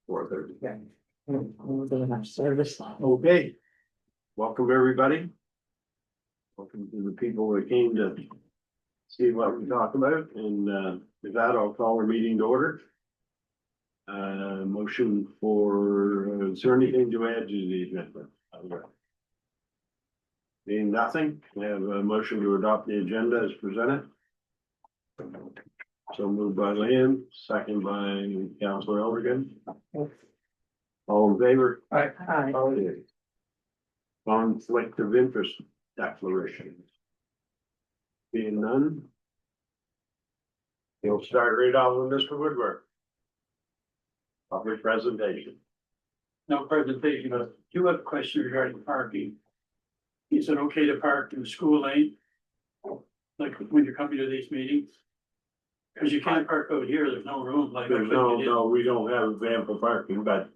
4:30. Yeah. We're doing our service. Okay. Welcome, everybody. Welcome to the people that came to see what we talk about, and with that, I'll call our meeting to order. Motion for, is there anything to add to the agenda? Being nothing, we have a motion to adopt the agenda as presented. So moved by Liam, second by Councilor Elderkin. All in favor? Aye. Okay. Conflict of interest declaration. Being none. You'll start right off with Mr. Woodward. Public presentation. No presentation, but I do have a question regarding parking. Is it okay to park in the school lane? Like when you're coming to these meetings? Cause you can't park out here, there's no room, like. I There's couldn't get in. no, we don't have ample parking, but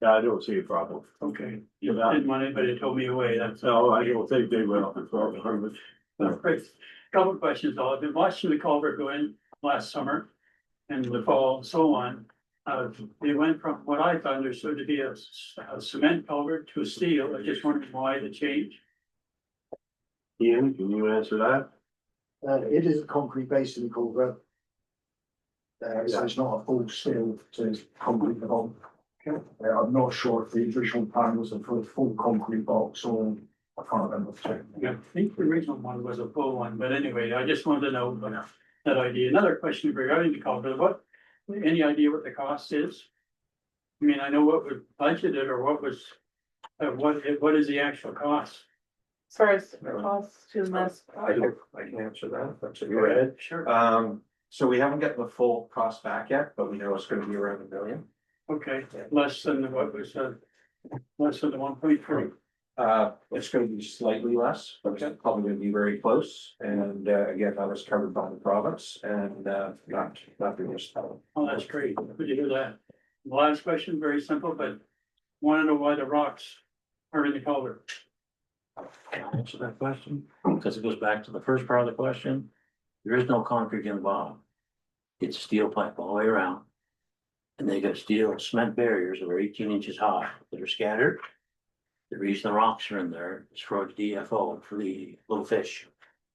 I don't see a problem. Okay, you didn't want anybody to tow me away, that's. No, I don't think they will. Right. Couple of questions, though. I've been watching the culvert go in last summer and the fall and so on. They went from what I understood to be a cement culvert to a steel. I just wondered why the change. Ian, can you answer that? It is a concrete base in the culvert. So it's not a full steel to concrete bulk. I'm not sure if the original plan was for a full concrete box or I can't remember. Yeah, I think the original one was a full one, but anyway, I just wanted to know that idea. Another question regarding the culvert, any idea what the cost is? I mean, I know what was budgeted or what was, what is the actual cost? As far as the cost to mess. I can answer that, if that's what Go you're ahead, sure. So we haven't gotten the full cost back yet, but we know it's gonna be around $1 million. Okay, less than what was, less than the 1.3. It's gonna be slightly less, but it's probably gonna be very close, and again, that was covered by the province and not the municipality. Oh, that's great. Good to hear that. The last question, very simple, but want to know why the rocks are in the culvert. Can I answer that question? Because it goes back to the first part of the question. There is no concrete in the bottom. It's steel pipe all the way around. And they got steel cement barriers that are 18 inches high that are scattered. The reason the rocks are in there is for DFO, for the little fish.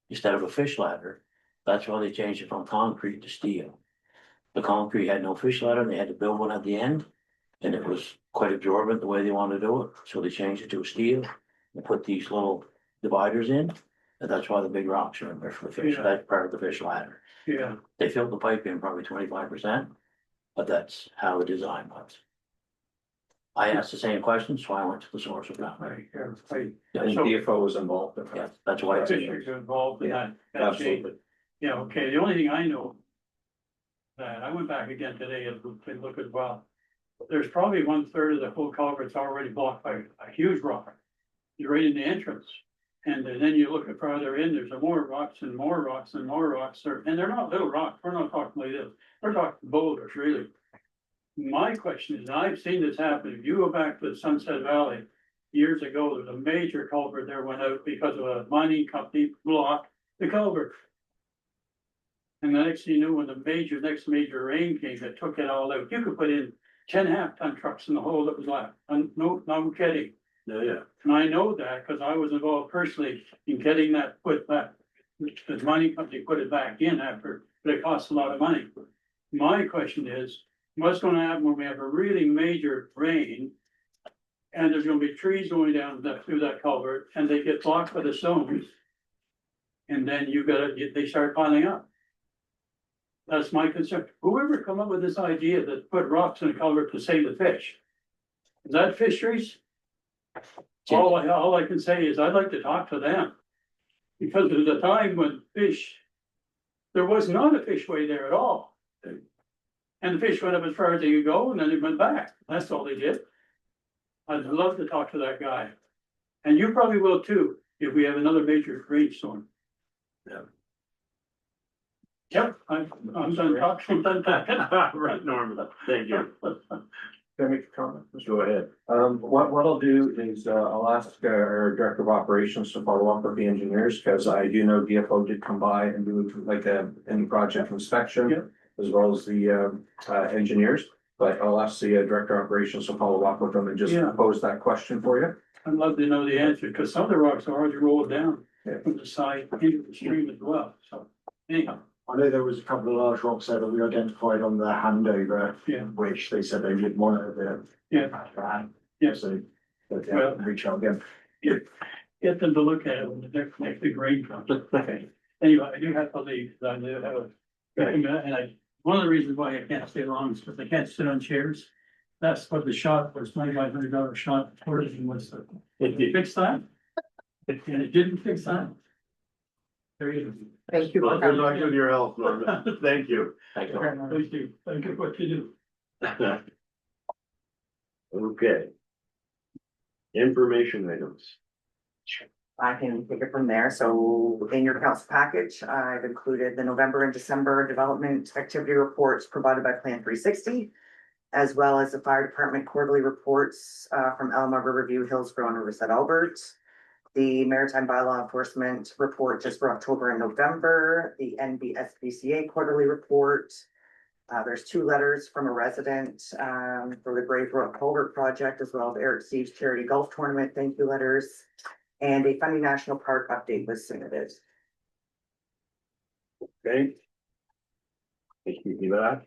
Instead of a fish ladder, that's why they changed it from concrete to steel. The concrete had no fish ladder and they had to build one at the end. And it was quite absorbent the way they wanted to do it. So they changed it to a steel and put these little dividers in. And that's why the big rocks are in there for the fish. Yeah. That's part of the fish ladder. Yeah, They filled the pipe in probably 25%, but that's how the design was. I asked the same question, so I went to the source of that. right, yeah, right. And So- DFO was involved in Yeah, that. that's why it's in there. Fishers are involved in that change. Absolutely. Yeah, okay, the only thing I know. That I went back again today and look as well. There's probably 1/3 of the whole culvert's already blocked by a huge rock. You're right in the entrance. And then you look at farther in, there's more rocks and more rocks and more rocks, and they're not little rocks, we're not talking like this, we're talking boulders, really. My question is, and I've seen this happen, if you go back to the Sunset Valley. Years ago, there was a major culvert there went out because of a mining company blocked the culvert. And the next thing you knew, when the next major rain came, it took it all out, you could put in 10 half-ton trucks in the hole that was left, and no kidding. Yeah. And I know that because I was involved personally in getting that put back. The mining company put it back in after, but it costs a lot of money. My question is, what's gonna happen when we have a really major rain? And there's gonna be trees going down through that culvert and they get blocked by the stones. And then they start piling up. That's my concern. Whoever come up with this idea that put rocks in a culvert to save the fish? Is that fisheries? All I can say is I'd like to talk to them. Because there's a time when there was not a fishway there at all. And the fish went up as far as they could go and then it went back. That's all they did. I'd love to talk to that guy. And you probably will too, if we have another major rainstorm. Yeah. Yep, I'm done talking, I'm done talking. Right, Norman, thank you. Can I make a comment? Go ahead. What I'll do is, I'll ask our director of operations to follow up with the engineers, because I do know DFO did come by and do like a in-project inspection. Yeah. As well as the engineers, But I'll ask the director of operations to follow up with them and just Yeah. pose that question for you. I'd love to know the answer, because some of the rocks are already rolled down Yeah. from the side into the stream as well, so anyhow, I know there was a couple of large rocks there that we identified on the handover, yeah, which they said they would monitor yeah, the. Yeah. So, but Well- yeah, reach out again. get them to look at it when the next big rain comes. Okay. Anyway, I do have to leave, because I do have a, one of the reasons why I can't stay long is because I can't sit on chairs. That's what the shot was, $2,500 shot, tourism was, did you fix that? And it didn't fix that. There you go. Thank you. Well, good luck with your health, Norman. Thank you. Thank you. Thank you, thank you for what you do. Okay. Information items. I can take it from there. So in your council package, I've included the November and December development activity reports provided by Plan 360, as well as the fire department quarterly reports from Elma, Riverview, Hillsborough, and Riverside, Albert. The maritime bylaw enforcement report just for October and November, the NBSPCA quarterly report. There's 2 letters from a resident for the Brave Brook Culvert project, as well as Eric Steve's charity golf tournament thank you letters. And a Fundy National Park update was submitted. Okay. Thank you for that.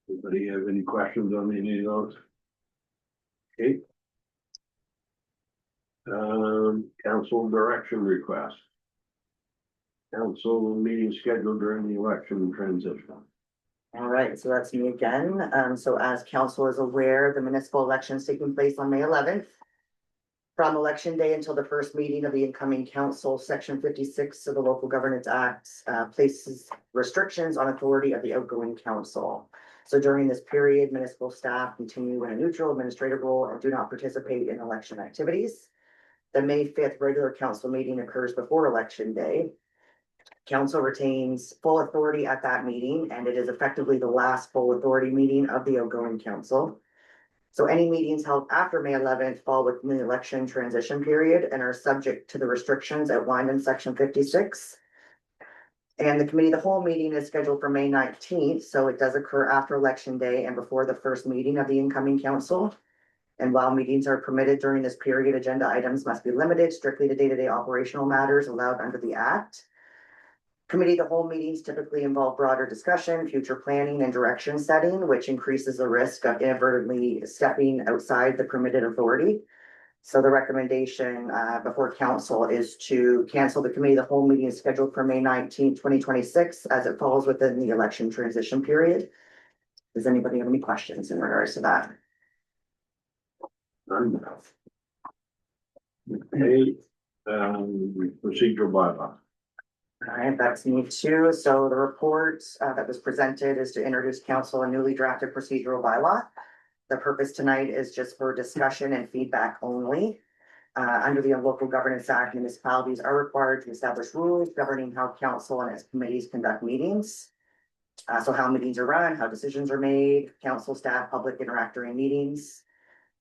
Anybody have any questions on any of those? Okay. Council direction request. Council meeting scheduled during the election transition. All right, so that's me again. So as council is aware, the municipal election is taking place on May 11th. From election day until the first meeting of the incoming council, section 56 of the Local Governance Act places restrictions on authority of the outgoing council. So during this period, municipal staff continue in a neutral administrative role and do not participate in election activities. The May 5th regular council meeting occurs before election day. Council retains full authority at that meeting, and it is effectively the last full authority meeting of the outgoing council. So any meetings held after May 11th fall within the election transition period and are subject to the restrictions outlined in section 56. And the committee of the whole meeting is scheduled for May 19th, so it does occur after election day and before the first meeting of the incoming council. And while meetings are permitted during this period, agenda items must be limited strictly to day-to-day operational matters allowed under the act. Committee of the whole meetings typically involve broader discussion, future planning, and direction setting, which increases the risk of inadvertently stepping outside the permitted authority. So the recommendation before council is to cancel the committee of the whole meeting scheduled for May 19th, 2026, as it falls within the election transition period. Does anybody have any questions in regards to that? None. Okay, procedural bylaw. All right, that's me too. So the report that was presented is to introduce council a newly drafted procedural bylaw. The purpose tonight is just for discussion and feedback only. Under the Local Governance Act, municipalities are required to establish rules governing how council and its committees conduct meetings. So how meetings are run, how decisions are made, council staff, public interact during meetings.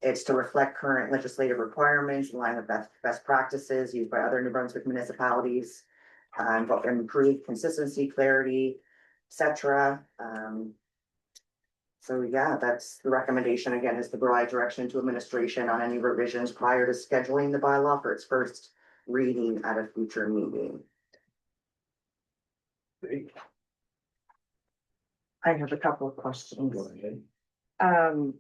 It's to reflect current legislative requirements in line with best practices used by other New Brunswick municipalities. Improve consistency, clarity, etc. So yeah, that's the recommendation again, is to provide direction to administration on any revisions prior to scheduling the bylaw for its first reading at a future meeting. I have a couple of questions. Go ahead.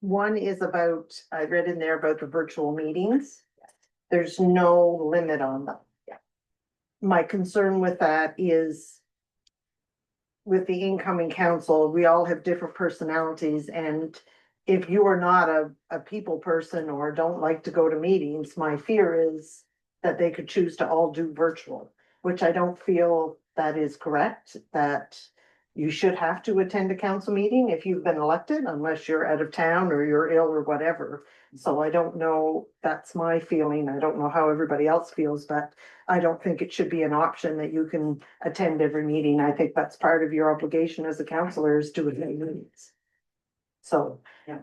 One is about, I read in there about the virtual meetings. There's no limit on them. Yeah. My concern with that is with the incoming council, we all have different personalities, and if you are not a people person or don't like to go to meetings, my fear is that they could choose to all do virtual, which I don't feel that is correct, that you should have to attend a council meeting if you've been elected, unless you're out of town or you're ill or whatever. So I don't know, that's my feeling. I don't know how everybody else feels, but I don't think it should be an option that you can attend every meeting. I think that's part of your obligation as a councillor is to attend meetings. So, Yeah.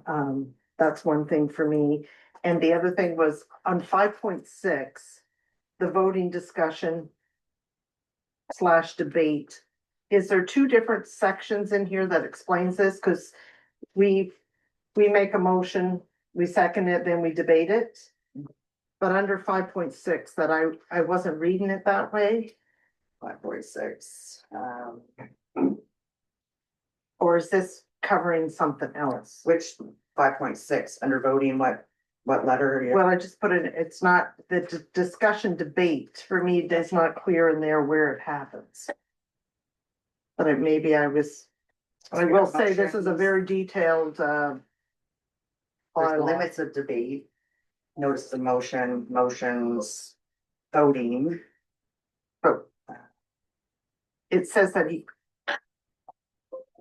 that's one thing for me. And the other thing was on 5.6, the voting discussion / debate is there two different sections in here that explains this? Cause we make a motion, we second it, then we debate it. But under 5.6 that I wasn't reading it that way, 546, or is this covering something else? which 5.6 under voting, what letter? are you- Well, I just put it, it's not, the discussion debate for me, it's not clear in there where it happens. But maybe I was, I will say this is a very detailed, There's bylaw. limits of debate. Notice of motion, motions, voting. But it says that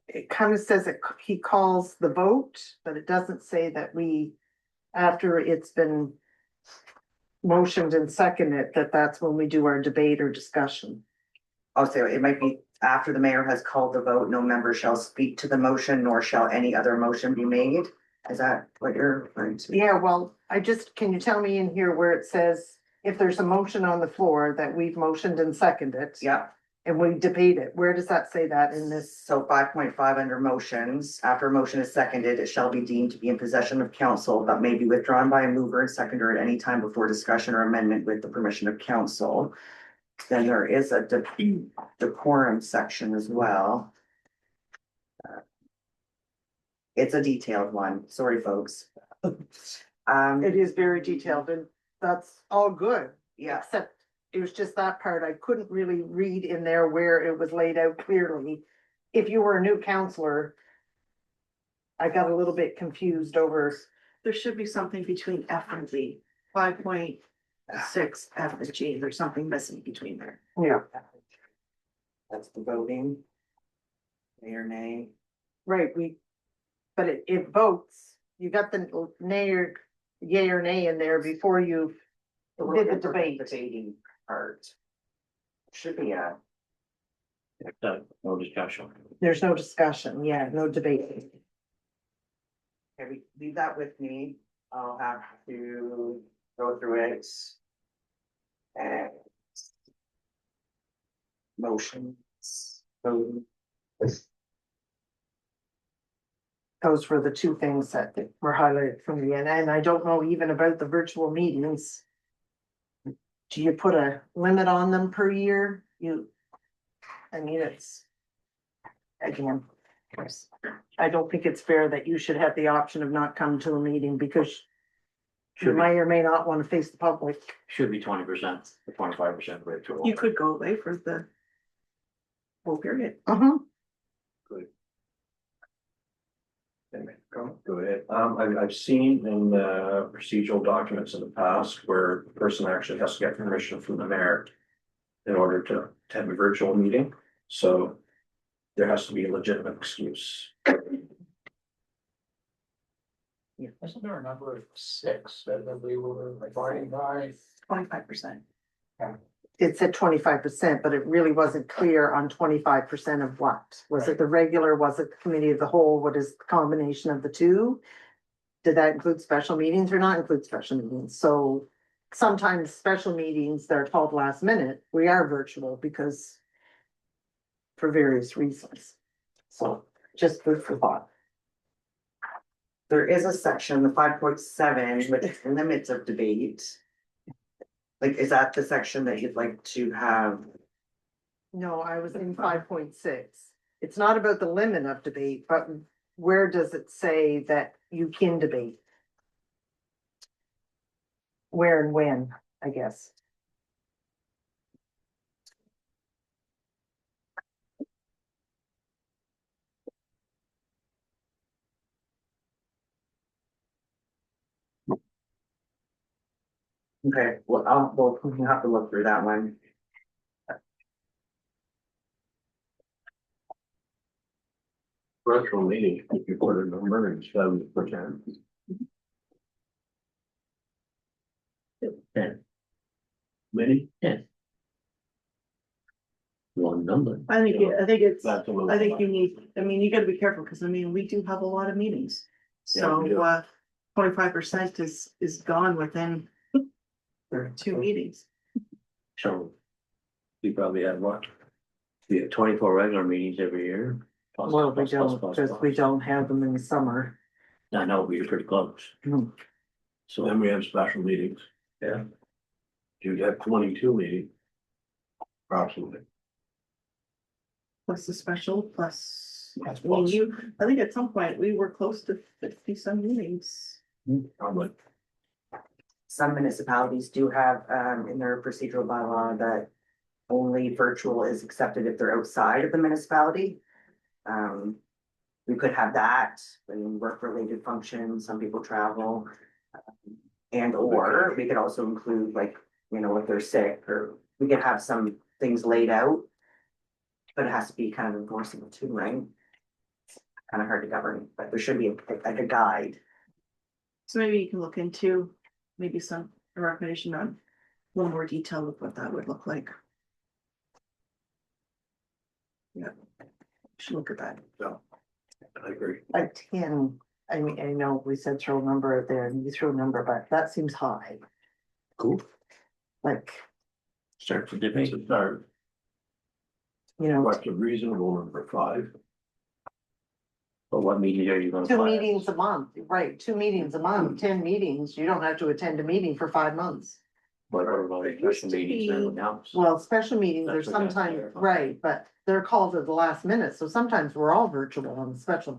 it kind of says that he calls the vote, but it doesn't say that we, after it's been motioned and seconded, that's when we do our debate or discussion. Oh, so it might be after the mayor has called the vote, no member shall speak to the motion, nor shall any other motion be made. Is that what you're referring to? Yeah, well, can you tell me in here where it says, if there's a motion on the floor that we've motioned and seconded? Yeah, And we debate it, where does that say that in this? so 5.5 under motions, after a motion is seconded, it shall be deemed to be in possession of council, but may be withdrawn by a mover and seconder at any time before discussion or amendment with the permission of council. Then there is a decorum section as well. It's a detailed one, sorry, folks. It is very detailed and that's all good, Yeah, except it was just that part I couldn't really read in there where it was laid out clearly. If you were a new counselor, I got a little bit confused over, There should be something between F and G, 5.6 F and G, there's something missing between there. yeah, that's the voting. Yea or nay. right, but it votes, you got the nay or yay or nay in there before you did the debate. Debating part. Should be a, No discussion. There's no discussion, yeah, no debate. okay, leave that with me. I'll have to go through it. And. Motions. Voting. Those were the two things that were highlighted from the end, and I don't know even about the virtual meetings. Do you put a limit on them per year? I mean, it's. Again, I don't think it's fair that you should have the option of not coming to a meeting because you Should be, may or may not want to face the public. should be 20%, or 25% virtual. You could go away for the whole period. Uh-huh. Go ahead. I've seen in the procedural documents in the past where the person actually has to get permission from the mayor in order to attend a virtual meeting, so there has to be a legitimate excuse. Isn't there a number of 6 that we were abiding by? 25%. It said 25%, but it really wasn't clear on 25% of what. Was it the regular, was it the committee of the whole? What is the combination of the two? Did that include special meetings or not include special meetings? So sometimes special meetings, they're called last minute, we are virtual because for various reasons. So just food for thought. There is a section, the 5.7, with limits of debate. Like, is that the section that you'd like to have? No, I was in 5.6. It's not about the limit of debate, but where does it say that you can debate? Where and when, I guess. Okay, well, we'll have to look through that one. Virtual meeting, if you put a number and 7%. 10, Many? 10. One number. I think it's, That's a little. I think you need, I mean, you gotta be careful, because I mean, we do have a lot of meetings. Yeah, we do. So, 25% is gone within 2 meetings. So we probably had what? We have 24 regular meetings every year. plus- Well, we plus- don't, plus- because we plus. don't have them in the summer. I know, we're pretty close. Hmm. So Then we have special meetings. Yeah. You'd have 22 meetings. Approximately. Plus the special, plus, That's I mean, plus. I think at some point we were close to 50 some meetings. Probably. Some municipalities do have, in their procedural bylaw that only virtual is accepted if they're outside of the municipality. We could have that, in work-related functions, some people travel. And or we could also include like, you know, if they're sick, or we could have some things laid out. But it has to be kind of enforceable too, right? Kind of hard to govern, but there should be like a guide. So maybe you can look into maybe a recommendation on a little more detail of what that would look like. Yeah. Should look at that. I agree. A 10, I mean, I know we said throw a number out there and you threw a number, but that seems high. Cool. Like, start the It's debate. a start. you know, What's a reasonable number? 5? But what meeting are you gonna? 2 file? meetings a month, right, 2 meetings a month, 10 meetings, you don't have to attend a meeting for 5 months. What about It special used to meetings be- then now? Well, special meetings are That's what that's sometimes, there. right, but they're called at the last minute, so sometimes we're all virtual on the special.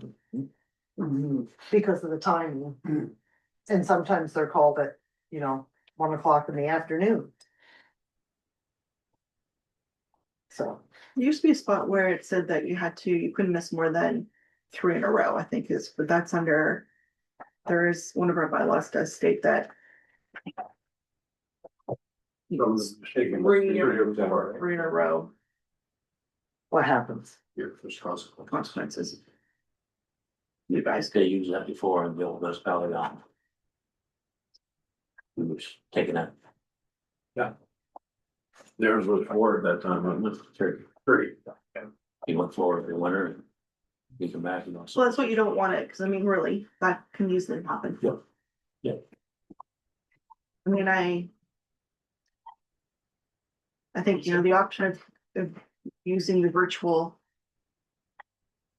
Because of the timing. And sometimes they're called at, 1 o'clock in the afternoon. So, There used to be a spot where it said that you couldn't miss more than 3 in a row, I think but that's under. There is, one of our bylaws does state that. From the mistaken. 3 in a row what happens? Your first consequence. consequences. You guys They used that before and the old municipality on. We was taking that. Theirs was 4 at that time, wasn't it? 3. He went forward every winter and he come back and. So that's what you don't want it, because I mean, really, that can easily happen. Yep. Yep. I mean, I think, the option of using the virtual.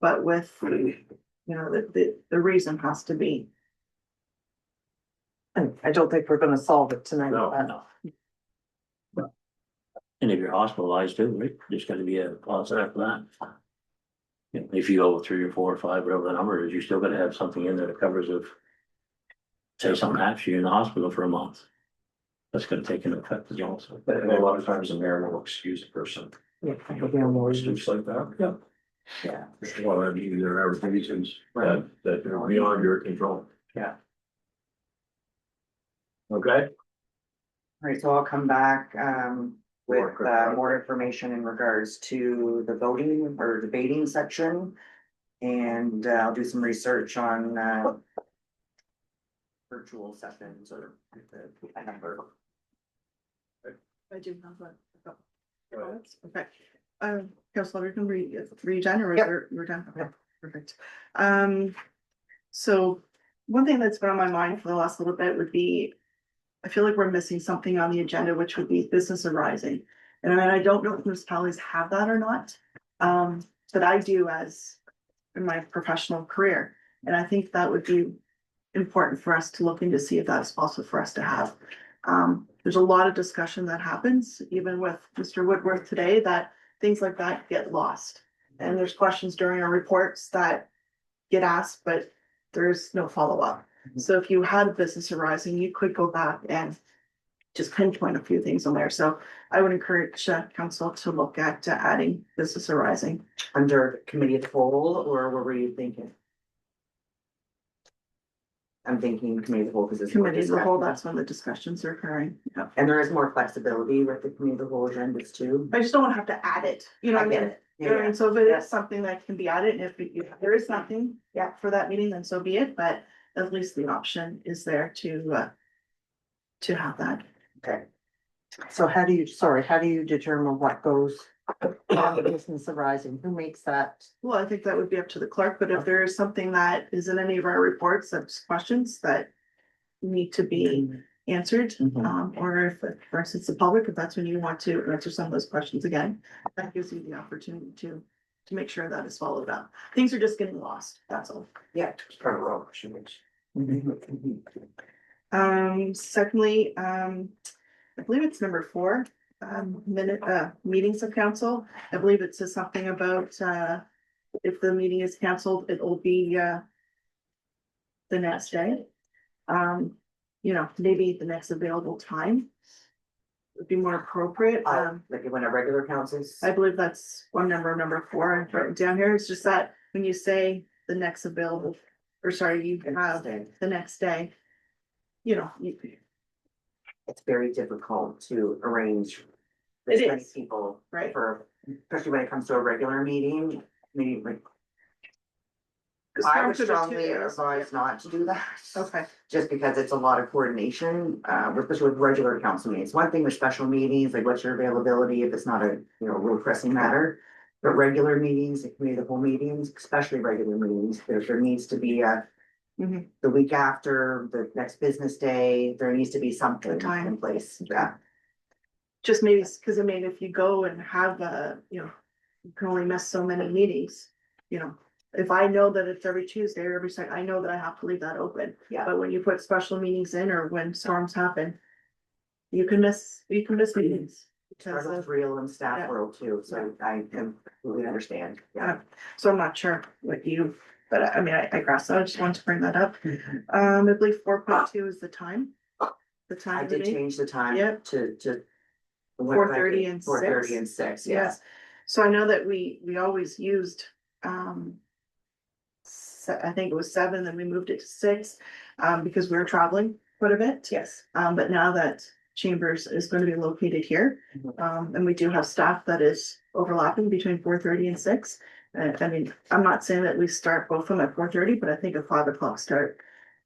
But with, the reason has to be, And I don't think we're gonna solve it tonight, No. but No. And if you're hospitalized too, right, there's gotta be a clause after that. You know, if you go 3 or 4 or 5, whatever the number is, you still gotta have something in there that covers if. Say something happens, you're in the hospital for a month. That's gonna take into effect as well, so. But a lot of times the mayor will excuse a person. yeah, it'll be on the list. Stuff like that. Yeah. Yeah. Well, I mean, there are reasons that are beyond your control. Yeah. Okay? Alright, so I'll come back, with, More more information in regards to the voting or debating section. And I'll do some research on, virtual sessions or the number. I do have a. Go ahead. Okay, Councilor, you can read done or is Yep. we're done? Okay, Yep. perfect. So one thing that's been on my mind for the last little bit would be. I feel like we're missing something on the agenda, which would be business arising. And I don't know if municipalities have that or not. But I do as in my professional career. And I think that would be important for us to look into, see if that's possible for us to have. There's a lot of discussion that happens, even with Mr. Woodworth today, that things like that get lost. And there's questions during our reports that get asked, but there's no follow-up. So if you had a business arising, you could go back and just pinpoint a few things on there. So I would encourage council to look at adding business arising. Under committee of the whole, or what were you thinking? I'm thinking committee of the whole because it's. more Committee as a whole, discussion. that's when the discussions are occurring. Yeah. And there is more flexibility with the committee of the whole agendas too. I just don't want to have to add it, you know what I get mean? it. You know what I Yeah, mean? So if it Yeah. is something that can be added, and if there is nothing, for that meeting, then so be it, but at least the option is there to have that. okay. So how do you determine what goes on the business arising? Who makes that? Well, I think that would be up to the clerk, but if there is something that is in any of our reports, that's questions that need to be answered. Mhm. Or if, for instance, the public, if that's when you want to answer some of those questions again, that gives you the opportunity to make sure that is followed up. Things are just getting lost, that's all. Yeah. It's kind of wrong, she means. Secondly, I believe it's number 4, meetings of council. I believe it says something about, if the meeting is canceled, it will be, the next day. Maybe the next available time would be more appropriate. Like when a regular council's. I believe that's number 4, I've written down here. It's just that when you say the next available, or sorry, you have the next day. It's very difficult to arrange this It many is. people Right. for, especially when it comes to a regular meeting, like. It's I hard would for the 2 strongly days. advise not to do that. Okay, Just because it's a lot of coordination, especially with regular council meetings. One thing with special meetings, like what's your availability if it's not a, real pressing matter. But regular meetings, the committee of the whole meetings, especially regular meetings, there needs to be Mhm. the week after, the next business day, there needs to be something time. in place. Yeah. just maybe, because I mean, if you go and have you can only miss so many meetings, If I know that it's every Tuesday or every Sunday, I know that I have to leave that open. Yeah. But when you put special meetings in or when storms happen, you can miss meetings. Because Struggles of, real in staff Yeah. world too, so I completely understand. Yeah. so I'm not sure what but I mean, I grasped that. I just wanted to bring that up. I believe 4.2 is the time. The time I of the did meeting. change the time Yep. to. 4:30 and 4:30 6. and 6, Yeah. yes. So I know that we always used, I think it was 7, then we moved it to 6, because we were traveling quite a bit. Yes. But now that Chambers is going to be located here, and we do have staff that is overlapping between 4:30 and 6. I mean, I'm not saying that we start both of them at 4:30, but I think a 5 o'clock start.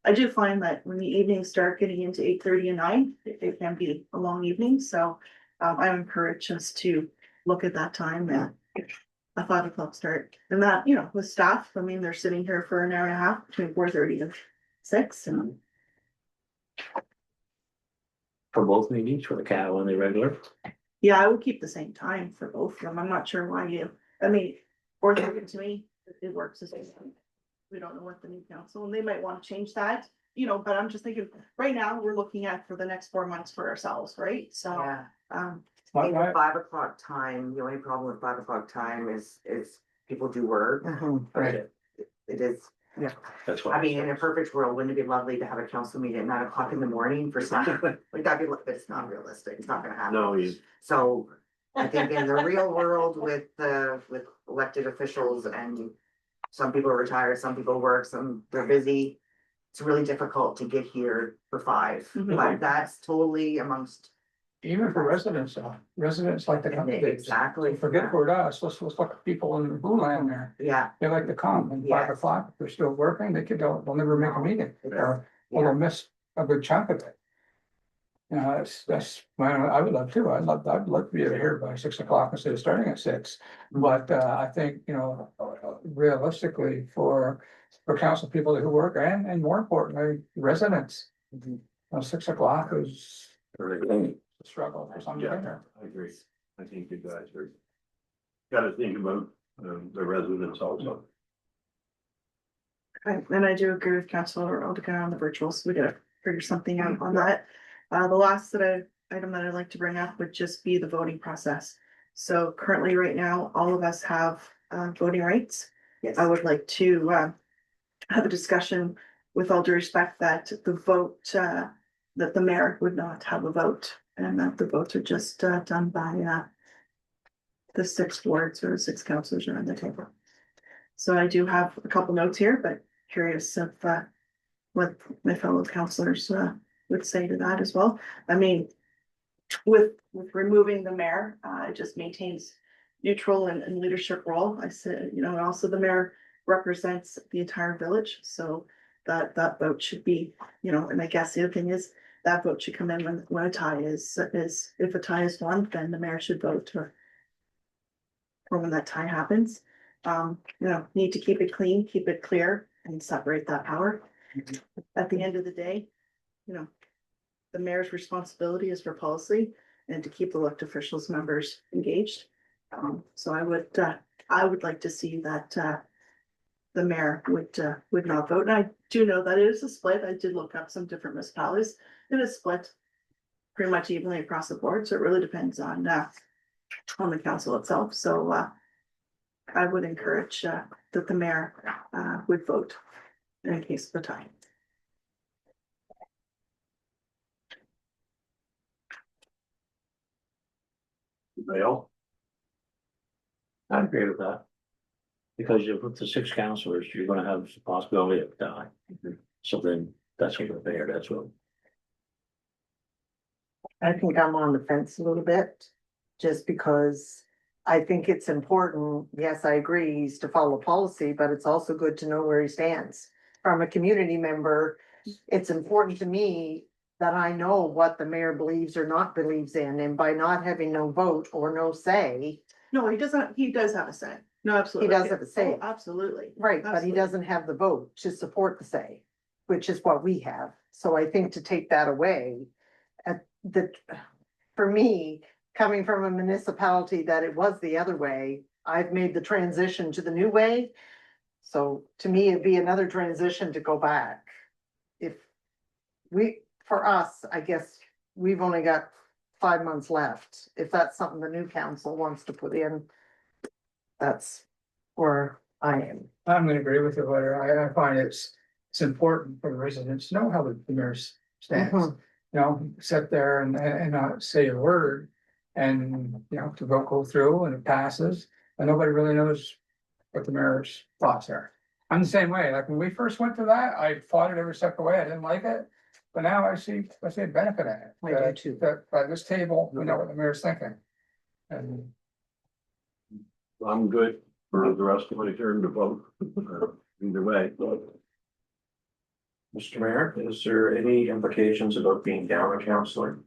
I do find that when the evenings start getting into 8:30 and 9, it can be a long evening, so I encourage us to look at that time and a 5 o'clock start. And that, with staff, I mean, they're sitting here for an hour and a half between 4:30 and 6 and. For both meetings, for the cow and the regular. Yeah, I would keep the same time for both of them. I'm not sure why I mean, 4:30 to me, it works as well. We don't know what the new council, and they might want to change that, but I'm just thinking, right now, we're looking at for the next 4 months for ourselves, right? So, Yeah. My- In my- the 5 o'clock time, the only problem with 5 o'clock time is people do work. Right. It is, That's what. I mean, in a perfect world, wouldn't it be lovely to have a council meeting at 9 o'clock in the morning for some, like that'd be, but it's not realistic, it's not gonna happen. No, So I think in the real world with elected officials and some people are retired, some people work, some they're busy. It's really difficult to get here for 5, Mhm. but that's totally amongst. Even for residents, residents like to come. Exactly. Forget for us, let's look at people in Blue Land there. Yeah, They like to come and Yes. 5 o'clock, they're still working, they'll never make a meeting. Or they'll miss a good chunk of it. I would love to, I'd love to be here by 6 o'clock instead of starting at 6. But I think, realistically for council people who work and more importantly, residents. 6 o'clock is a struggle for some to get there. I agree. I think you guys are. Gotta think about the residents also. And I do agree with Councilor Odegaard on the virtuals. We gotta figure something out on that. The last item that I'd like to bring up would just be the voting process. So currently, right now, all of us have voting rights. yes. I would like to have a discussion with all due respect that the vote, that the mayor would not have a vote and that the votes are just done by the 6 wards or 6 councillors around the table. So I do have a couple notes here, but curious of what my fellow councillors would say to that as well. I mean, with removing the mayor, it just maintains neutral and leadership role. I said, also the mayor represents the entire village, so that vote should be, and I guess the other thing is that vote should come in when a tie is if a tie is won, then the mayor should vote or when that tie happens. Need to keep it clean, keep it clear and separate that power. At the end of the day, the mayor's responsibility is for policy and to keep elected officials members engaged. So I would like to see that, the mayor would not vote. And I do know that it is a split. I did look up some different municipalities. It is split pretty much evenly across the board. So it really depends on the council itself. So, I would encourage, that the mayor, would vote in case of a tie. Dale? I agree with that. Because you put the 6 councillors, you're gonna have the possibility of die. So then that's what the mayor, that's what. I think I'm on the fence a little bit, just because I think it's important, yes, I agree, he's to follow policy, but it's also good to know where he stands. From a community member, it's important to me that I know what the mayor believes or not believes in, and by not having no vote or no say. No, he doesn't, he does have a say. No, absolutely. He does have a say. Oh, absolutely. Right, but he Absolutely. doesn't have the vote to support the say, which is what we have. So I think to take that away, for me, coming from a municipality that it was the other way, I've made the transition to the new way. So to me, it'd be another transition to go back. If for us, I guess we've only got 5 months left. If that's something the new council wants to put in, that's where I am. I'm gonna agree with you, Blair. I find it's important for the residents to know how the mayor stands. Mhm. You know, sit there and not say a word and, you know, to vote go through and it passes. And nobody really knows what the mayor's thoughts are. I'm the same way. Like when we first went to that, I fought it every step of the way. I didn't like it. But now I see a benefit in it. I do too. That by this table, we know what the mayor's thinking. And I'm good for the rest of my turn to vote, either way. Mr. Mayor, is there any implications about being down a counselor?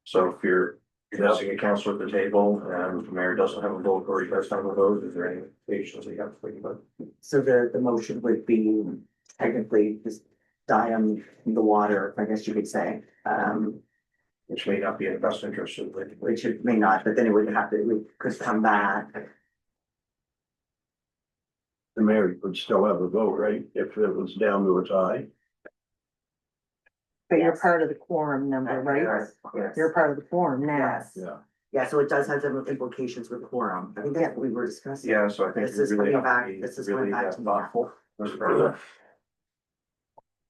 So if you're missing a counselor at the table and the mayor doesn't have a vote or he does have a vote, is there any implications that you have to think about? So the motion would be technically just die on the water, I guess you could say. Which may not be in the best interest of the. Which it may not, but then it would have to, it could come back. The mayor would still have a vote, right, if it was down to a tie? But you're Yes. part of the quorum number, right? Yes. You're part of the quorum now. Yes. Yeah. Yeah, so it does have some implications with quorum. I think that's what we were discussing. Yeah, so I think. This we is really coming have to back- be this is really, going back to me. thoughtful. Mr. President.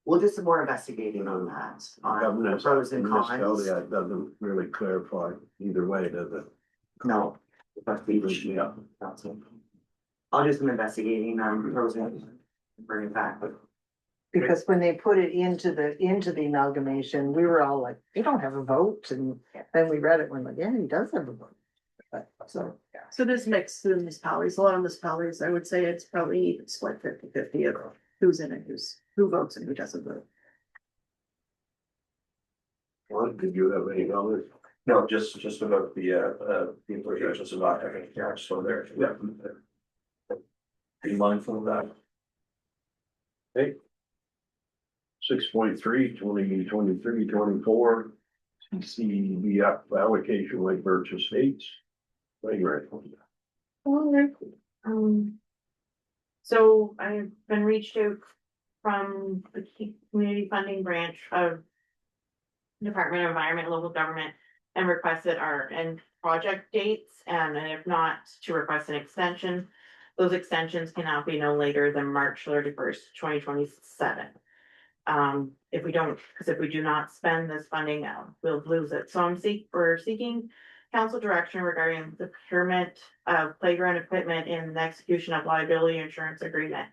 We'll do some more investigating on that, on the Governance, pros and municipality, cons. that doesn't really clarify either way, does it? No. But each, Yeah. that's it. I'll do some investigating on pros and bring it back, but Because when they put it into the amalgamation, we were all like, you don't have a vote, and then we read it, and we're like, yeah, he does have a vote. But, so, So it is mixed in municipalities. A lot of municipalities, I would say it's probably even split 50-50 of who's in it, who votes and who doesn't vote. Well, did you have any knowledge? No, just about the implications of not having a counselor there. Yeah. Be mindful of that. Okay. 6.3, 2023-24. CCBF allocation Lake Birch Estates. Right. Alright, so I've been reached out from the community funding branch of Department of Environment and Local Government and requested our end project dates, and if not, to request an extension. Those extensions cannot be no later than March 31st, 2027. If we don't, because if we do not spend this funding now, we'll lose it. So we're seeking council direction regarding the procurement of playground equipment and the execution of liability insurance agreement.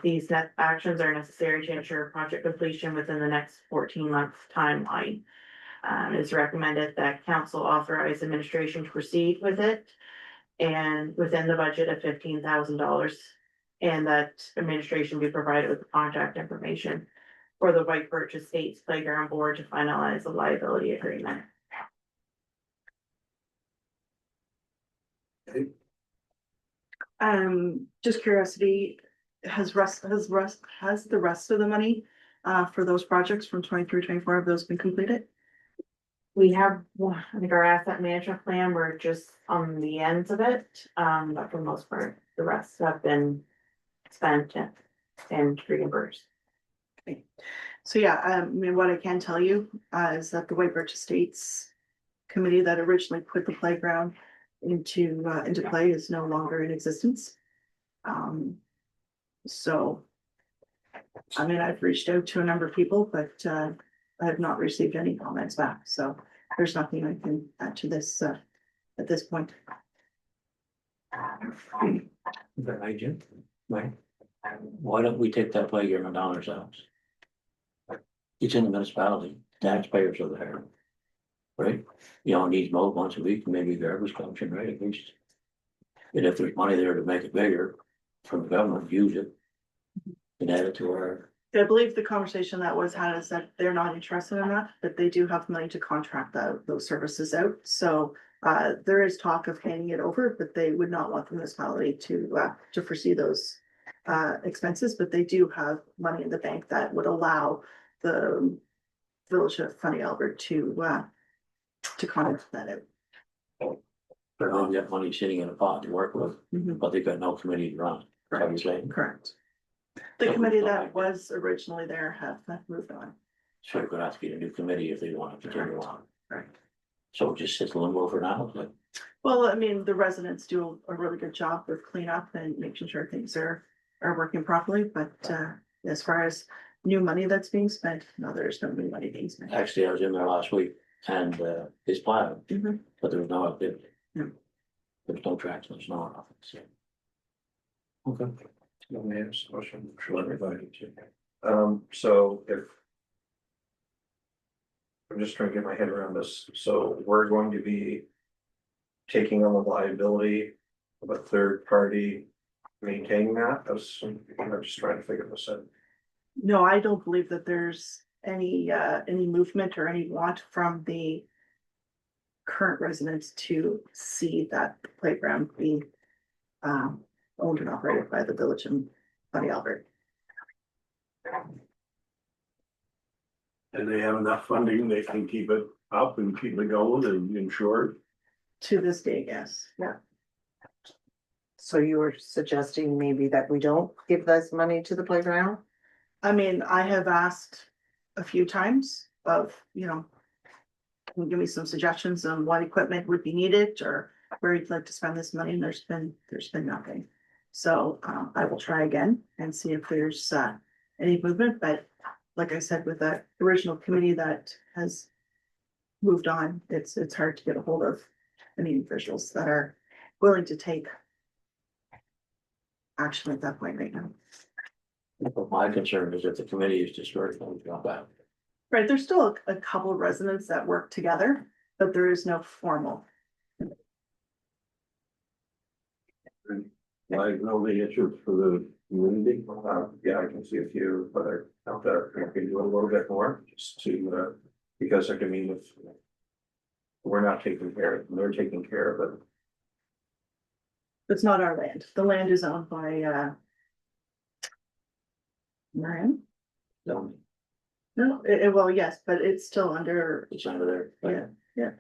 These net actions are necessary to ensure project completion within the next 14-month timeline. It's recommended that council authorize administration to proceed with it and within the budget of $15,000, and that administration be provided with the contact information for the White Birch Estates Playground Board to finalize the liability agreement. Just curiosity, has the rest of the money for those projects from 23-24. Have those been completed? We have, well, I think our asset management plan, we're just on the ends of it, but for the most part, the rest have been spent and reimbursed. So yeah, I mean, what I can tell you is that the White Birch Estates committee that originally put the playground into play is no longer in existence. So, I mean, I've reached out to a number of people, but I have not received any comments back, so there's nothing I can add to this at this point. Right, Jim? Right. Why don't we take that playground down ourselves? It's in the municipality, taxpayers are there. Right? You know, it needs mowed once a week, maybe garbage collection, right, at least. And if there's money there to make it bigger from the government, use it. And add it to our, I believe the conversation that was had is that they're not interested in that, but they do have money to contract those services out. So there is talk of handing it over, but they would not want the municipality to foresee those expenses, but they do have money in the bank that would allow the village of Funny Albert to contract that out. they've got money sitting in a pot to work with, Mhm. but they've got no committee to run. Is that what you're saying? Correct. The committee that was originally there have moved on. So we're gonna have to get a new committee if they want to continue on. Right. So it just sits limbo for now, but Well, I mean, the residents do a really good job with cleanup and making sure things are working properly, but as far as new money that's being spent, no, there's no new money being spent. actually I was in there last week and it's plowed, Mhm. but there was no update. Yeah. There's no tracks, there's no nothing, so. Okay. Let me ask a question for everybody. So if. I'm just trying to get my head around this, so we're going to be. Taking on the liability of a third party maintaining that, I'm just trying to figure this out. No, I don't believe that there's any movement or any want from the current residents to see that playground being owned and operated by the village of Funny Albert. And they have enough funding, they can keep it up and keep it going and insure it. To this day, yes, yeah. So you were suggesting maybe that we don't give this money to the playground? I mean, I have asked a few times of, can you give me some suggestions on what equipment would be needed or where you'd like to spend this money, and there's been nothing. So I will try again and see if there's any movement, but like I said, with that original committee that has moved on, it's hard to get a hold of any officials that are willing to take action at that point right now. But my concern is if the committee is dispersed, we'll drop out. Right, there's still a couple of residents that work together, but there is no formal. I know the issues for the community. Yeah, I can see a few, but I out there, I can do a little bit more, just to, because I can mean if. We're not taking care of it, they're taking care of it. It's not our land. The land is owned by Marion? Don't, No, well, yes, but it's still under, it's under there. but- yeah.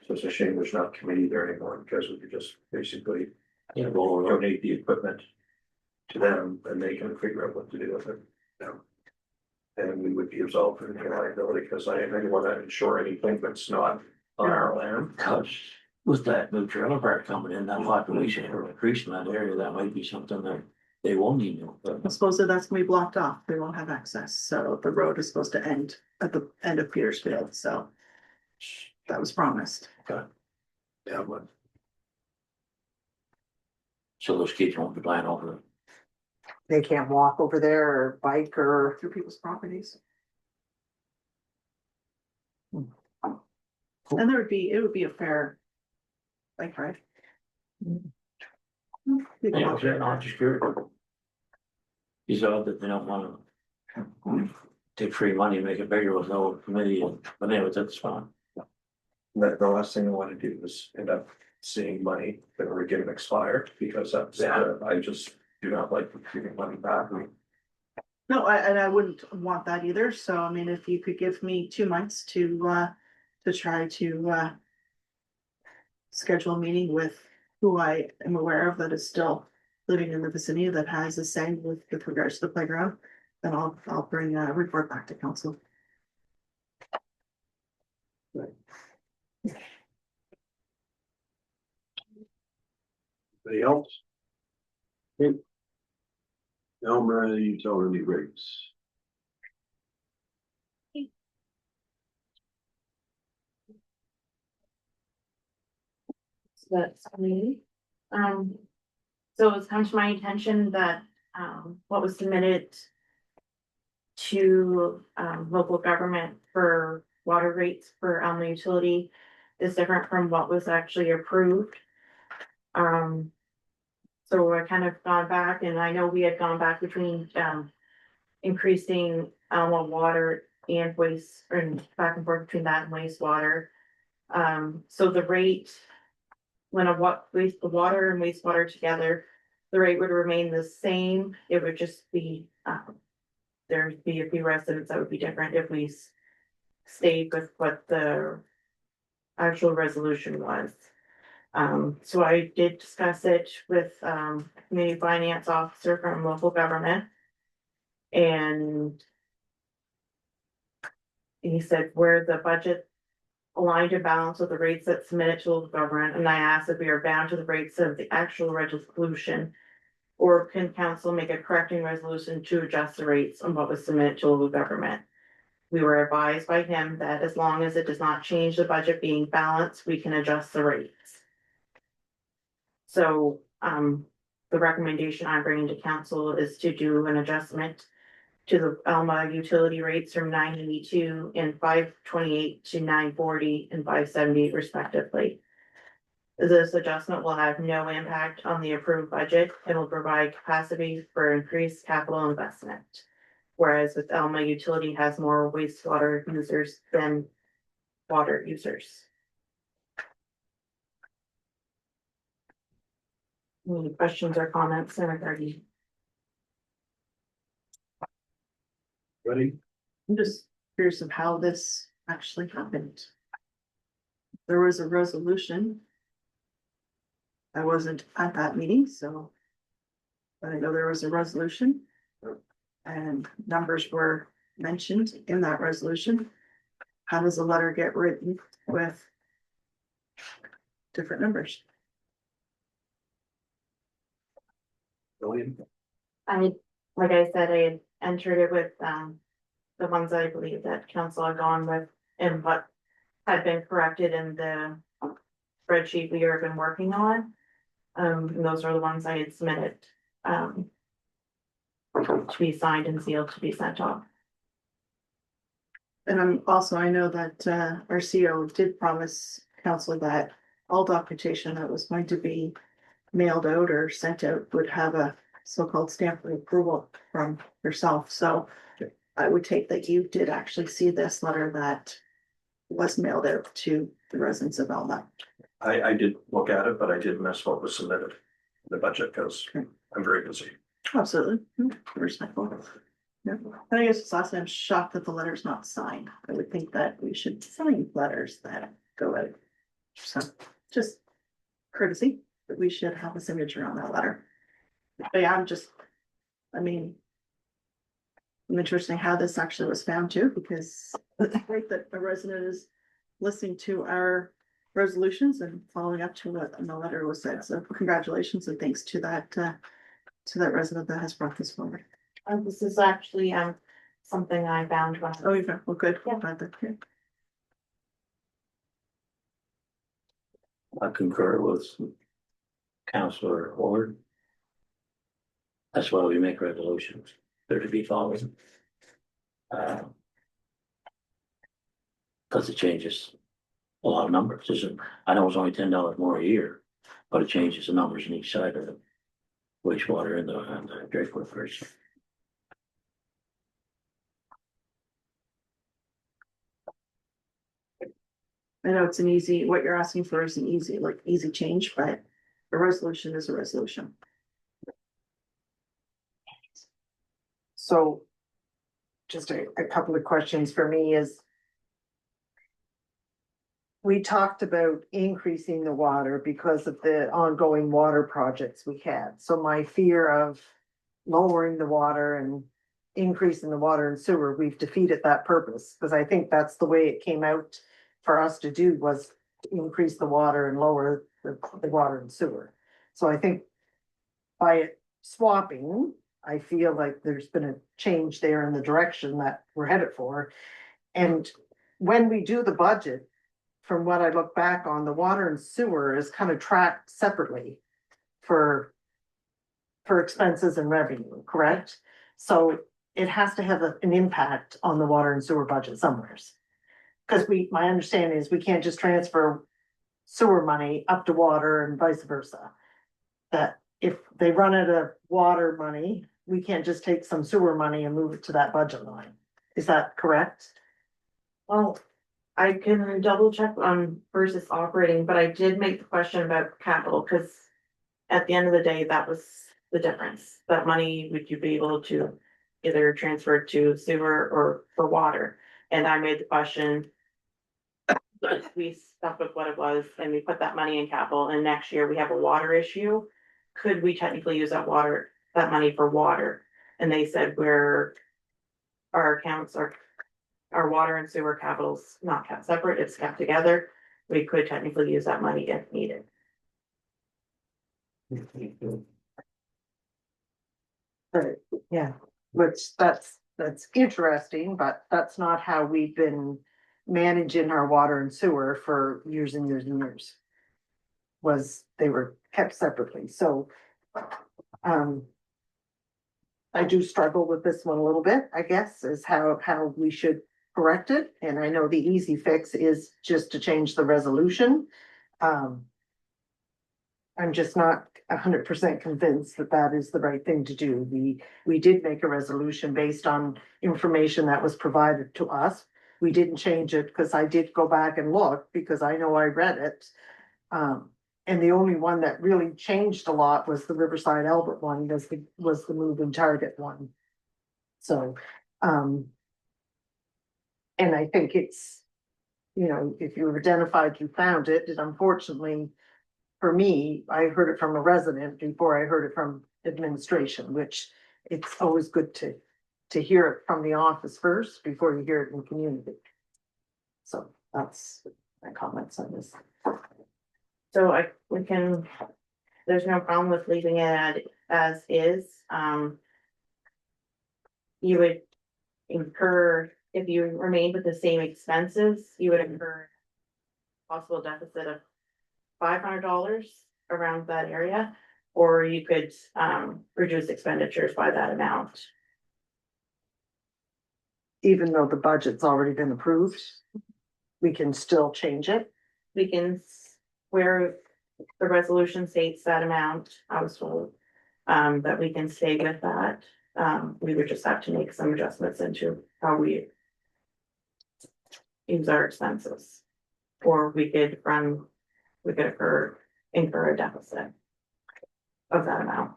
So it's a shame there's not a committee there anymore, because we could just basically Yeah, roll it over. donate the equipment. To them, and they can figure out what to do with it. And we would be absolved from any liability, because I didn't want to insure anything that's not on our land. Cause with that new trailer park coming in, that population will increase in that area, that might be something that they won't need. Supposedly that's gonna be blocked off. They won't have access. So the road is supposed to end at the end of Petersfield, so that was promised. Yeah, but So those kids won't be flying over. They can't walk over there or bike or, Through people's properties. Cool. And it would be a fair bike ride. Yeah, they're not just curious. It's odd that they don't wanna take free money and make it bigger with no committee, but anyway, that's fine. The last thing I want to do is end up seeing money that we're given expired, because that's, I just do not like giving money back. No, and I wouldn't want that either, so I mean, if you could give me 2 months to try to schedule a meeting with who I am aware of that is still living in the vicinity that has a say with regards to the playground, then I'll bring a report back to council. Anybody else? Okay. Elmer utility rates. That's me. So it's come to my attention that, what was submitted to, local government for water rates for Alma Utility is different from what was actually approved. So I kind of gone back, and I know we had gone back between, increasing Alma water and waste, and back and forth between that and wastewater. So the rate, when waste, the water and wastewater together, the rate would remain the same. It would just be, there'd be a few residents that would be different if we stayed with what the actual resolution was. So I did discuss it with, community finance officer from local government. And he said where the budget aligned and balanced with the rates that submitted to local government, and I asked if we are bound to the rates of the actual resolution, or can council make a correcting resolution to adjust the rates on what was submitted to local government? We were advised by him that as long as it does not change the budget being balanced, we can adjust the rates. So, the recommendation I'm bringing to council is to do an adjustment to the Alma utility rates from 982 and 528 to 940 and 578 respectively. This adjustment will have no impact on the approved budget and will provide capacity for increased capital investment. Whereas with Alma utility has more wastewater users than water users. Any questions or comments in regarding? Ready? I'm just curious of how this actually happened. There was a resolution. I wasn't at that meeting, so. But I know there was a resolution. And numbers were mentioned in that resolution. How does a letter get written with different numbers? William? Like I said, I had entered it with, the ones I believe that council had gone with and what had been corrected in the spreadsheet we have been working on. And those are the ones I had submitted, to be signed and sealed to be sent off. And I know that our CEO did promise council that all documentation that was going to be mailed out or sent out would have a so-called stamp of approval from yourself. So I would take that you did actually see this letter that was mailed out to the residents of Alma. I did look at it, but I did miss what was submitted in the budget because I'm very busy. Absolutely, respectful. Yeah, and I guess it's last I'm shocked that the letter's not signed. I would think that we should sign letters that go out. So just courtesy, that we should have a signature on that letter. But yeah, I'm interesting how this actually was found too, because it's great that a resident is listening to our resolutions and following up to what in the letter was said. So congratulations and thanks to that resident that has brought this forward. This is actually, something I found when. Oh, you've well, good. Yeah. Glad that- yeah. I concur with Councillor Ward. That's why we make resolutions, they're to be followed. Cause it changes a lot of numbers, I know it's only $10 more a year, but it changes the numbers on each side of the wastewater and the Drakewood person. I know it's what you're asking for is an easy change, but a resolution is a resolution. So. Just a couple of questions for me is. We talked about increasing the water because of the ongoing water projects we had, so my fear of. Lowering the water and increasing the water and sewer, we've defeated that purpose, because I think that's the way it came out. For us to do was to increase the water and lower the water and sewer. So I think. By it swapping, I feel like there's been a change there in the direction that we're headed for. And when we do the budget, from what I look back on, the water and sewer is kind of tracked separately for expenses and revenue, correct? So it has to have an impact on the water and sewer budget somewheres. Because my understanding is we can't just transfer sewer money up to water and vice versa. That if they run out of water money, we can't just take some sewer money and move it to that budget line. Is that correct? Well, I can double check on versus operating, but I did make the question about capital, because at the end of the day, that was the difference. That money, would you be able to either transfer it to sewer or for water? And I made the question. We stuck with what it was and we put that money in capital, and next year we have a water issue. Could we technically use that money for water? And they said where our accounts are, our water and sewer capital's not kept separate, it's kept together. We could technically use that money if needed. Right, yeah, which that's interesting, but that's not how we've been managing our water and sewer for years and years and years. They were kept separately, so. I do struggle with this one a little bit, I guess, is how we should correct it, and I know the easy fix is just to change the resolution. I'm just not 100% convinced that that is the right thing to do. We did make a resolution based on information that was provided to us. We didn't change it because I did go back and look because I know I read it. And the only one that really changed a lot was the Riverside Albert one, was the moving target one. So, and I think it's, if you identified, you found it, and unfortunately. For me, I heard it from a resident before I heard it from administration, which it's always good to hear it from the office first before you hear it in the community. So that's my comments on this. So there's no problem with leaving it as is. You would incur, if you remained with the same expenses, you would incur possible deficit of $500 around that area, or you could reduce expenditures by that amount. Even though the budget's already been approved, we can still change it. We can, where the resolution states that amount, I was told, that we can stay with that. We would just have to make some adjustments into how we use our expenses. Or we could incur a deficit of that amount.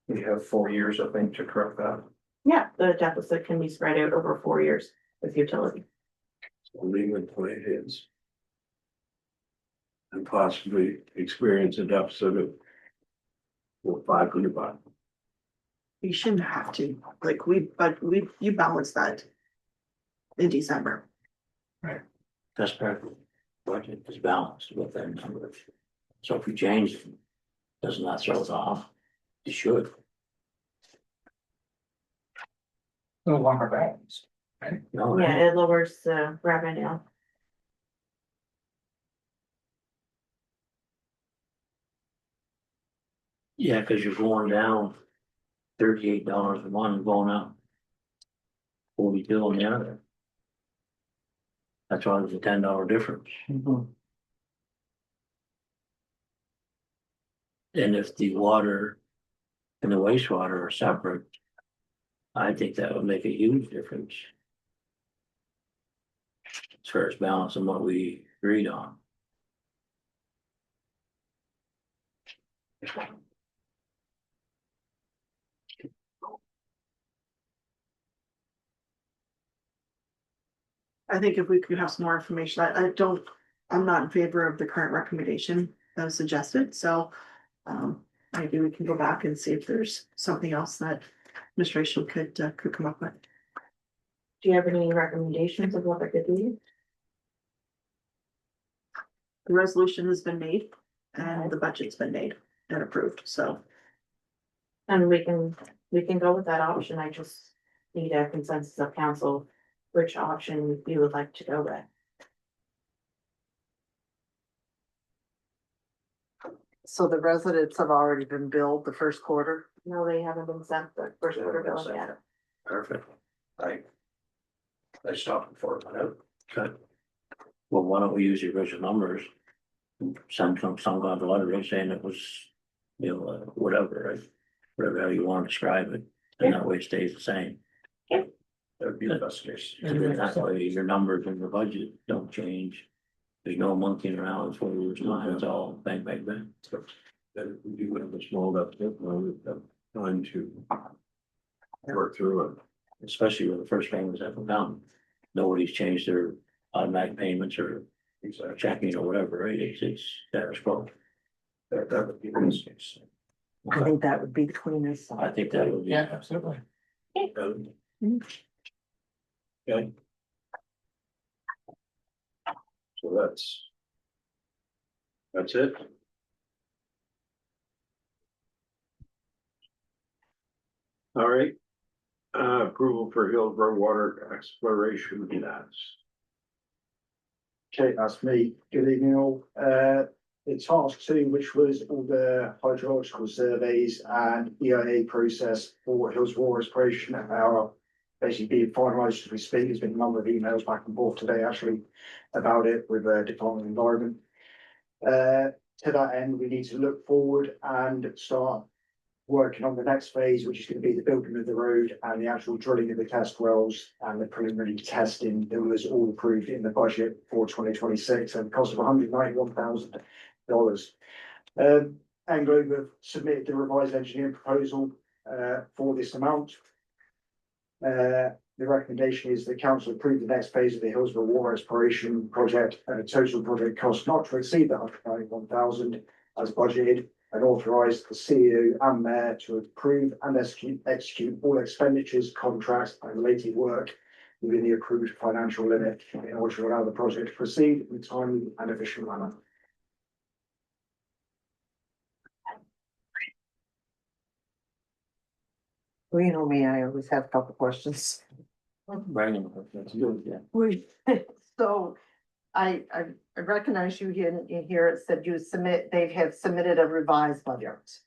We have 4 years, I think, to correct that. Yeah, the deficit can be spread out over 4 years with utility. So leave it the way it is. And possibly experience a deficit of $500. We shouldn't have to, you balance that in December. That's perfect. Budget is balanced with their numbers. So if you change it, doesn't that throw it off? You should. No longer balanced. No, Yeah, it lowers the revenue. yeah, because you're going down $38 in one and going up 42 on the other. That's why there's a $10 difference. And if the water and the wastewater are separate, I think that would make a huge difference. As far as balancing what we agreed on. I think if we could have some more information, I'm not in favor of the current recommendation that was suggested, so. Maybe we can go back and see if there's something else that administration could come up with. Do you have any recommendations of what I could do? The resolution has been made and the budget's been made and approved, so. And we can go with that option. I just need a consensus of council, which option you would like to go with. So the residents have already been billed the first quarter. No, they haven't been sent the first quarter bill yet. Perfect. I stopped before it went out. Okay. Well, why don't we use the original numbers? Some kind of letter saying it was, whatever, right? Whatever how you want to describe it, and that way it stays the same. That would be the best case. And then that way your numbers in the budget don't change. There's no monkeying around, it's what we were doing, it's all bang, bang, bang. That we do have a small update, we've got time to work through it. Especially when the first payments haven't come. Nobody's changed their automatic payments or checking or whatever, right? It's status quo. That would be the best case. I think that would be the cleanest. I think that would be. Yeah, absolutely. Okay. So that's it. All right. Approval for Hillsborough Water Exploration Plans. Okay, that's me. Good evening all. The task two, which was all the hydrological surveys and EIA process for Hillsborough Exploration are basically being finalised as we speak. There's been a number of emails back and forth today actually about it with Department of Environment. To that end, we need to look forward and start working on the next phase, which is going to be the building of the road and the actual drilling of the test wells and the preliminary testing that was all approved in the budget for 2026 at the cost of $191,000. Anglo have submitted the revised engineering proposal for this amount. The recommendation is the council approve the next phase of the Hillsborough Water Exploration Project at a total project cost not to exceed the $191,000 as budgeted, and authorise the CEO and mayor to approve and execute all expenditures, contracts and related work within the approved financial limit in order to allow the project to proceed in a timely and efficient manner. Well, you know me, I always have a couple questions. Bringing, that's good, yeah. So I recognize you here, it said they have submitted a revised budget.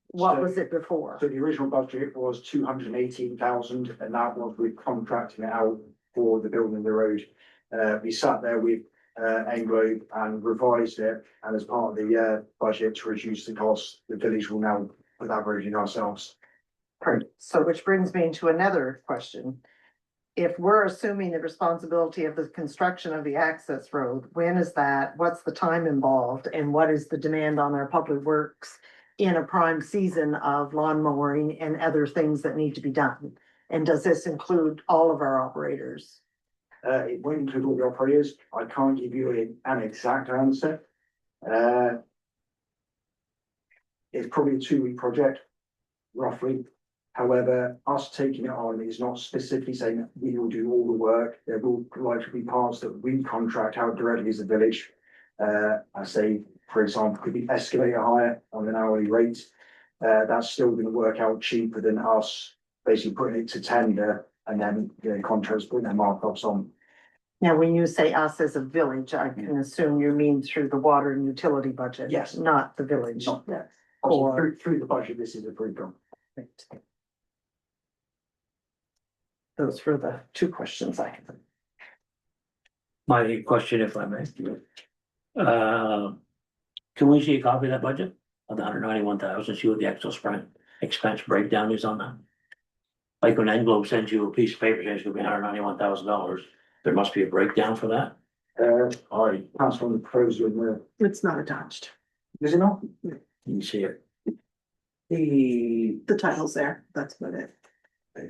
What So- was it before? So the original budget was 218,000, and that was with contracting it out for the building of the road. We sat there with Anglo and revised it, and as part of the budget to reduce the cost, the village will now put that road in ourselves. Perfect. So which brings me to another question. If we're assuming the responsibility of the construction of the access road, when is that? What's the time involved? And what is the demand on our public works in a prime season of lawn mowing and other things that need to be done? And does this include all of our operators? It won't include all the operators. I can't give you an exact answer. It's probably a 2-week project, roughly. However, us taking it on is not specifically saying that we will do all the work. There will likely be parts that we contract out directly as a village. I say, for example, could be escalator hire on an hourly rate. That's still going to work out cheaper than us basically putting it to tender and then contractors putting their markups on. Now, when you say us as a village, I can assume you mean through the water and utility budget. Yes. Not the village. Not that. Or- Through the budget, this is approved on. Those were the two questions I had. My question, if I may. Can we see a copy of that budget of the 191,000, see what the actual expense breakdown is on that? Like when Englobe sends you a piece of paper, saying it's gonna be $191,000, there must be a breakdown for that? I passed on the proposal in the, It's not attached. is it not? Can you see it? The The title's there. That's about it.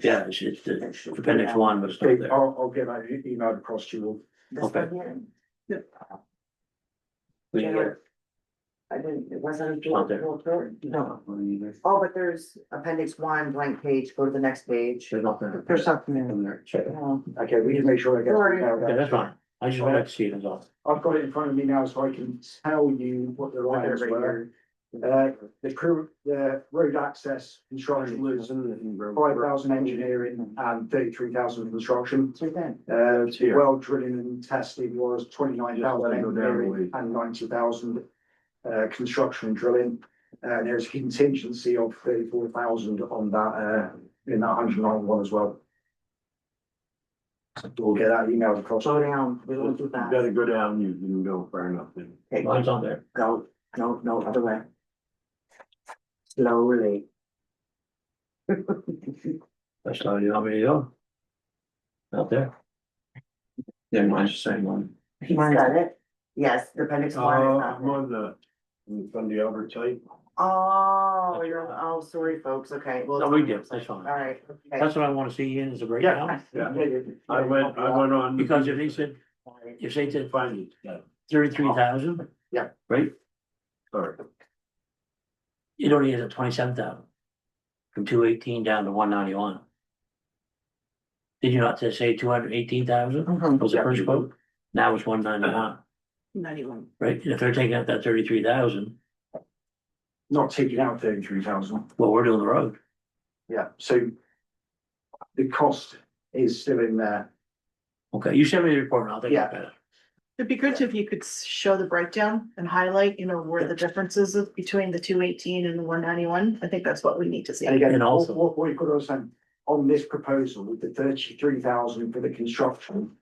Yeah, it's the appendix one, but it's not Okay, there. I'll get that emailed across to you all. This Okay. one here? We can get it. I didn't, it wasn't. Not there. No. Oh, but there's appendix one, blank page, go to the next page. There's nothing. There's something in in there. Check it. Oh, Okay, we can make sure I get. Sorry. Okay, that's fine. I just wanted to see it as all. I've got it in front of me now, so I can tell you what the lines were. The road access construction was 5,000 engineering and 33,000 construction. it's right then. here. Well drilling and testing was 29,000 engineering and 90,000 construction and drilling. There's a contingency of 34,000 on that, in that 191 as well. We'll get that emailed across. Slow down, we don't do You that. gotta go down, you can go far enough then. Okay, Mine's on there. go, no, other way. Slowly. That's how you want me to go. Out there. Yeah, mine's the same one. He's got it. Yes, the appendix one is not I'm there. on from the other type. Oh, sorry, folks, okay. well, No, it's we on the did, that's website. fine. All right. okay. That's what I wanna see in is a breakdown. Yeah. I went on. Because if they said, if they did Find it, yeah, 33,000. Yeah. Right, sorry. it only is at 27,000. From 218 down to 191. Did you not just say 218,000 Mhm. was the first quote? Now it's 191, 91. right? And if they're taking out that 33,000, Not taking out 33,000. well, we're doing the road. Yeah, so the cost is still in there. Okay, you send me the report and I'll take a look Yeah. at it. It'd be good if you could show the breakdown and highlight, where the differences is between the 218 and the 191. I think that's what we need to see. And again, And also- what you've got to understand, on this proposal, with the 33,000 for the construction,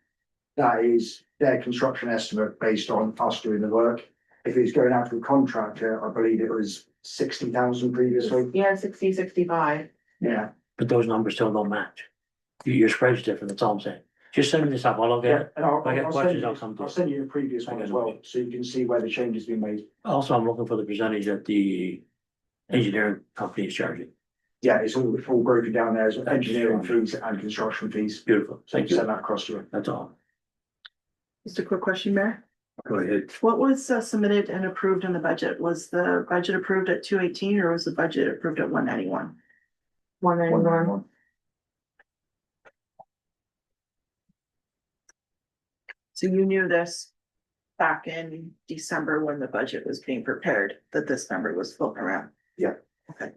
that is their construction estimate based on us doing the work. If it's going out to a contractor, I believe it was 60,000 previously. Yeah, 60, 65. Yeah. But those numbers still don't match. Your spread's different, that's all I'm saying. Just send me this up, I'll look at it. And I'll, If I get I'll questions, send I'll you, come to I'll you. send you a previous one as well, so you can see where the change has been made. Also, I'm looking for the percentage that the engineering company is charging. Yeah, it's all broken down there as engineering fees and construction fees. Beautiful, So thank you, send that across to you. that's all. Just a quick question, Mayor. Go ahead. What was submitted and approved in the budget? Was the budget approved at 218 or was the budget approved at 191? 191. So you knew this back in December when the budget was being prepared, that this number was floating around? Yeah. Okay.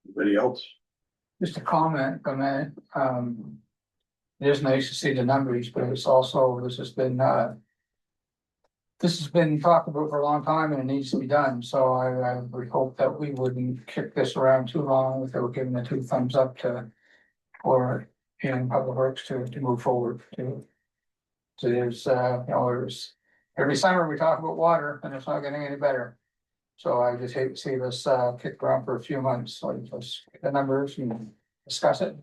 Anybody else? Just a comment on that, it is nice to see the numbers, but it's also, this has been talked about for a long time and it needs to be done, so I would hope that we wouldn't kick this around too long without giving the two thumbs up for Public Works to move forward to. So there's, every summer we talk about water and it's not getting any better. So I just hate to see this kick around for a few months, so let's get the numbers and discuss it.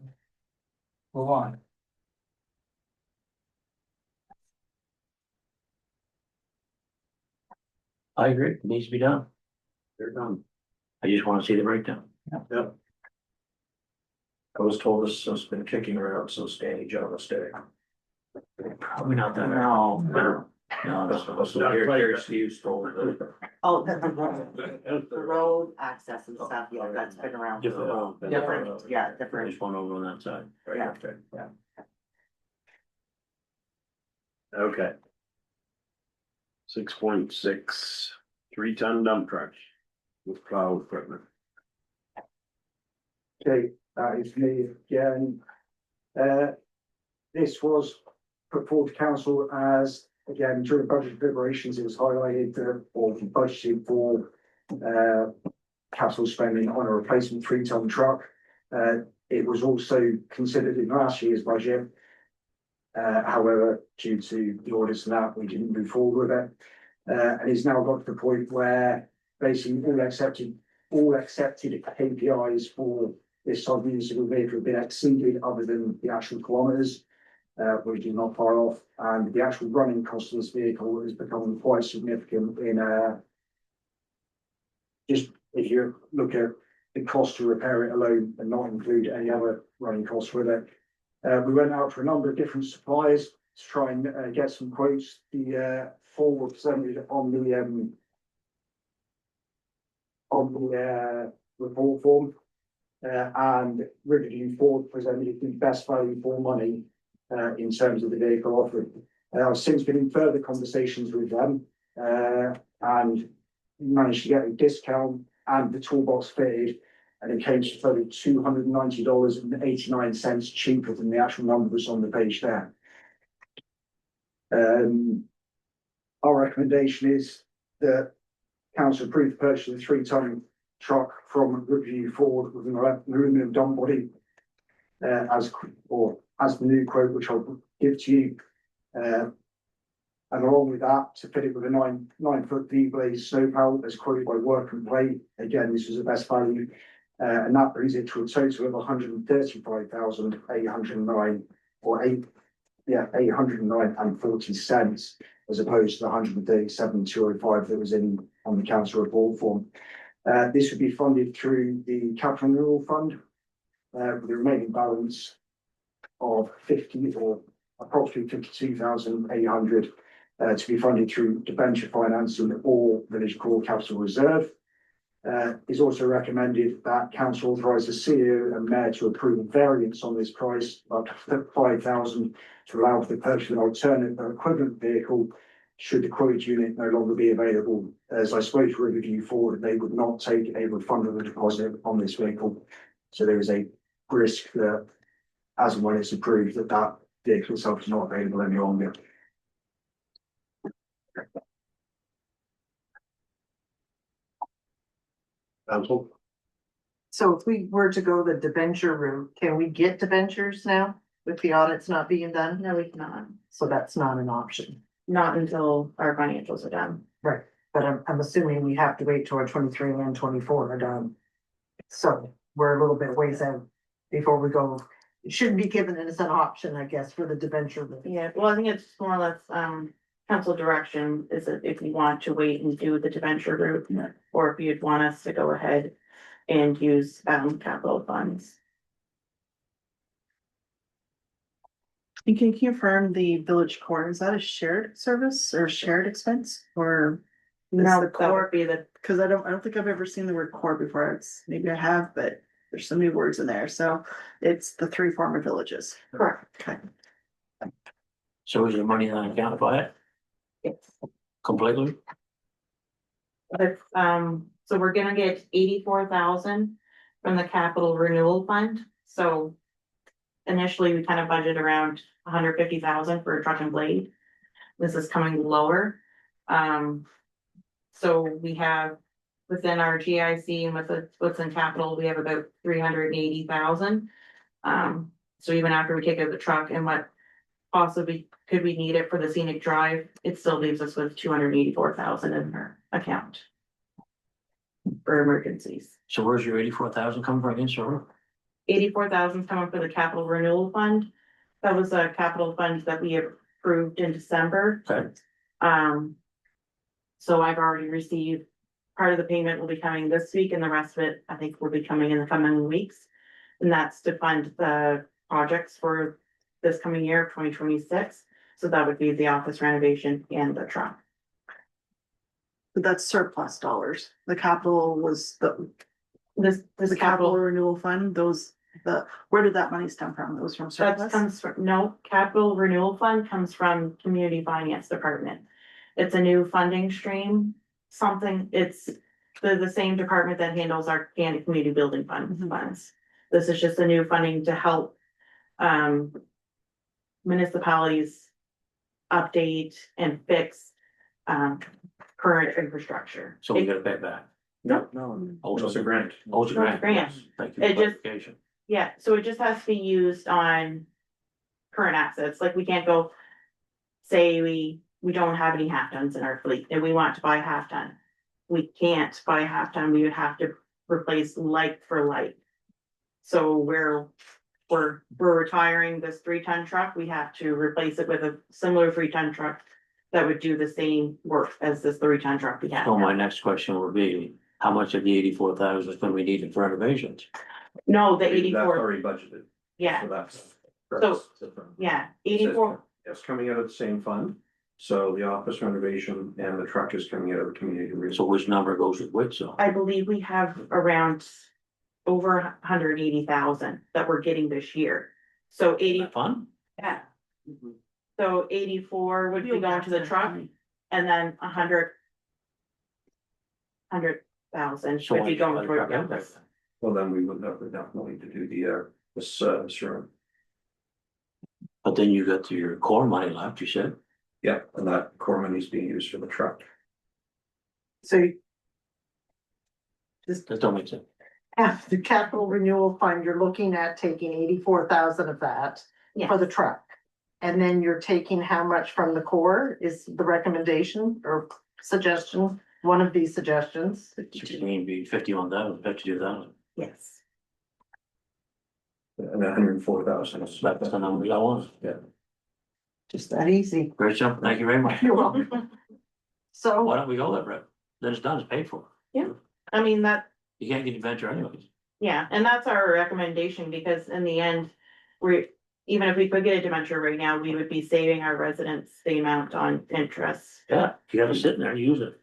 Move on. I agree, it needs to be done, They're done. I just wanna see the breakdown. I was told this has been kicking around since Danny Jones Day. Probably not that. No. No, That's no, what Gary Steve told me. Oh, the road access and stuff, yeah, that's been around. different road. Different, yeah, different. There's one over on that side. Yeah. Okay. Okay. 6.6, 3-ton dump truck with plow equipment. Okay, that is me again. This was put forward to council as, again, during budget deliberations, it was highlighted or budgeted for capital spending on a replacement 3-ton truck. It was also considered in last year's budget. However, due to the audits and that, we didn't move forward with it. And it's now got to the point where basically all accepted KPIs for this type of municipal vehicle have been exceeded other than the actual kilometers, which is not far off. And the actual running cost of this vehicle has become quite significant in just if you look at the cost to repair it alone and not include any other running costs with it. We went out to a number of different suppliers to try and get some quotes. The four were presented on the report form. And Riverview Ford presented the best value for money in terms of the vehicle offering. I've since been in further conversations with them and managed to get a discount and the toolbox fitted, and it came to total $290.89 cheaper than the actual numbers on the page there. Our recommendation is that council approve the purchase of the 3-ton truck from Riverview Ford with an aluminum dump body as the new quote, which I'll give to you. And along with that, to fit it with a 9-foot V-Blaze snowplow as quoted by Work and Play. Again, this was the best value. And that brings it to a total of $135,809 or $809.40 as opposed to the $137,205 that was on the council report form. This would be funded through the Capital Renewal Fund, with the remaining balance of approximately 52,800 to be funded through debenture financing or Village Core Capital Reserve. It's also recommended that council authorise the CEO and mayor to approve a variance on this price up to 5,000 to allow for the purchase of an alternate or equivalent vehicle should the quoted unit no longer be available. As I spoke to Riverview Ford, they would not take a refundable deposit on this vehicle. So there is a risk that as and when it's approved that vehicle itself is not available any longer. Council? So if we were to go the debenture route, can we get debentures now with the audits not being done? No, we cannot, So that's not an option. not until our financials are done. Right. But I'm assuming we have to wait till our 23 and 24 are done. So we're a little bit ways out before we go. It shouldn't be given as an option, I guess, for the debenture route. Yeah, well, I think it's more or less, council direction is that if you want to wait and do the debenture route. Yeah. Or if you'd want us to go ahead and use, capital funds. And can you confirm the village court, is that a shared service or shared expense or? is No, the that court, would be the, cause I don't think I've ever seen the word court before, maybe I have, but there's so many words in there, so it's the 3 former villages. correct, Okay. So is your money not accounted for it yes. completely? But, so we're gonna get 84,000 from the capital renewal fund, so. Initially, we kind of budget around 150,000 for a truck and blade. This is coming lower. So we have within our GIC and with what's in capital, we have about 380,000. So even after we take out the truck and what possibly could we need it for the scenic drive, it still leaves us with 284,000 in our account. For emergencies. So where's your 84,000 come from again, sir? 84,000 coming for the capital renewal fund. That was a capital fund that we approved in December. Okay. So I've already received, part of the payment will be coming this week and the rest of it, I think, will be coming in the coming weeks. And that's to fund the projects for this coming year of 2026. So that would be the office renovation and the truck. But that's surplus dollars, the capital was the This capital capital, renewal fund, where did that money stem from? It was from that surplus? comes from, no, capital renewal fund comes from community finance department. It's a new funding stream, it's the same department that handles our Canada Community Building Fund funds. This is just a new funding to help municipalities update and fix current infrastructure. So we gotta pay it back. No, Oh, It's a grant. Oh, it's a grant. Grant. Yes. Thank you It for just- clarification. yeah, so it just has to be used on current assets, like we can't go. Say we don't have any half tons in our fleet and we want to buy a half ton. We can't buy a half ton, we would have to replace like for like. So we're retiring this 3-ton truck, we have to replace it with a similar 3-ton truck. That would do the same work as this 3-ton truck we have. So my now. next question would be, how much of the 84,000 is gonna be needed for renovations? No, the That's 84, already budgeted. yeah, So that's. yeah, 84. It's coming out of the same fund, so the office renovation and the truck is coming out of the community. So which number goes with which, so? I believe we have around over 180,000 that we're getting this year. So 80, Fun? yeah. So 84 would be going to the truck and then 100,000 So would be why going buy the toward truck the out there? office. Well, then we would definitely to do the, this room. But then you got your core money left, you said? Yeah, and that core money is being used for the truck. So That don't make sense. after capital renewal fund, you're looking at taking 84,000 of that for the Yes, truck. And then you're taking how much from the core is the recommendation or suggestion, one of these suggestions? 16 be 51,000, 52,000. yes. And 104,000 is. That's the number I want. Yeah. Just that easy. Great job, thank you very much. You're welcome. Why So, don't we go that route? Then it's done, it's paid for. I mean, that, You can't get adventure anyways. yeah, and that's our recommendation because in the end, we're, even if we could get a dementia right now, we would be saving our residents the amount on interest. Yeah, you gotta sit in there and use it.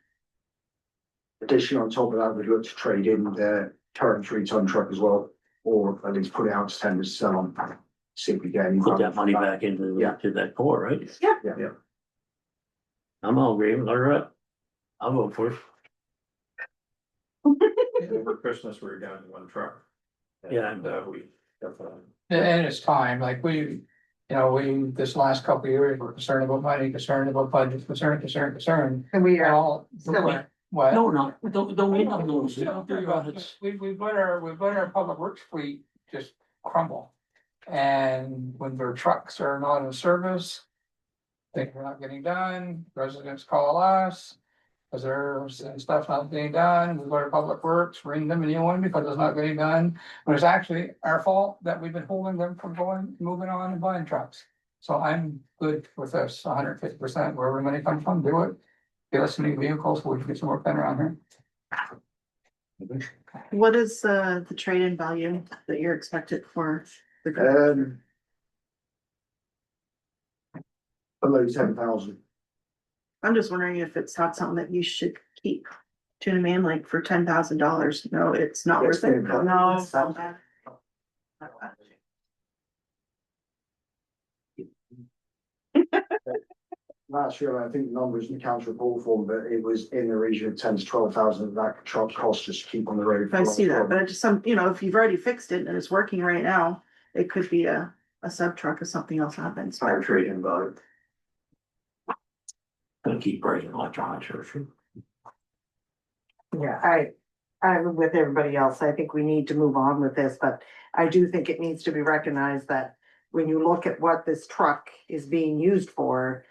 Additionally, on top of that, we'd look to trade in the current 3-ton truck as well, or at least put it out to tender to sell on. See if we get any. Put that money back into, Yeah. to that core, right? Yeah. I'm all agreeable, all right. I'll vote for it. Over Christmas, we were down to one truck. Yeah. And, we definitely. And it's time, like this last couple of years, we're concerned about money, concerned about budget, concerned. and we And are, all, still are. what? No, don't mean nothing. We've let our public works fleet just crumble. And when their trucks are not in service, things are not getting done, residents call us. Cause there's stuff not being done, we go to Public Works, ring them a new one because it's not getting done. But it's actually our fault that we've been holding them from moving on and buying trucks. So I'm good with this, 150%, wherever money comes from, do it. Get us some new vehicles, we can get some work done around here. What is the trade-in value that you're expected for the? Below 10,000. I'm just wondering if it's not something that you should keep. To a man, like for $10,000, no, it's not worth it. No. Last year, I think the numbers in the council report form, but it was in the region of 10 to 12,000 that truck costs just to keep on the road. I see that, but I just if you've already fixed it and it's working right now, it could be a sub truck if something else happens. Higher trade-in value. Gonna keep breaking electronics, sure. Yeah, I'm with everybody else. I think we need to move on with this, but I do think it needs to be recognized that when you look at what this truck is being used for,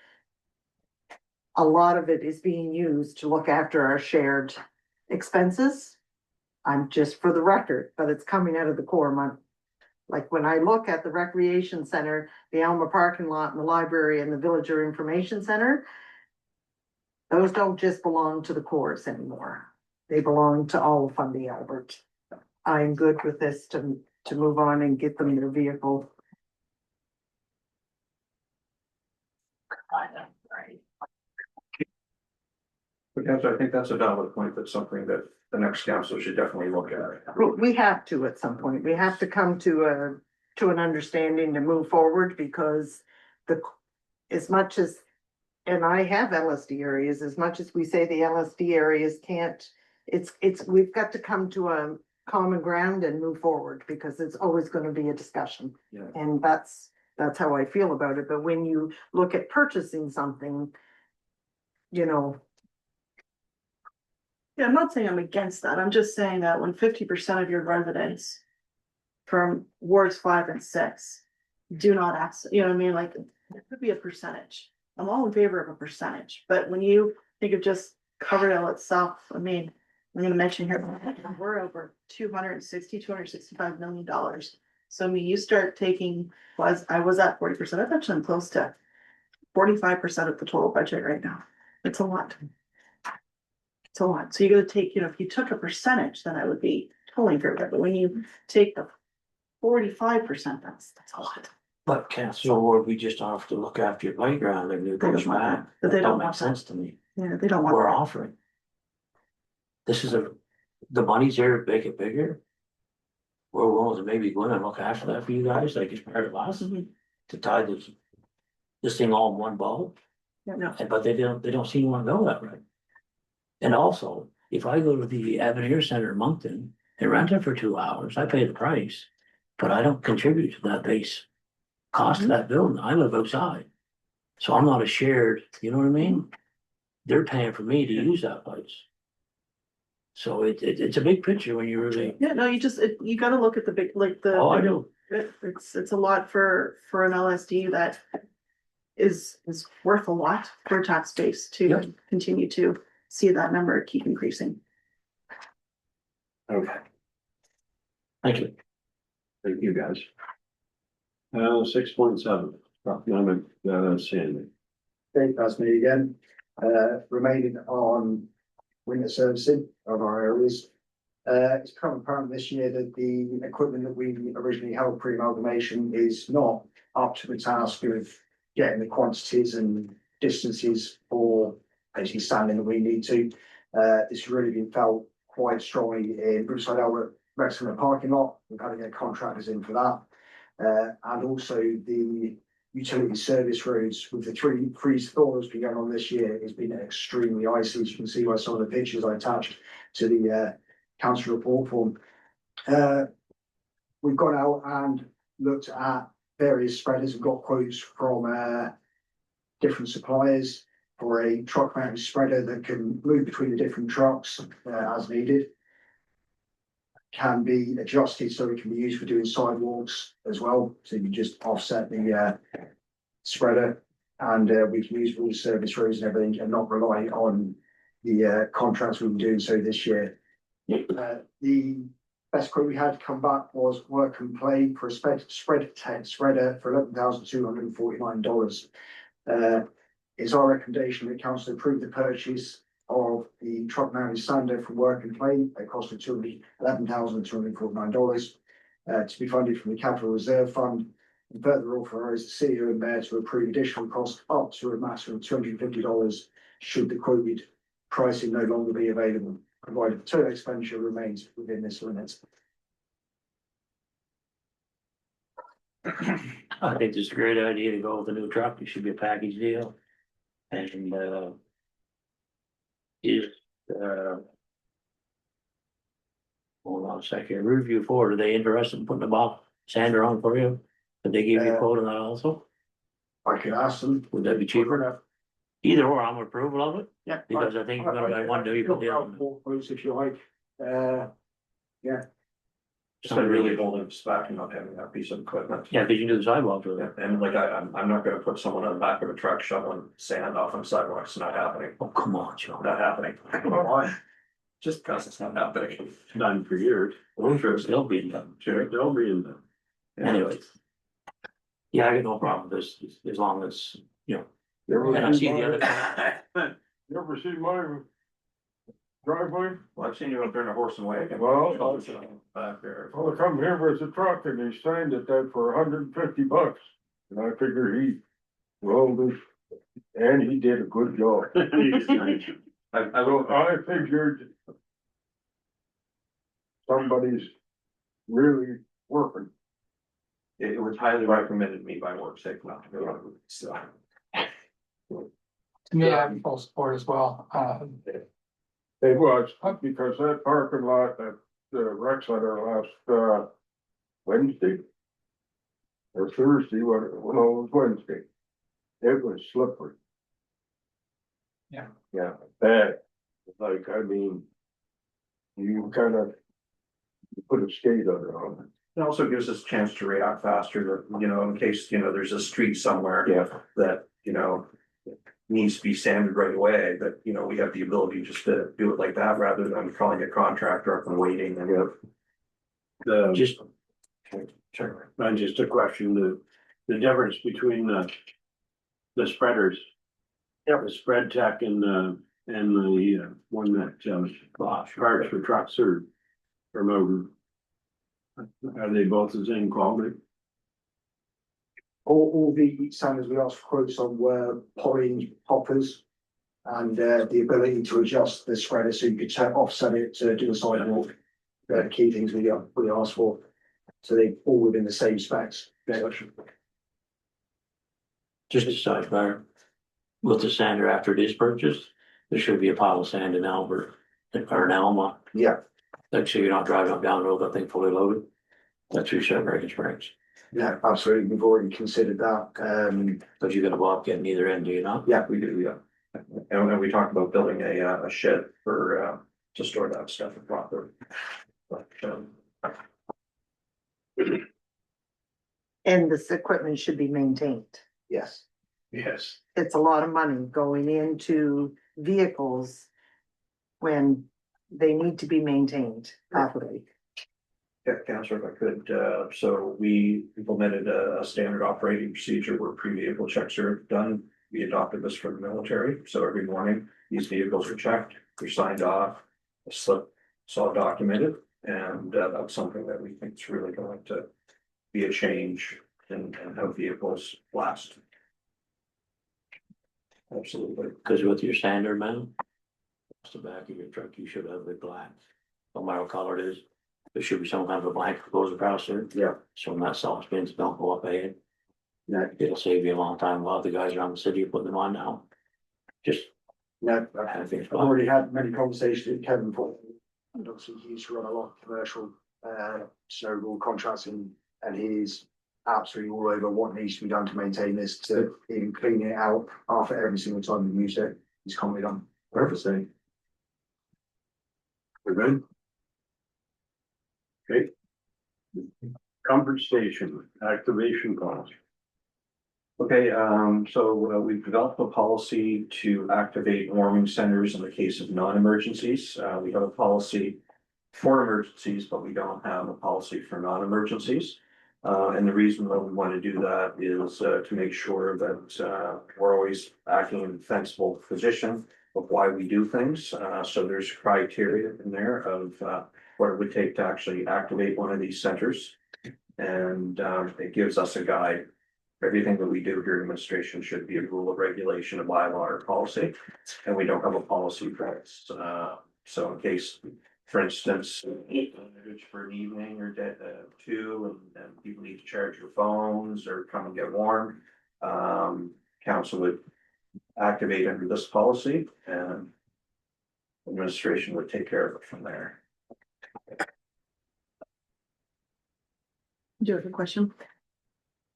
a lot of it is being used to look after our shared expenses. I'm just for the record, but it's coming out of the core money. Like when I look at the recreation center, the Alma parking lot and the library and the villager information center, those don't just belong to the cores anymore. They belong to all of Fundy Albert. I'm good with this to move on and get them their vehicle. Because I think that's a valid point. That's something that the next council should definitely look at. We have to at some point. We have to come to an understanding to move forward because as much as, and I have LSD areas, as much as we say the LSD areas can't, we've got to come to a common ground and move forward because it's always gonna be a discussion. Yeah. And that's how I feel about it. But when you look at purchasing something, Yeah, I'm not saying I'm against that. I'm just saying that when 50% of your residents from wards 5 and 6 do not ask, you know what I mean? Like, it could be a percentage. I'm all in favor of a percentage, but when you think of just Coverdale itself, I mean, I'm gonna mention here, we're over $265 million. So I mean, you start taking, I was at 40%, I bet you I'm close to 45% of the total budget right now. It's a lot. It's a lot. So you gotta take, if you took a percentage, then I would be totally fair, but when you take the 45%, that's a lot. But Council Ward, we just have to look after your playground and you They push don't want back. that, but they That don't don't make want that. sense to me. Yeah, they don't want We're that. offering. This is the money's there to make it bigger. We're willing to maybe go in and look after that for you guys, like it's part of us, Mhm. to tie this thing all in one ball. Yeah, no, But they don't seem to want to go that way. And also, if I go to the Avenir Center in Moncton and rent it for 2 hours, I pay the price. But I don't contribute to that base cost of that building. I live outside. So I'm not a shared, you know what I mean? They're paying for me to use that place. So it's a big picture when you really, yeah, no, you gotta look at the big, like the. oh, I do. It's a lot for an LSD that is worth a lot for tax base Yep. to continue to see that number keep increasing. Okay, Thank you. thank you, guys. 6.7, economic, Sandy. Okay, that's me again. Remaining on winter servicing of our areas. It's become apparent this year that the equipment that we originally held pre-amalgamation is not up to the task of getting the quantities and distances for basically standing that we need to. It's really been felt quite strongly in Brookside Albert Wrexham parking lot. We've had to get contractors in for that. And also the utility service roads with the three freeze thaw that's been going on this year has been extremely icy, as you can see by some of the pictures I attached to the council report form. We've gone out and looked at various spreaders and got quotes from different suppliers for a truck mounted spreader that can move between the different trucks as needed. Can be adjusted so it can be used for doing sidewalks as well. So you just offset the spreader and we can use for all the service roads and everything and not rely on the contracts we've been doing so this year. The best quote we had come back was Work and Play for a spreader for $11,249. It's our recommendation that council approve the purchase of the truck mounted sander from Work and Play. It cost $11,249 to be funded from the Capital Reserve Fund. And further authorize the CEO and mayor to approve additional costs up to a maximum of $250 should the quoted pricing no longer be available, provided the total expenditure remains within this limit. I think it's a great idea to go with a new truck. It should be a package deal. And hold on a second, review forward, are they interested in putting the box sander on for you? Did they give you a quote on that also? I could ask them. Would that be cheaper? Either or, I'm approval of it, Yeah. because I think you're gonna buy one, do you put the other one? More quotes if you like. Just like really holding us back and not having that piece of equipment. Yeah, cause you can do the sidewalk with it. And like I'm not gonna put someone on the back of a truck shoveling sand off on sidewalks. It's not happening. Oh, come on, Joe. Not happening. Why? Just because it's not happening. It's done for years. Sure, still being done. Sure, they'll be in there. Anyways. Yeah, I got no problem with this, as long as, and I see the other. You ever see my driveway? Well, I've seen you up there in a horse and wagon. Well, Back there. Well, I come here with a truck and he signed it that for $150. And I figure he rolled this, and he did a good job. I So I figured somebody's really working. It was highly recommended to me by WorkSafe not to go on it, so. To me, I have full support as well. It was, because that parking lot at the rec center last, Wednesday. Or Thursday, no, it was Wednesday. It was slippery. Yeah. Yeah, bad. Like, I mean, you kind of put a skate on it. It also gives us a chance to react faster, in case, there's a street somewhere. Yeah. That, needs to be sanded right away, but, we have the ability just to do it like that rather than calling a contractor up and waiting and. Just, Sure. And just a question, the difference between the spreaders. Yep. The spread tech and and the one that parts for trucks are from over. Are they both the same quality? All the standards we asked for quotes on were poly hoppers. And the ability to adjust the spreader so you could offset it to do a sidewalk. The key things we asked for. So they all within the same specs. Just a sidebar. With the sander after it is purchased, there should be a pile of sand in Albert or in Alma. Yeah, Like, so you're not driving up down the road, that thing fully loaded. That's your shut breaking springs. yeah, absolutely. We've already considered that. But you gotta go up getting either end, do you not? Yeah, We do, yeah. And we talked about building a shed for, to store that stuff in proper. But, And this equipment should be maintained. yes. Yes. It's a lot of money going into vehicles when they need to be maintained properly. Yeah, Counselor, if I could, so we implemented a standard operating procedure where pre-vehicle checks are done. We adopted this for the military, so every morning, these vehicles are checked, they're signed off, a slip, it's all documented, and that's something that we think is really going to be a change in how vehicles last. Absolutely. Cause with your sander mount. The back of your truck, you should have the black, no matter what color it is. There should be some kind of a blank that goes across there. Yeah. So when that salt spins, don't go up ahead. No, It'll save you a long time. A lot of the guys around the city are putting them on now. Just no, have things. I've already had many conversations with Kevin for, and obviously he used to run a lot of commercial, snowball contracting, and he's absolutely all over what needs to be done to maintain this, to even clean it out after every single time we use it. He's commented on purposely. We're good? Okay. Comfort station, activation cost. Okay, so we've developed a policy to activate warming centers in the case of non-emergencies. We have a policy for emergencies, but we don't have a policy for non-emergencies. And the reason that we want to do that is to make sure that we're always acting in a defensible position of why we do things. So there's criteria in there of what it would take to actually activate one of these centers. And it gives us a guide. Everything that we do during administration should be a rule of regulation, a bylaw or policy, and we don't have a policy for this. So in case, for instance, it's for an evening or two, and people need to charge their phones or come and get warm, council would activate under this policy, and administration would take care of it from there. Do you have a question?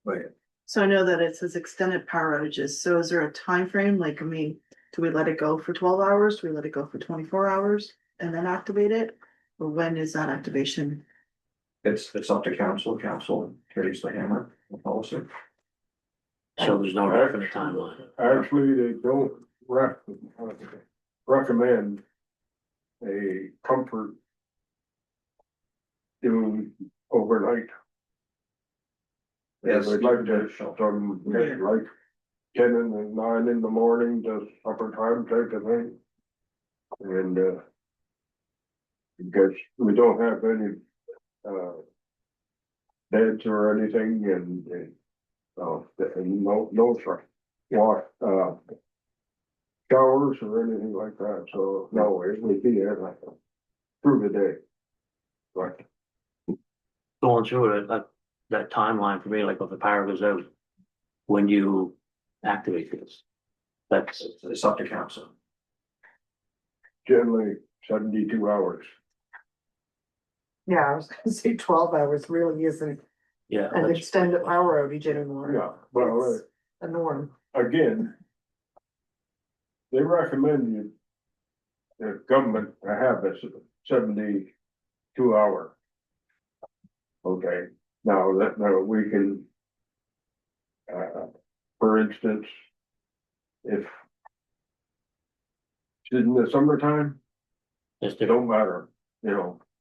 Right. So I know that it says extended power outages, so is there a time frame? Like, I mean, do we let it go for 12 hours? Do we let it go for 24 hours and then activate it? Or when is that activation? It's up to council, council carries the hammer, the policy. So there's no definite timeline. Actually, they don't recommend a comfort doing overnight. Yes. They'd like to, some, like 10 and 9 in the morning, just upper time type of thing. And, because we don't have any, beds or anything and no wash, showers or anything like that, so no, it would be there like through the day. Right. Going through it, that timeline for me, like if the power goes out, when you activate this. That's, It's up to council. Generally 72 hours. Yeah, I was gonna say 12 hours really isn't yeah, an that's, extended power outage anymore. Yeah, well, It's a norm. again, they recommend you, the government to have a 72 hour. Okay, now we can, for instance, if it's in the summertime, that's it different. don't matter,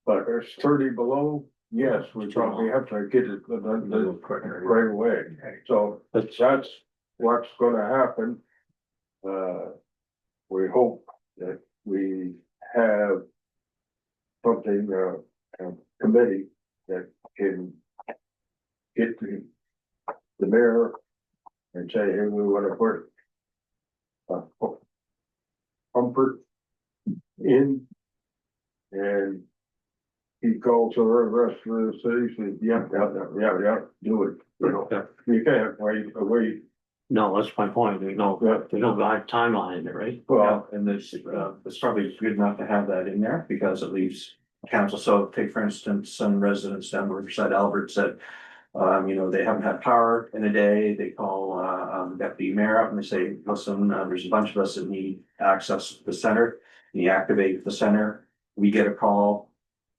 but it's 30 below, yes, we probably have to get it right away. So that's what's gonna happen. We hope that we have something, a committee that can get the mayor and say, hey, we wanna put comfort in, and he calls the rest of the city, says, yeah, do it, you know, you can't wait. No, that's my point. There's no timeline in it, right? Well, and it's probably good enough to have that in there because it leaves council. So take for instance, some residents down Riverside Albert said, they haven't had power in a day. They call, the deputy mayor up and they say, listen, there's a bunch of us that need access to the center. And you activate the center, we get a call.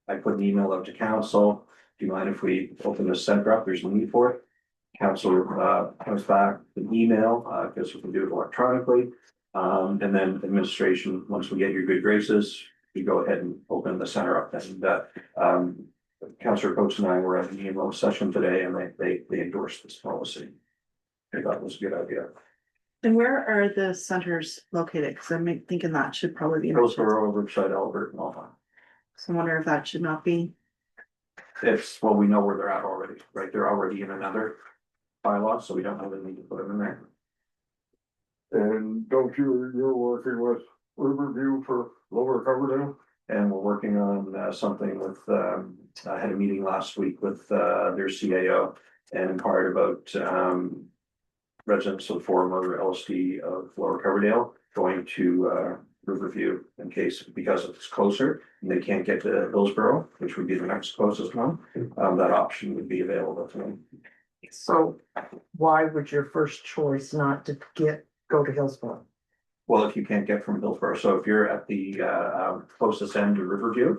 I put an email out to council. Do you mind if we open the center up? There's a need for it. Council comes back an email, because we can do it electronically. And then administration, once we get your good graces, we go ahead and open the center up. And Councillor Coates and I were at an email session today and they endorsed this policy. I thought it was a good idea. And where are the centers located? Cause I'm thinking that should probably be. Those were over beside Albert and all that. So I wonder if that should not be. It's, well, we know where they're at already, right? They're already in another bylaw, so we don't really need to put them in there. And don't you're working with Riverview for Lower Coverdale? And we're working on something with, I had a meeting last week with their CAO and inquired about residents of former LSD of Lower Coverdale going to Riverview in case, because it's closer and they can't get to Hillsborough, which would be the next closest one. That option would be available to them. So why would your first choice not to go to Hillsborough? Well, if you can't get from Hillsborough, so if you're at the closest end to Riverview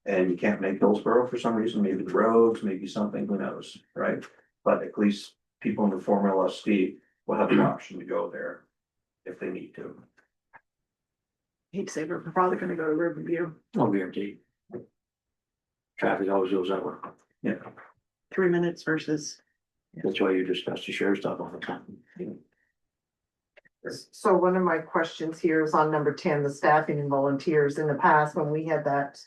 and you can't make Hillsborough for some reason, maybe the roads, maybe something, who knows, right? But at least people in the former LSD will have the option to go there if they need to. Hate to say, but we're probably gonna go to Riverview, No guarantee. Traffic always goes that way. Yeah. 3 minutes versus. That's why you discuss the sheriff's stuff all the time. So one of my questions here is on number 10, the staffing and volunteers. In the past, when we had that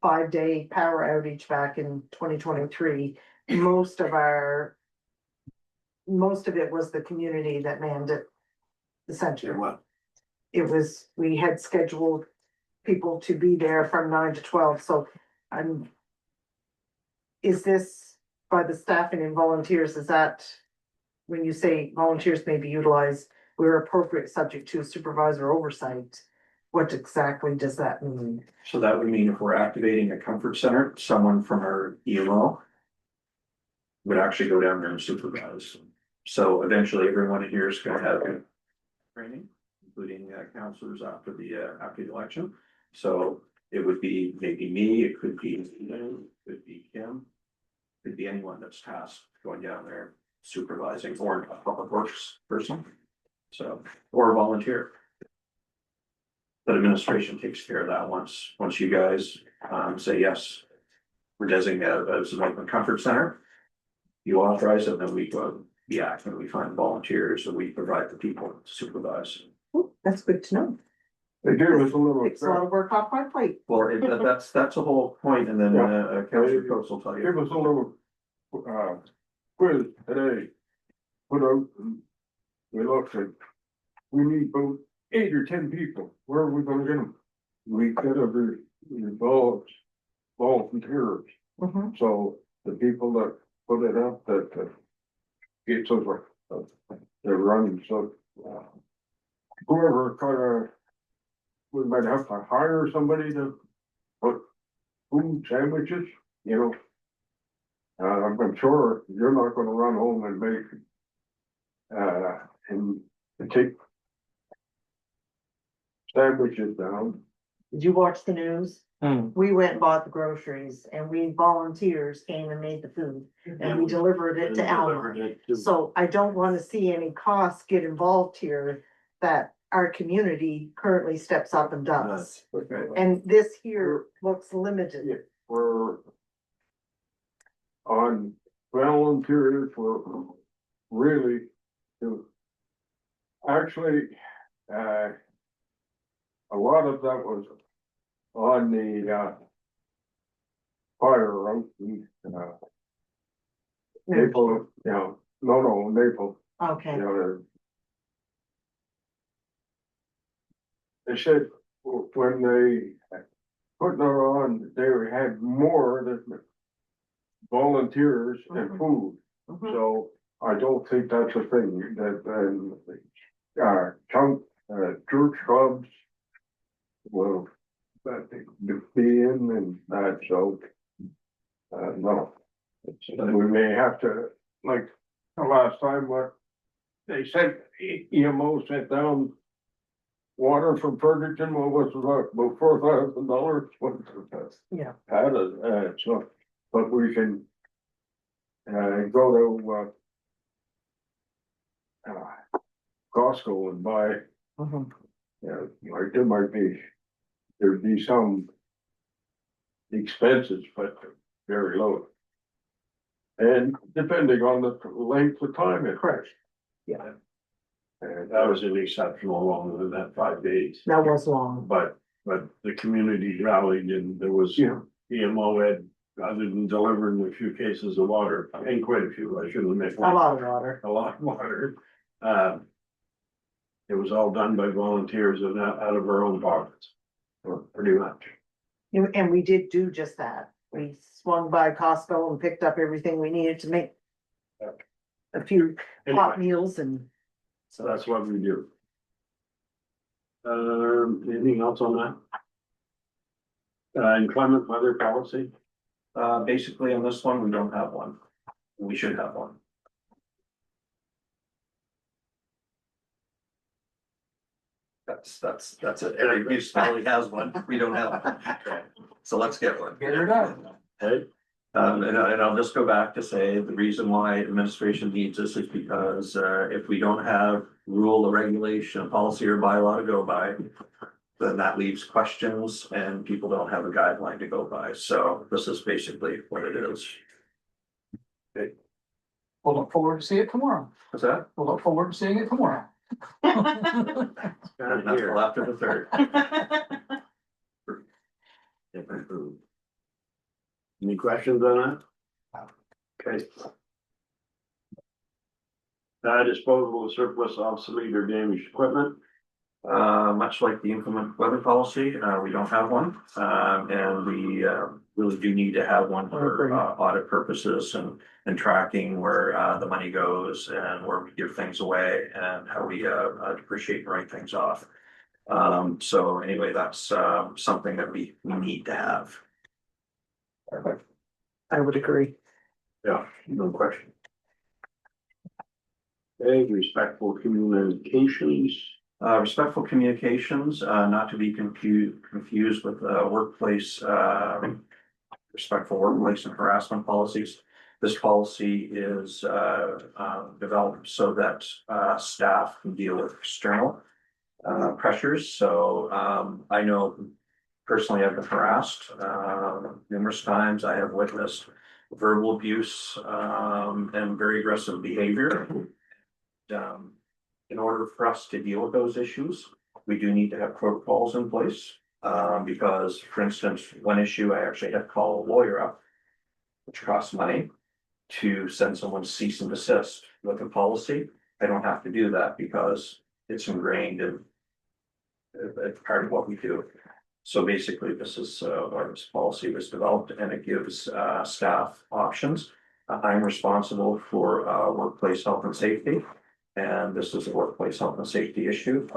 5-day power outage back in 2023, most of it was the community that manned it. The center. We had scheduled people to be there from 9 to 12, so is this by the staffing and volunteers, is that when you say volunteers may be utilized, we're appropriate subject to supervisor oversight? What exactly does that mean? So that would mean if we're activating a comfort center, someone from our EMO would actually go down there and supervise. So eventually everyone in here is gonna have training, including counselors after the election. So it would be maybe me, it could be Kim, could be anyone that's tasked going down there supervising, or a public works person. So, or a volunteer. But administration takes care of that once you guys say, yes, we're designated as an open comfort center. You authorize it, then we go be active, we find volunteers, and we provide the people to supervise. Oh, that's good to know. They gave us a little. It's a lot of work off my plate. Well, that's a whole point, and then Councilor Coates will tell you. Give us a little quiz today. Put out, and we looked at, we need about 8 or 10 people. Where are we gonna get them? We could have involved volunteers. Mhm. So the people that put it up, that gets over, they're running, so. Whoever kinda, we might have to hire somebody to put food sandwiches, you know. I'm sure you're not gonna run home and make, and take sandwiches down. Did you watch the news? Hmm. We went and bought the groceries and we volunteers came and made the food and we delivered it to Alma. So I don't wanna see any costs get involved here that our community currently steps up and does. Okay. And this here looks limited. We're on volunteers for really to actually, a lot of that was on the, fire route, Maple, you know, no, Maple, Okay. you know. They said when they putting it on, they had more than volunteers and food. Mhm. So I don't think that's a thing that, chunk, church clubs will, that be in and that, so. No. We may have to, like, the last time, what they said, EMO sent down water from Ferguson, what was it, about $4,000, Yeah. had it, so, but we can go to, Costco and buy, Mhm. like there might be, there'd be some expenses, but very low. And depending on the length of time it. Correct. Yeah. And that was an exceptional longer than that 5 days. That was long. But the community rallied and there was, EMO had, other than delivering a few cases of water, and quite a few, I shouldn't admit. A lot of water. A lot of water. It was all done by volunteers and out of our own pockets, pretty much. And we did do just that. We swung by Costco and picked up everything we needed to make a few hot Anyway, meals and so that's what we do. Anything else on that? Inclement weather policy? Basically on this one, we don't have one. We should have one. That's it. Every municipality has one. We don't have one. So let's get one. Get her done. Hey, And I'll just go back to say the reason why administration needs this is because, if we don't have rule or regulation, policy or bylaw to go by, then that leaves questions and people don't have a guideline to go by. So this is basically what it is. We'll look forward to see it tomorrow. What's that? We'll look forward to seeing it tomorrow. And that's till after the third. any questions on that? Okay. Disposal of surplus, obsolete or damaged equipment. Much like the inclement weather policy, we don't have one. And we really do need to have one for audit purposes and tracking where the money goes and where we give things away and how we depreciate and write things off. So anyway, that's something that we need to have. I would agree. Yeah, no question. Okay, respectful communications. Respectful communications, not to be confused with workplace, respectful workplace and harassment policies. This policy is developed so that staff can deal with external pressures. So I know personally I've been harassed numerous times. I have witnessed verbal abuse and very aggressive behavior. In order for us to deal with those issues, we do need to have protocols in place. Because, for instance, one issue, I actually had to call a lawyer up, which costs money, to send someone cease and desist. With a policy, I don't have to do that because it's ingrained in it's part of what we do. So basically, this is why this policy was developed, and it gives staff options. I'm responsible for workplace health and safety. And this is a workplace health and safety issue.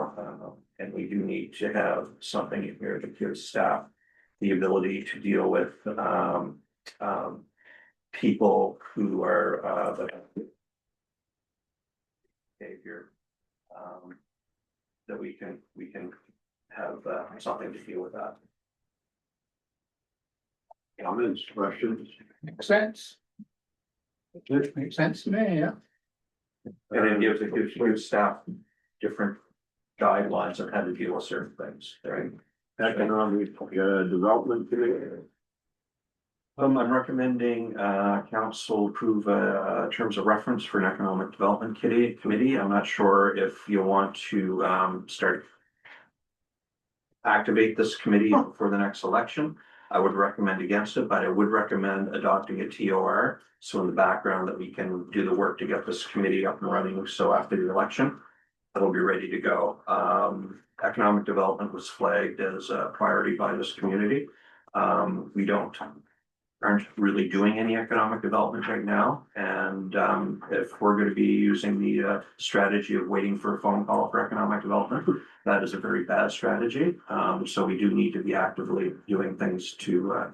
And we do need to have something in here that gives staff the ability to deal with people who are the behavior that we can have something to deal with that. Comments, questions? Makes sense. Makes sense to me, yeah. And it gives staff different guidelines on how to deal with certain things, right? Economic development committee. I'm recommending council approve terms of reference for an economic development committee. I'm not sure if you want to start activate this committee for the next election. I would recommend against it, but I would recommend adopting a TOR. So in the background that we can do the work to get this committee up and running. So after the election, it'll be ready to go. Economic development was flagged as a priority by this community. We aren't really doing any economic development right now. And if we're going to be using the strategy of waiting for a phone call for economic development, that is a very bad strategy. So we do need to be actively doing things to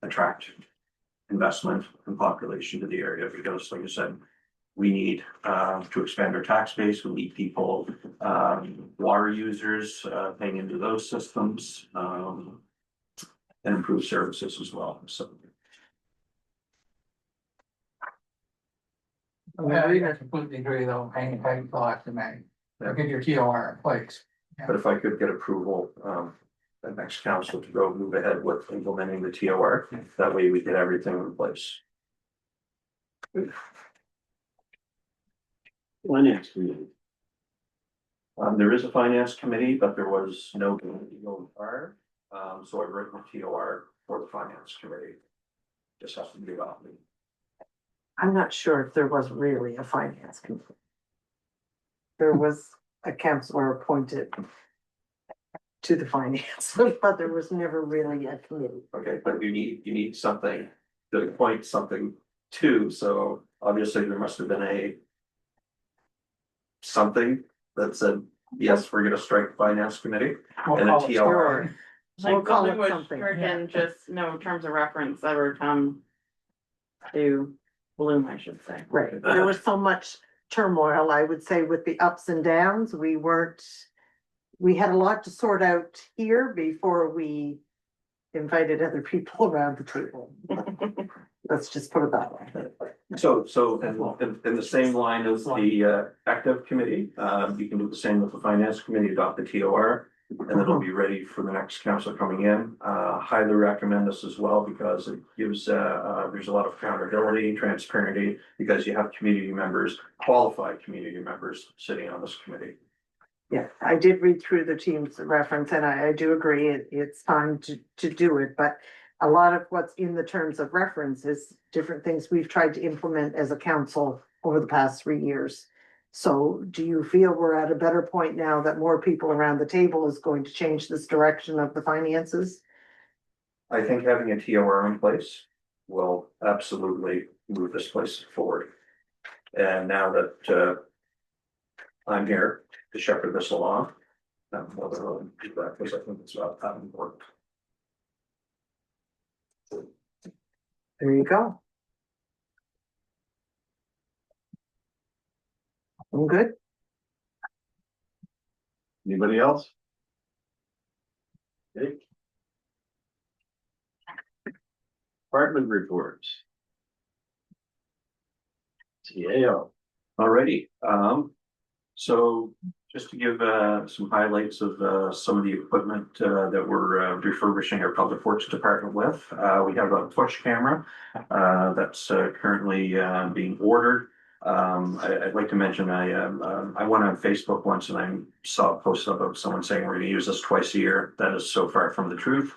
attract investment and population to the area, because like I said, we need to expand our tax base. We need people, water users, paying into those systems, and improve services as well. So. I completely agree though, hang thought to me. Look at your TOR in place. But if I could get approval, the next council to go move ahead with implementing the TOR, that way we get everything in place. Finance committee. There is a finance committee, but there was no committee going prior. So I've written a TOR for the finance committee. Just has to be about me. I'm not sure if there was really a finance committee. There was a counselor appointed to the finance, but there was never really a committee. Okay, but you need something to point something to, so obviously there must have been something that said, yes, we're gonna strike finance committee and a TOR. We'll Like call building it was something. stricken, just no terms of reference ever come to bloom, I should say. Right, there was so much turmoil, I would say, with the ups and downs, we had a lot to sort out here before we invited other people around the table. Let's just put it that way. So in the same line as the active committee, you can do the same with the finance committee, adopt the TOR. And it'll be ready for the next council coming in. Highly recommend this as well, because it gives, there's a lot of accountability, transparency, because you have community members, qualified community members sitting on this committee. Yeah, I did read through the team's reference and I do agree it's time to do it, but a lot of what's in the terms of reference is different things we've tried to implement as a council over the past 3 years. So do you feel we're at a better point now that more people around the table is going to change this direction of the finances? I think having a TOR in place will absolutely move this place forward. And now that I'm here to shepherd this along, I'm more than willing to do that, because I think it's about that important. There you go. I'm good. Anybody else? Okay. Department reports. CAO. Alrighty, so just to give some highlights of some of the equipment that we're refurbishing our public works department with. We have a push camera that's currently being ordered. I'd like to mention I went on Facebook once and I saw a post about someone saying we're going to use this twice a year. That is so far from the truth.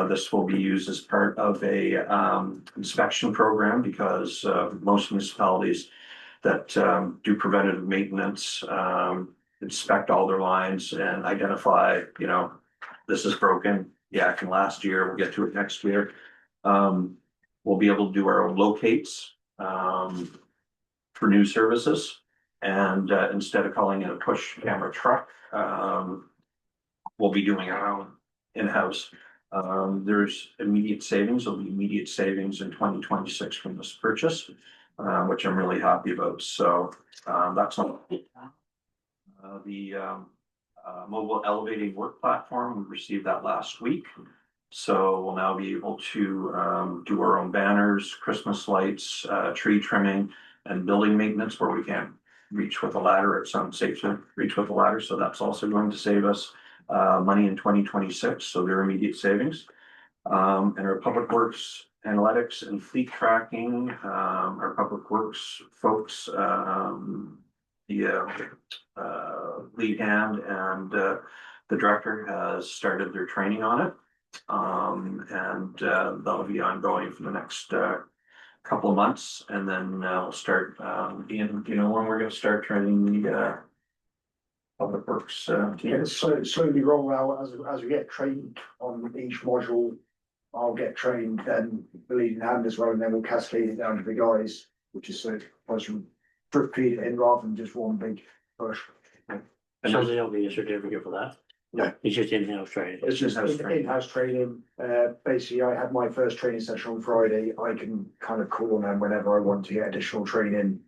This will be used as part of a inspection program, because most municipalities that do preventative maintenance inspect all their lines and identify, this is broken. Yeah, it can last year. We'll get to it next year. We'll be able to do our own locates for new services, and instead of calling it a push camera truck, we'll be doing our own in-house. There's immediate savings. There'll be immediate savings in 2026 from this purchase, which I'm really happy about. So that's on the mobile elevating work platform. We received that last week. So we'll now be able to do our own banners, Christmas lights, tree trimming, and building maintenance where we can't reach with a ladder. It's unsafe to reach with a ladder. So that's also going to save us money in 2026. So they're immediate savings. And our public works analytics and fleet tracking, our public works folks, the lead hand and The director has started their training on it. That'll be ongoing for the next couple of months, and then we'll start when we're gonna start training the public works Yeah, teams. so slowly roll out as we get trained on each module. I'll get trained then the leading hand as well, and then we'll cascade it down to the guys, which is so drip feed it in rather than just one big push. So there'll be a certificate for that? Yeah. It's just in-house training. It's just in-house training. Basically, I had my first training session on Friday. I can kind of call on them whenever I want to get additional training.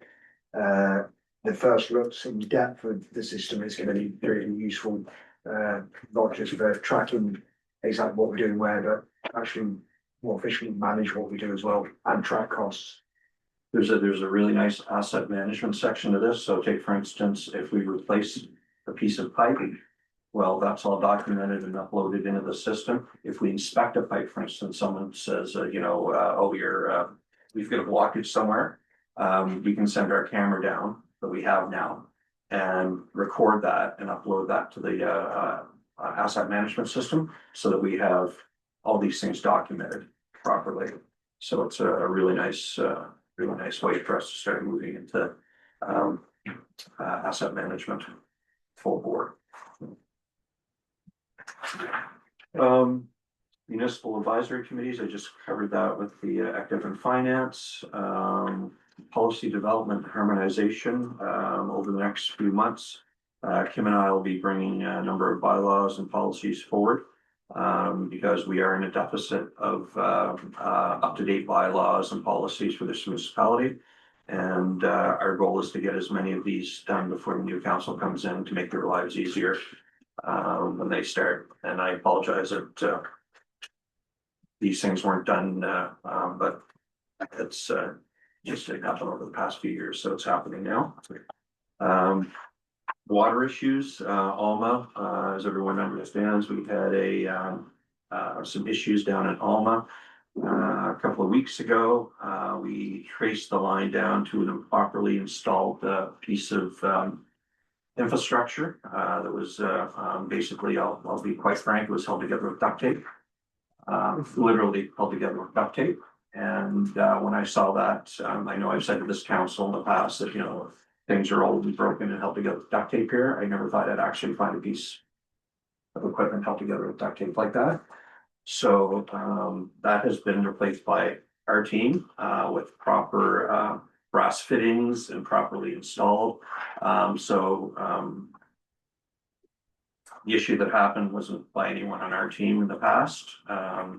The first looks in depth of the system is going to be really useful, not just for tracking exactly what we're doing where, but actually more efficiently manage what we do as well and track costs. There's a really nice asset management section to this. So take, for instance, if we replace a piece of piping, well, that's all documented and uploaded into the system. If we inspect a pipe, for instance, someone says, we've got a blockage somewhere. We can send our camera down that we have now and record that and upload that to the asset management system so that we have all these things documented properly. So it's a really nice way for us to start moving into asset management full board. Municipal advisory committees, I just covered that with the active and finance, policy development harmonization, over the next few months. Kim and I will be bringing a number of bylaws and policies forward, because we are in a deficit of, up-to-date bylaws and policies for this municipality. And, our goal is to get as many of these done before the new council comes in to make their lives easier when they start. And I apologize that these things weren't done, but it's just it happened over the past few years, so it's happening now. Water issues, Alma, as everyone understands, we had some issues down in Alma a couple of weeks ago. We traced the line down to an improperly installed piece of infrastructure that was basically, I'll be quite frank, it was held together with duct tape. Literally held together with duct tape. And when I saw that, I know I've said to this council in the past that, things are old and broken and held together with duct tape here. I never thought I'd actually find a piece of equipment held together with duct tape like that. So that has been replaced by our team with proper brass fittings and properly installed. The issue that happened wasn't by anyone on our team in the past.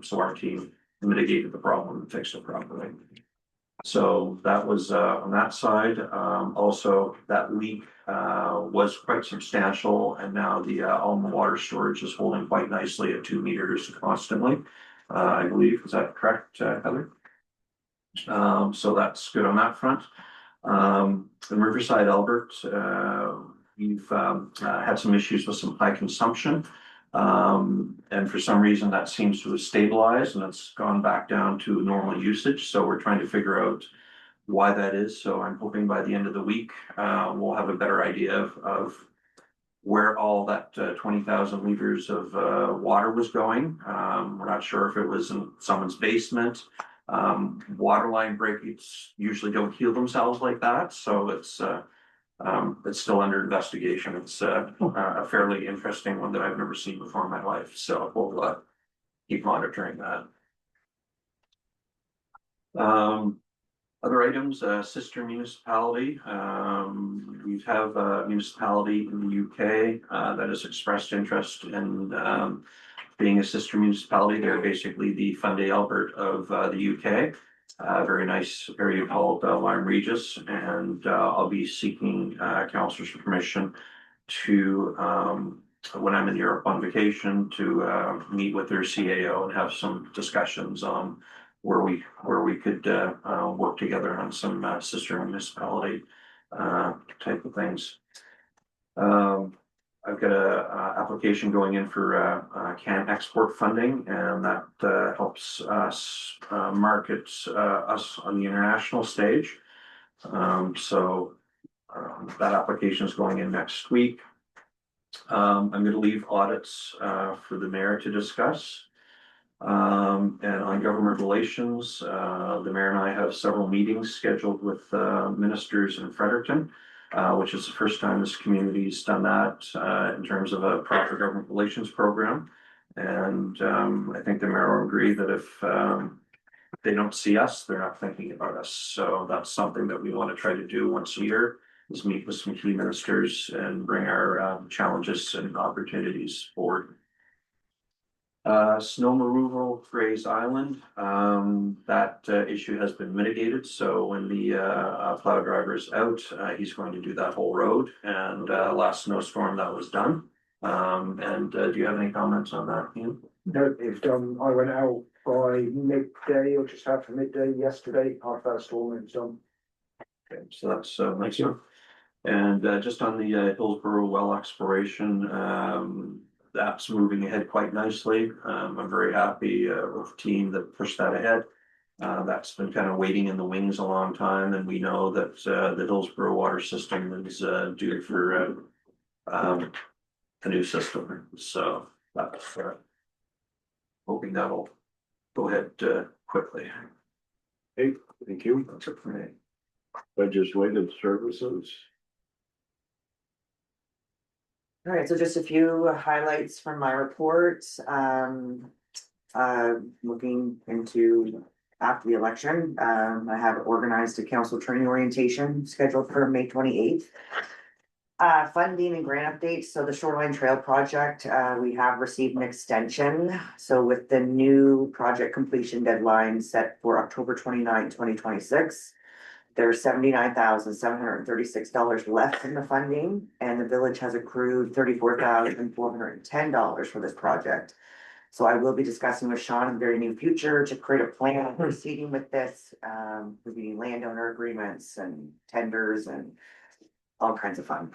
So our team mitigated the problem and fixed it properly. So that was on that side. Also, that leak was quite substantial, and now the Alma water storage is holding quite nicely at 2 meters constantly. I believe, is that correct, Heather? So that's good on that front. In Riverside, Albert, we've had some issues with some high consumption. And for some reason that seems to have stabilized and it's gone back down to normal usage. So we're trying to figure out why that is. So I'm hoping by the end of the week, we'll have a better idea of where all that 20,000 liters of water was going. We're not sure if it was in someone's basement. Water line breakage usually don't heal themselves like that. So it's still under investigation. It's a fairly interesting one that I've never seen before in my life. So we'll keep monitoring that. Other items, sister municipality. We have a municipality in the UK that has expressed interest in being a sister municipality. They're basically the Funday Albert of the UK. Very nice area called Lyme Regis, and I'll be seeking councillors' permission to, when I'm in Europe on vacation, to meet with their CAO and have some discussions on where we could work together on some sister municipality type of things. I've got a application going in for CAN export funding, and that helps us market us on the international stage. That application is going in next week. I'm gonna leave audits, for the mayor to discuss. And on government relations, the mayor and I have several meetings scheduled with, ministers in Fredericton. Which is the first time this community's done that, in terms of a proper government relations program. And, I think the mayor will agree that if, they don't see us, they're not thinking about us. So that's something that we want to try to do once a year, is meet with some key ministers and bring our, challenges and opportunities forward. Snow removal, Grays Island, that issue has been mitigated, so when the plow driver is out, he's going to do that whole road, and last snowstorm that was done. And do you have any comments on that, Ian? No, it's done. I went out by midday or just after midday yesterday, half that storm, and it's done. Okay, so that's nice. And just on the Hillsborough well exploration, that's moving ahead quite nicely. I'm very happy with the team that pushed that ahead. That's been kind of waiting in the wings a long time, and we know that the Hillsborough water system is due for a new system. So that's hoping that'll go ahead quickly. Hey, thank you. That's it for me. Legislative services. All right, so just a few highlights from my report. Looking into after the election, I have organized a council training orientation scheduled for May 28th. Funding and grant updates. So the Shoreline Trail project, we have received an extension. So with the new project completion deadline set for October 29, 2026. There's $79,736 left in the funding, and the village has accrued $34,410 for this project. So I will be discussing with Sean in the very near future to create a plan of proceeding with this, reviewing landowner agreements and tenders and all kinds of fun.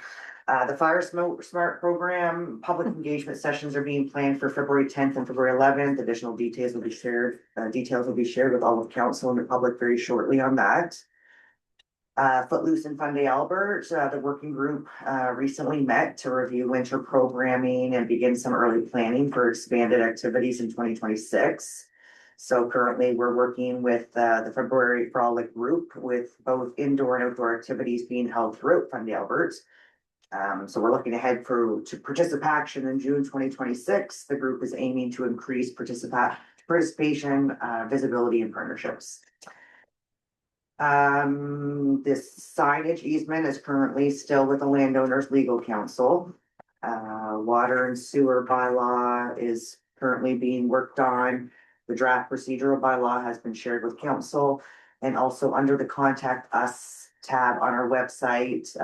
The Fire Smart program, public engagement sessions are being planned for February 10th and February 11th. Additional details will be shared with all of council and the public very shortly on that. Footloose and Fun Day Albert, the working group recently met to review winter programming and begin some early planning for expanded activities in 2026. So currently we're working with the February Frolic group with both indoor and outdoor activities being held throughout Fun Day Albert. So we're looking ahead to participation in June 2026. The group is aiming to increase participation, visibility, and partnerships. This signage easement is currently still with the landowners legal counsel. Water and sewer bylaw is currently being worked on. The draft procedural bylaw has been shared with council, and also under the contact us tab on our website,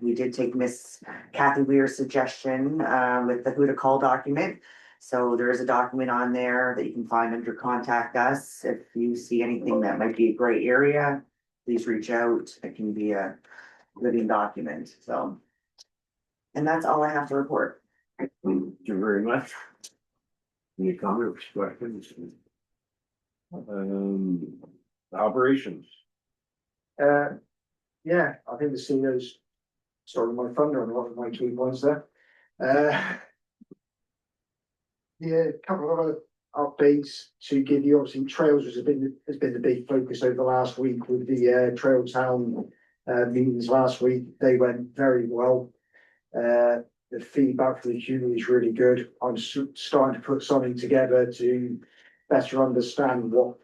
we did take Miss Kathy Weir's suggestion with the who to call document. So there is a document on there that you can find under contact us. If you see anything that might be a gray area, please reach out. It can be a living document, so. And that's all I have to report. Thank you very much. Any comments, questions? Operations. Yeah, I think the CEO's started my thunder on a lot of my key points there. Yeah, a couple of other updates to give you. Obviously, trails has been the big focus over the last week with the Trail Town meetings last week. They went very well. The feedback from the community is really good. I'm starting to put something together to better understand what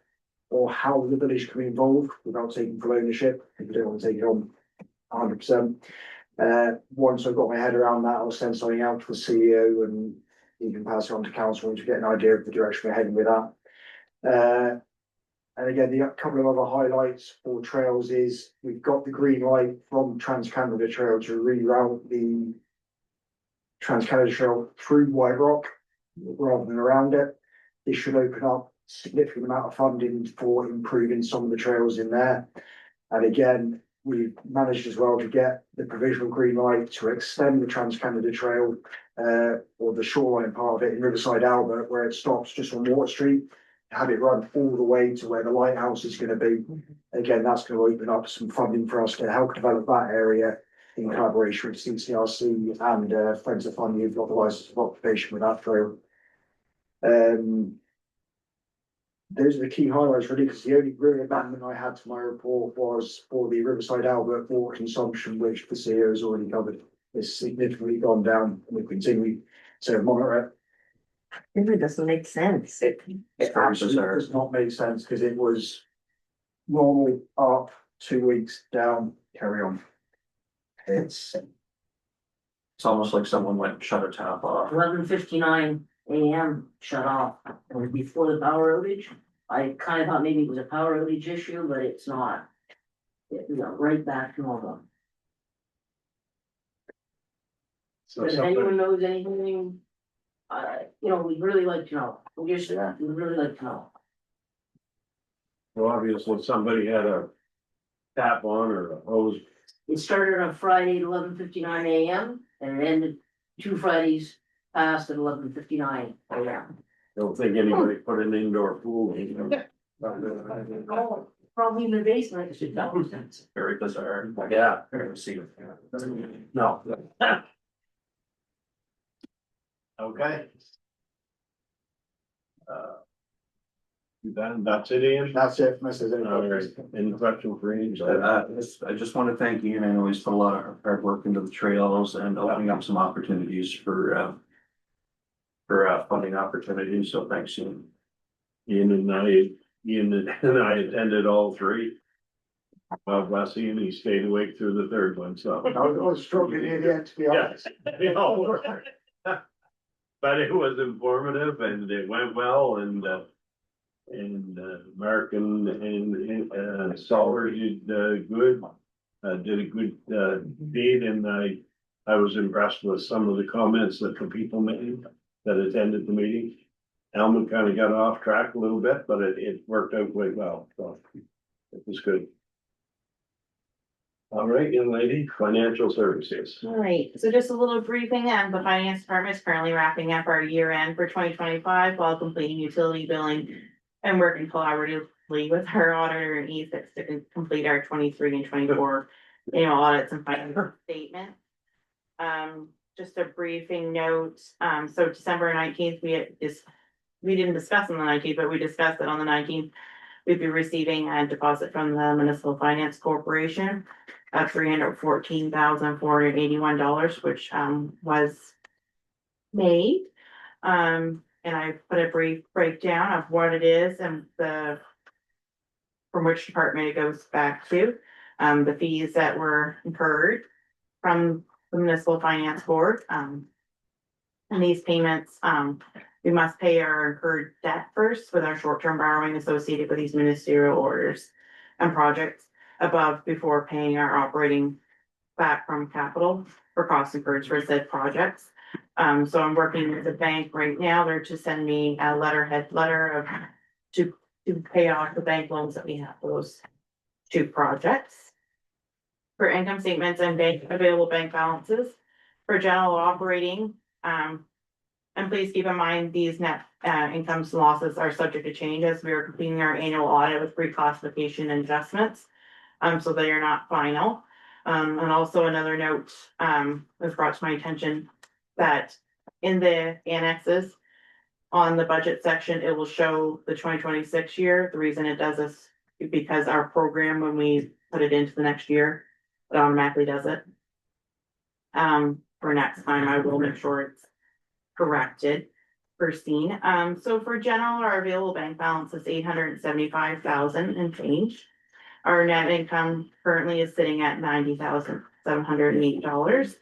or how the village can be involved without taking full ownership. If you don't want to take it on 100%. Once I've got my head around that, I'll send something out to the CEO and you can pass it on to council to get an idea of the direction we're heading with that. And again, the couple of other highlights for trails is we've got the green light from Trans-Canada Trail to reroute the Trans-Canada Trail through White Rock rather than around it. This should open up significant amount of funding for improving some of the trails in there. And again, we've managed as well to get the provisional green light to extend the Trans-Canada Trail or the shoreline part of it in Riverside Albert, where it stops just on Water Street, have it run all the way to where the lighthouse is going to be. Again, that's going to open up some funding for us to help develop that area in collaboration with CCRC and Friends of Fun Youth got the license of occupation with that trail. Those are the key highlights really, because the only real amendment I had to my report was for the Riverside Albert water consumption, which the CEO has already covered. It's significantly gone down, and we continue to monitor it. It really doesn't make sense. It very absolutely bizarre. does not make sense, because it was normal up, 2 weeks down, carry on. It's almost like someone went and shut a tap off. 11:59 AM shut off, it was before the power outage. I kind of thought maybe it was a power outage issue, but it's not. Right back to normal. So If somebody, anyone knows anything, we'd really like to know, we'd really like to know. well, obviously somebody had a tap on or a hose. It started on Friday at 11:59 AM and it ended 2 Fridays past at 11:59 AM. Don't think anybody put an indoor pool in. Oh, probably in the basement. Very bizarre. Yeah. Very see. No. Okay. That's it, Ian? That's it, unless there's any All right, questions. any question for Ian? I just want to thank Ian. I know he's put a lot of hard work into the trails and opening up some opportunities for funding opportunities. So thanks, Ian. Ian and I attended all three. Well, bless Ian, he stayed awake through the third one, so. I was struggling near the end, to be honest. But it was informative and it went well and Mark and Solar did good. Did a good deed and I was impressed with some of the comments that the people made that attended the meeting. Alman kind of got off track a little bit, but it worked out quite well, so it was good. All right, young lady, financial services. All right, so just a little briefing, the finance department is currently wrapping up our year end for 2025 while completing utility billing and working collaboratively with our auditor and E6 to complete our 23 and 24 annual audits and financial statement. Just a briefing note, so December 19th, we didn't discuss on the 19th, but we discussed that on the 19th, we'd be receiving a deposit from the Municipal Finance Corporation of $314,481, which was made. And I put a brief breakdown of what it is and from which department it goes back to. The fees that were incurred from the Municipal Finance Board. And these payments, we must pay our incurred debt first with our short-term borrowing associated with these ministerial orders and projects above before paying our operating back from capital for costs incurred for said projects. So I'm working with the bank right now. They're to send me a letter to pay off the bank loans that we have for those 2 projects. For income statements and available bank balances for general operating, and please keep in mind, these net incomes and losses are subject to change as we are completing our annual audit with reclassification and adjustments. So they are not final. And also another note was brought to my attention that in the annexes on the budget section, it will show the 2026 year. The reason it does this is because our program, when we put it into the next year, it automatically does it. For next time, I will make sure it's corrected per scene. So for general, our available bank balance is $875,000 and change. Our net income currently is sitting at $90,708.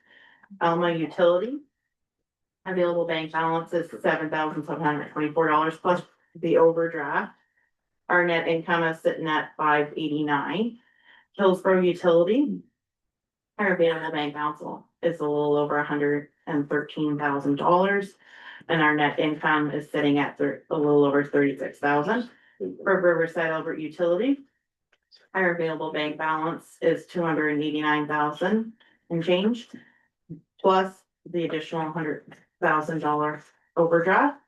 Alma utility available bank balance is $7,724 plus the overdraft. Our net income is sitting at $589. Hillsborough utility, our available bank balance is a little over $113,000. And our net income is sitting at a little over $36,000. For Riverside Albert utility, our available bank balance is $289,000 and change, plus the additional $100,000 overdraft.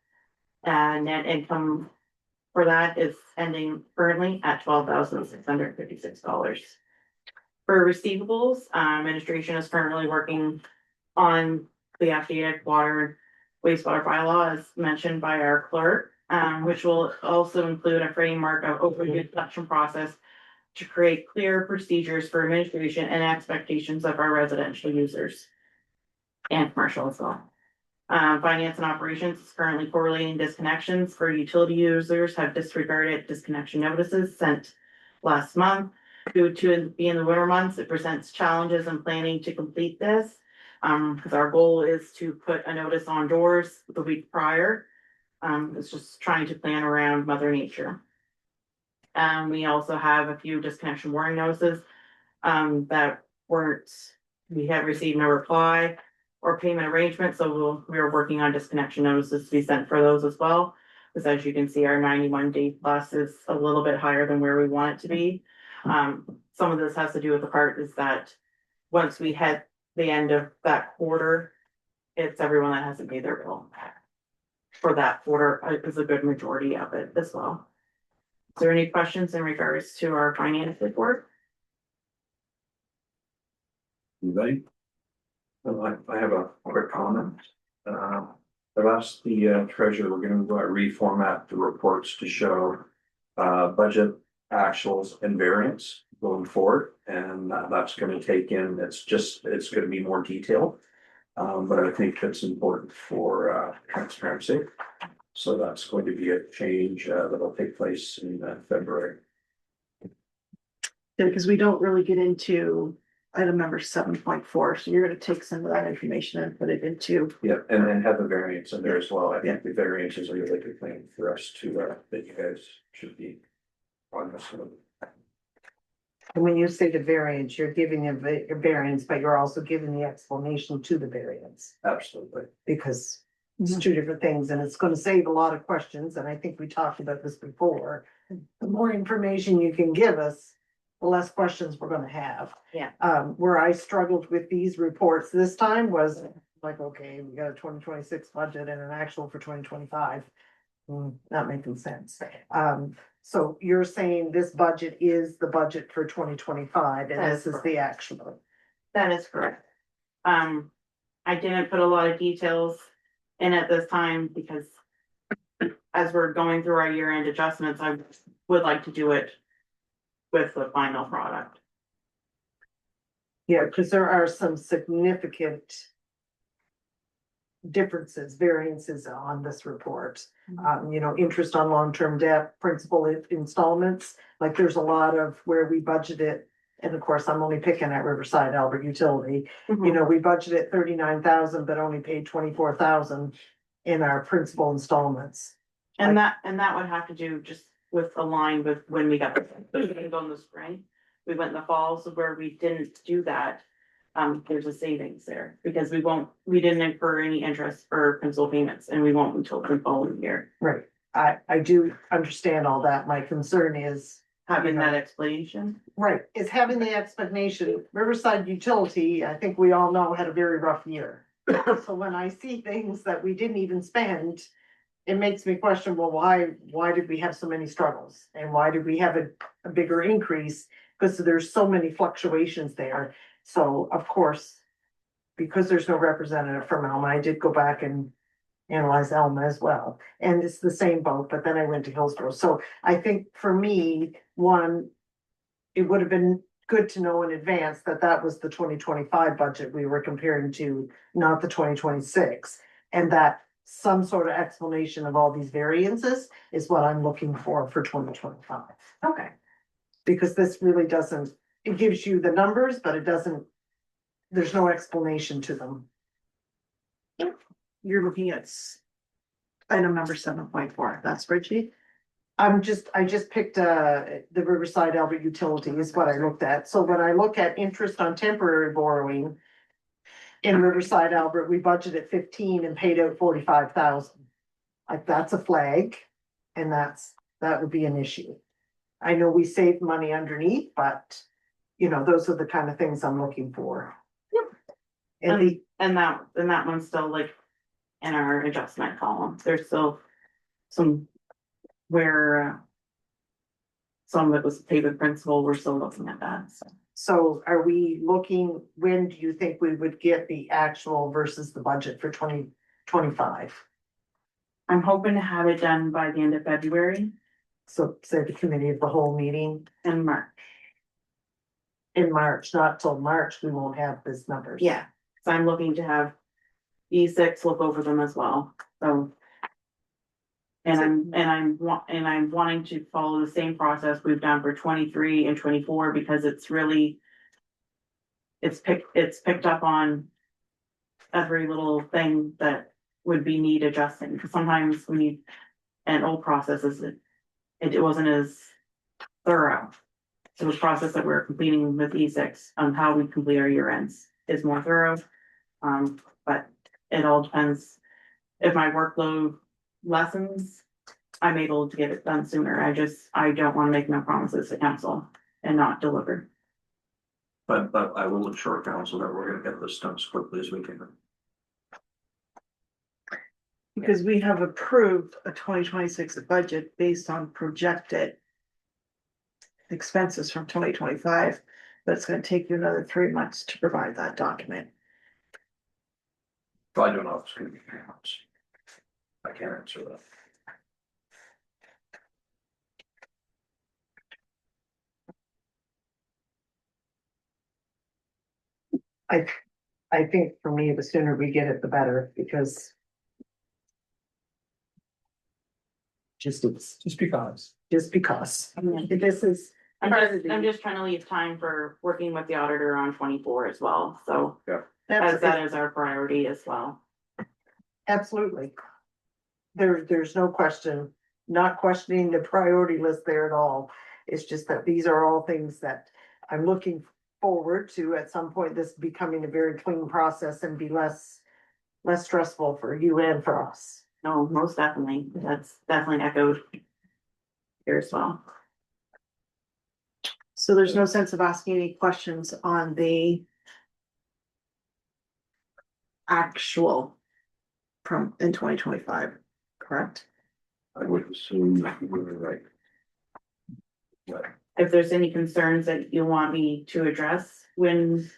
And net income for that is ending currently at $12,656. For receivables, administration is currently working on the updated water wastewater bylaw as mentioned by our clerk, which will also include a framework of opioid collection process to create clear procedures for administration and expectations of our residential users and commercial as well. Finance and operations is currently correlating disconnections for utility users have disregarded disconnection notices sent last month. Due to it being the winter months, it presents challenges in planning to complete this. Because our goal is to put a notice on doors the week prior. It's just trying to plan around Mother Nature. We also have a few disconnection warning notices that we have received no reply or payment arrangement, so we're working on disconnection notices to be sent for those as well. Because as you can see, our 91-day plus is a little bit higher than where we want it to be. Some of this has to do with the part is that once we hit the end of that quarter, it's everyone that hasn't paid their bill. For that quarter is a good majority of it as well. Is there any questions in regards to our finance report? Anybody? Well, I have a quick comment. I've asked the treasurer, we're gonna reformat the reports to show budget actuals and variance going forward, and that's gonna take in, it's gonna be more detailed. But I think that's important for transparency. So that's going to be a change that'll take place in February. Yeah, because we don't really get into item number 7.4, so you're gonna take some of that information and put it into. Yeah, and then have the variance in there as well. I think the variance is a really good thing for us to that you guys should be on this one. And when you say the variance, you're giving a variance, but you're also giving the explanation to the variance. Absolutely. Because it's two different things and it's gonna save a lot of questions, and I think we talked about this before. The more information you can give us, the less questions we're gonna have. Yeah. Where I struggled with these reports this time was like, okay, we got a 2026 budget and an actual for 2025. Not making sense. So you're saying this budget is the budget for 2025 and this is the actual. That is correct. I didn't put a lot of details in at this time because as we're going through our year-end adjustments, I would like to do it with the final product. Yeah, because there are some significant differences, variances on this report. Interest on long-term debt, principal installments, like there's a lot of where we budgeted. And of course, I'm only picking at Riverside Albert Utility. We budgeted 39,000, but only paid 24,000 in our principal installments. And that would have to do just with align with when we got the in the spring. We went in the fall, so where we didn't do that, there's a savings there because we didn't incur any interest or principal payments and we won't until the following year. Right, I do understand all that. My concern is. Having that explanation. Right, is having the explanation. Riverside Utility, I think we all know, had a very rough year. So when I see things that we didn't even spend, it makes me question, well, why did we have so many struggles? And why did we have a bigger increase? Because there's so many fluctuations there. So of course, because there's no representative from Alma, I did go back and analyze Alma as well. And it's the same boat, but then I went to Hillsborough. So I think for me, one, it would have been good to know in advance that that was the 2025 budget we were comparing to, not the 2026. And that some sort of explanation of all these variances is what I'm looking for 2025. Okay. Because this really doesn't, it gives you the numbers, but it doesn't, there's no explanation to them. You're looking at item number 7.4, that spreadsheet. I just picked the Riverside Albert Utility is what I looked at. So when I look at interest on temporary borrowing in Riverside Albert, we budgeted 15 and paid out 45,000. Like that's a flag, and that would be an issue. I know we saved money underneath, but those are the kind of things I'm looking for. Yep. And that one's still like in our adjustment column. There's still some where some of it was paid with principal. We're still looking at that. So. So are we looking, when do you think we would get the actual versus the budget for 2025? I'm hoping to have it done by the end of February So say the committee of the whole meeting and March. in March, not till March, we won't have this numbers. Yeah, so I'm looking to have E6 look over them as well, so. And I'm wanting to follow the same process we've done for 23 and 24 because it's really. It's picked up on every little thing that would be need adjusting, because sometimes when you, and old processes, it wasn't as thorough. So the process that we're completing with E6 on how we complete our year ends is more thorough. But it all depends. If my workload lessens, I'm able to get it done sooner. I don't wanna make no promises to council and not deliver. But I will assure council that we're gonna get this done as quickly as we can. Because we have approved a 2026 budget based on projected expenses from 2025, but it's gonna take you another 3 months to provide that document. I don't know if it's gonna be 3 months. I can't answer that. I think for me, the sooner we get it, the better, because just because. This is, I'm just trying to leave time for working with the auditor on 24 as well, so. As that is our priority as well. absolutely. There's no question, not questioning the priority list there at all. It's just that these are all things that I'm looking forward to at some point, this becoming a very clean process and be less stressful for you and for us. No, most definitely, that's definitely echoed here as well. So there's no sense of asking any questions on the actual from in 2025, correct? I would assume that you were right. If there's any concerns that you want me to address when,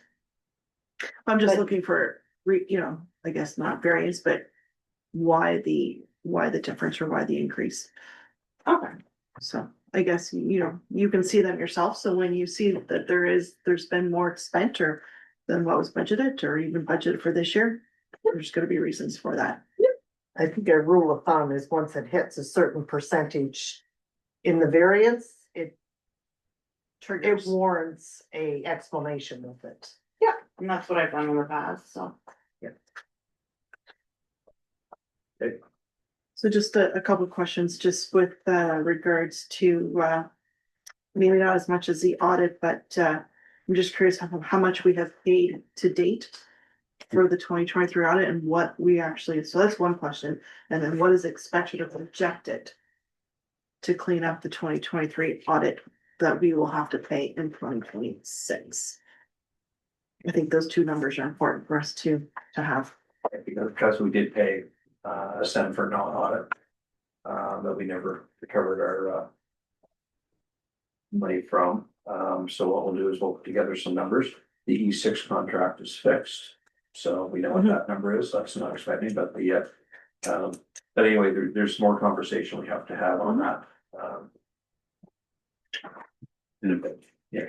I'm just But- looking for, I guess not variance, but why the difference or why the increase? okay, So I guess, you can see them yourself, so when you see that there's been more spent or than what was budgeted or even budgeted for this year, there's gonna be reasons for that. I think a rule of thumb is once it hits a certain percentage in the variance, it Triggers. warrants a explanation of it. and that's what I've done in the past, so. So just a couple of questions, just with regards to maybe not as much as the audit, but I'm just curious how much we have paid to date for the 2023 audit and what we actually, so that's one question. And then what is expected or projected to clean up the 2023 audit that we will have to pay in 2026? I think those two numbers are important for us to have. Because we did pay a cent for non-audit. That we never recovered our money from. So what we'll do is we'll put together some numbers. The E6 contract is fixed. So we know what that number is. That's not expecting, but but anyway, there's more conversation we have to have on that. In a bit, yeah.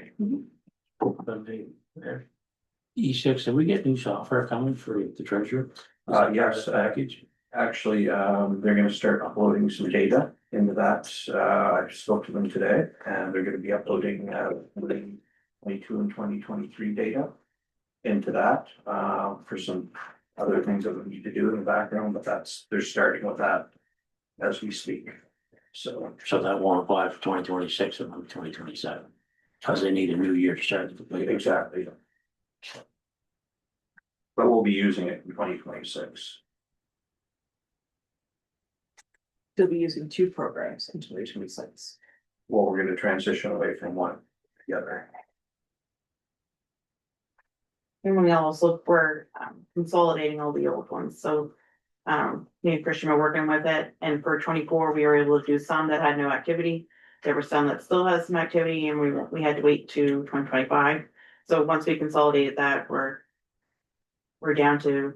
E6, did we get new software coming for the treasurer? Yes, Package? actually, they're gonna start uploading some data into that. I spoke to them today and they're gonna be uploading the 22 and 2023 data into that, for some other things that we need to do in the background, but they're starting with that as we speak. So, So that won't apply for 2026 and 2027, because they need a new year to start to complete it. exactly. But we'll be using it in 2026. Still be using two programs in 2026. Well, we're gonna transition away from one to the other. And we also, we're consolidating all the old ones, so. Me and Christian are working with it, and for 24, we were able to do some that had no activity. There were some that still has some activity, and we had to wait to 2025. So once we consolidate that, we're down to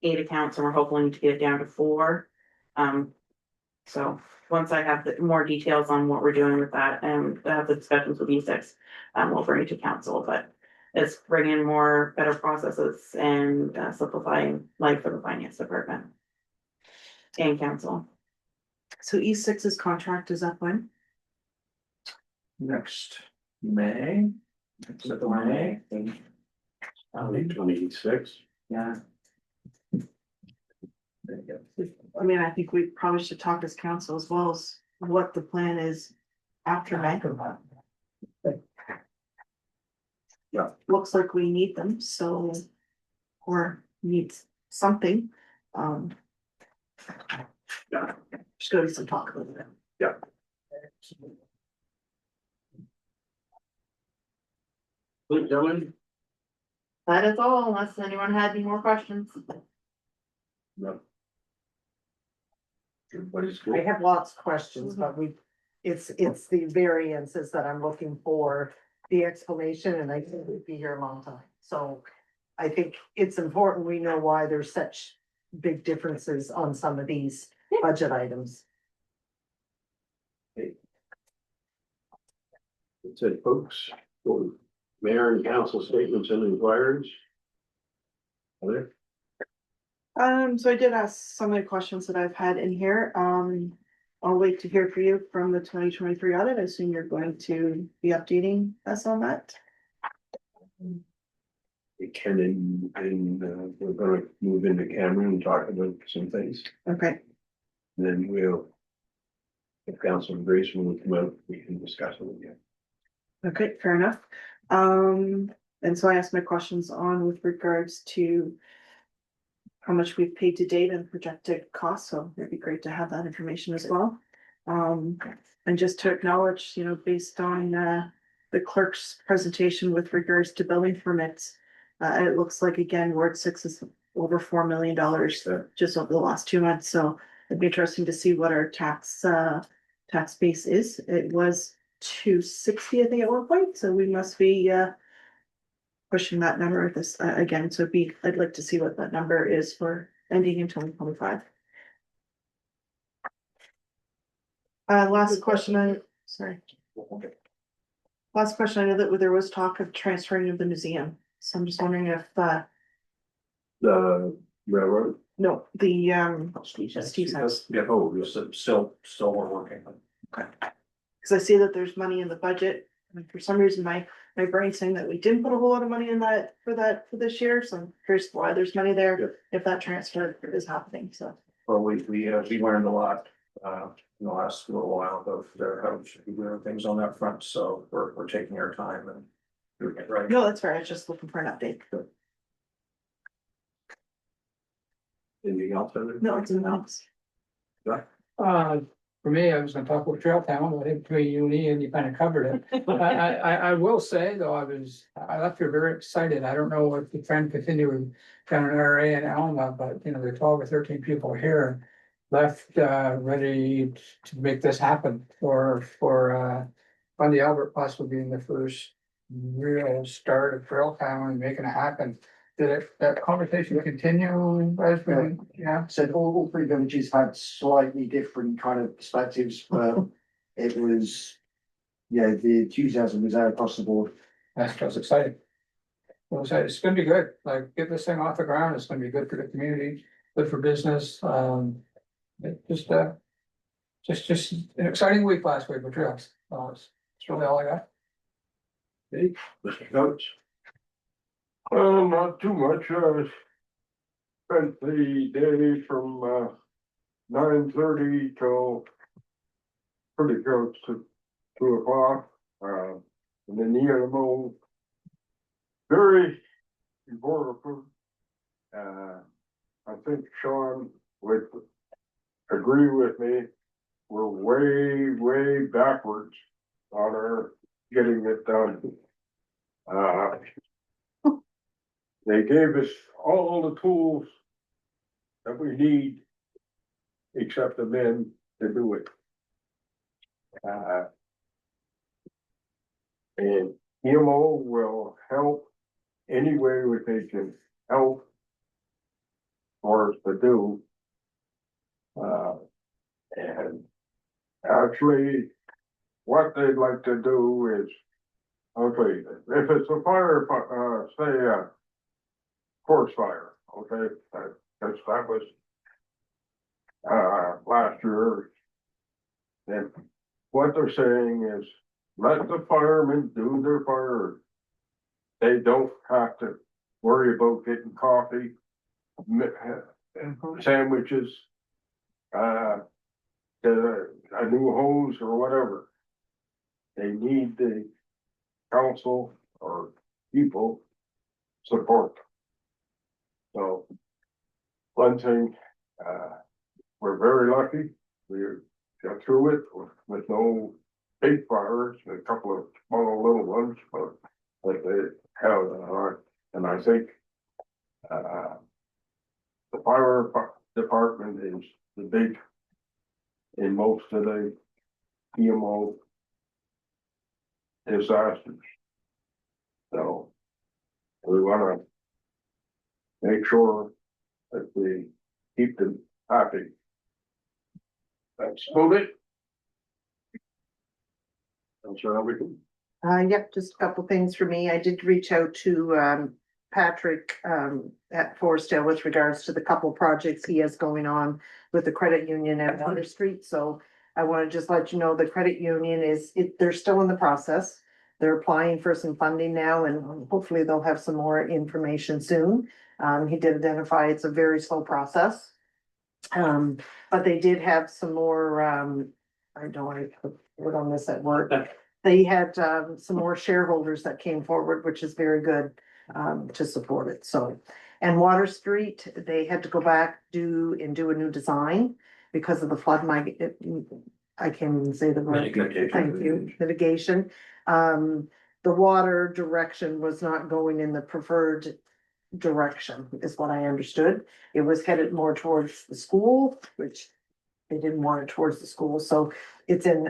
8 accounts and we're hoping to get it down to 4. So once I have more details on what we're doing with that and have the discussions with E6, we'll bring it to council, but it's bringing more better processes and simplifying life for the finance department and council. So E6's contract is up when? Next May. Is it the May? 26. Yeah. I mean, I think we probably should talk as council as well as what the plan is after May. Yeah. Looks like we need them, so, or need something, Yeah. Just gonna be some talk about it. Yeah. Good, gentlemen. That is all, unless anyone had any more questions. No. Everybody's I good. have lots of questions, but it's the variances that I'm looking for, the explanation, and I think we'd be here a long time. So I think it's important we know why there's such big differences on some of these budget items. That's it, folks. For Mayor and council statements and inquiries. Other? So I did ask some of the questions that I've had in here, I'll wait to hear from you from the 2023 audit, I assume you're going to be updating us on that? It can and we're gonna move into Cameron and talk about some things. Okay, And then we'll. If council agrees, when we come out, we can discuss it with you. okay, fair enough. And so I asked my questions on with regards to how much we've paid to date and projected costs, so it'd be great to have that information as well. And just to acknowledge, you know, based on the clerk's presentation with regards to building permits, it looks like again, Ward 6 is over $4 million just over the last 2 months, so it'd be interesting to see what our tax base is. It was 260, I think, at one point, so we must be pushing that number at this again, so I'd like to see what that number is for ending in 2025. Last question, last question, I know that there was talk of transferring of the museum, so I'm just wondering if, The railroad. no, the, Steve's house. Yeah, oh, we're still we're working. okay. Cause I see that there's money in the budget, and for some reason, my brain's saying that we didn't put a whole lot of money in that for this year, so I'm curious why there's money there, if that transfer is happening, so. Well, we learned a lot, in the last little while of how we should be doing things on that front, so we're taking our time and doing it right. No, that's fair, I was just looking for an update. Anything else? Heather? No, it's in the box. For me, I was gonna talk about Trail Town, but I think between you and Ian, you kind of covered it. I will say, though, I left here very excited. I don't know if the trend continued down in RA and Alma, but you know, there are 12 or 13 people here left, ready to make this happen for Bundy Albert possibly being the first real start of Trail Town and making it happen. Did that conversation continue as we, yeah? Said all three villages had slightly different kind of perspectives, but it was, yeah, the enthusiasm was there across the board. That's exciting. Well, it's gonna be good, like, get this thing off the ground, it's gonna be good for the community, good for business, just an exciting week last week with trails. It's really all I got. Hey, Mr. Coates. Not too much, spent the day from, 9:30 till pretty close to 2 o'clock, and then the animal. Very important. I think Sean would agree with me, we're way backwards on our getting it done. They gave us all the tools that we need, except the men to do it. And EMO will help any way we can help for us to do. And actually, what they'd like to do is, okay, if it's a fire, say a forest fire, okay, that was last year. And what they're saying is, let the firemen do their fire. They don't have to worry about getting coffee, sandwiches, a new hose or whatever. They need the council or people support. So, one thing, we're very lucky, we got through it with no big fires, a couple of small little ones, but they have, and I think, the fire department is the big in most of the PMO disasters. So we wanna make sure that we keep them happy. That's about it. I'm sure everything. Yep, just a couple things for me. I did reach out to, Patrick, at Forestdale with regards to the couple projects he has going on with the credit union at Water Street. So I want to just let you know, the credit union they're still in the process. They're applying for some funding now and hopefully they'll have some more information soon. He did identify it's a very slow process. But they did have some more, I don't want to put word on this at work. They had, some more shareholders that came forward, which is very good, to support it. So, and Water Street, they had to go back, do a new design because of the flood. I can't even say the word. Mitigation. Thank you, mitigation. The water direction was not going in the preferred direction, is what I understood. It was headed more towards the school, which they didn't want it towards the school, so it's in,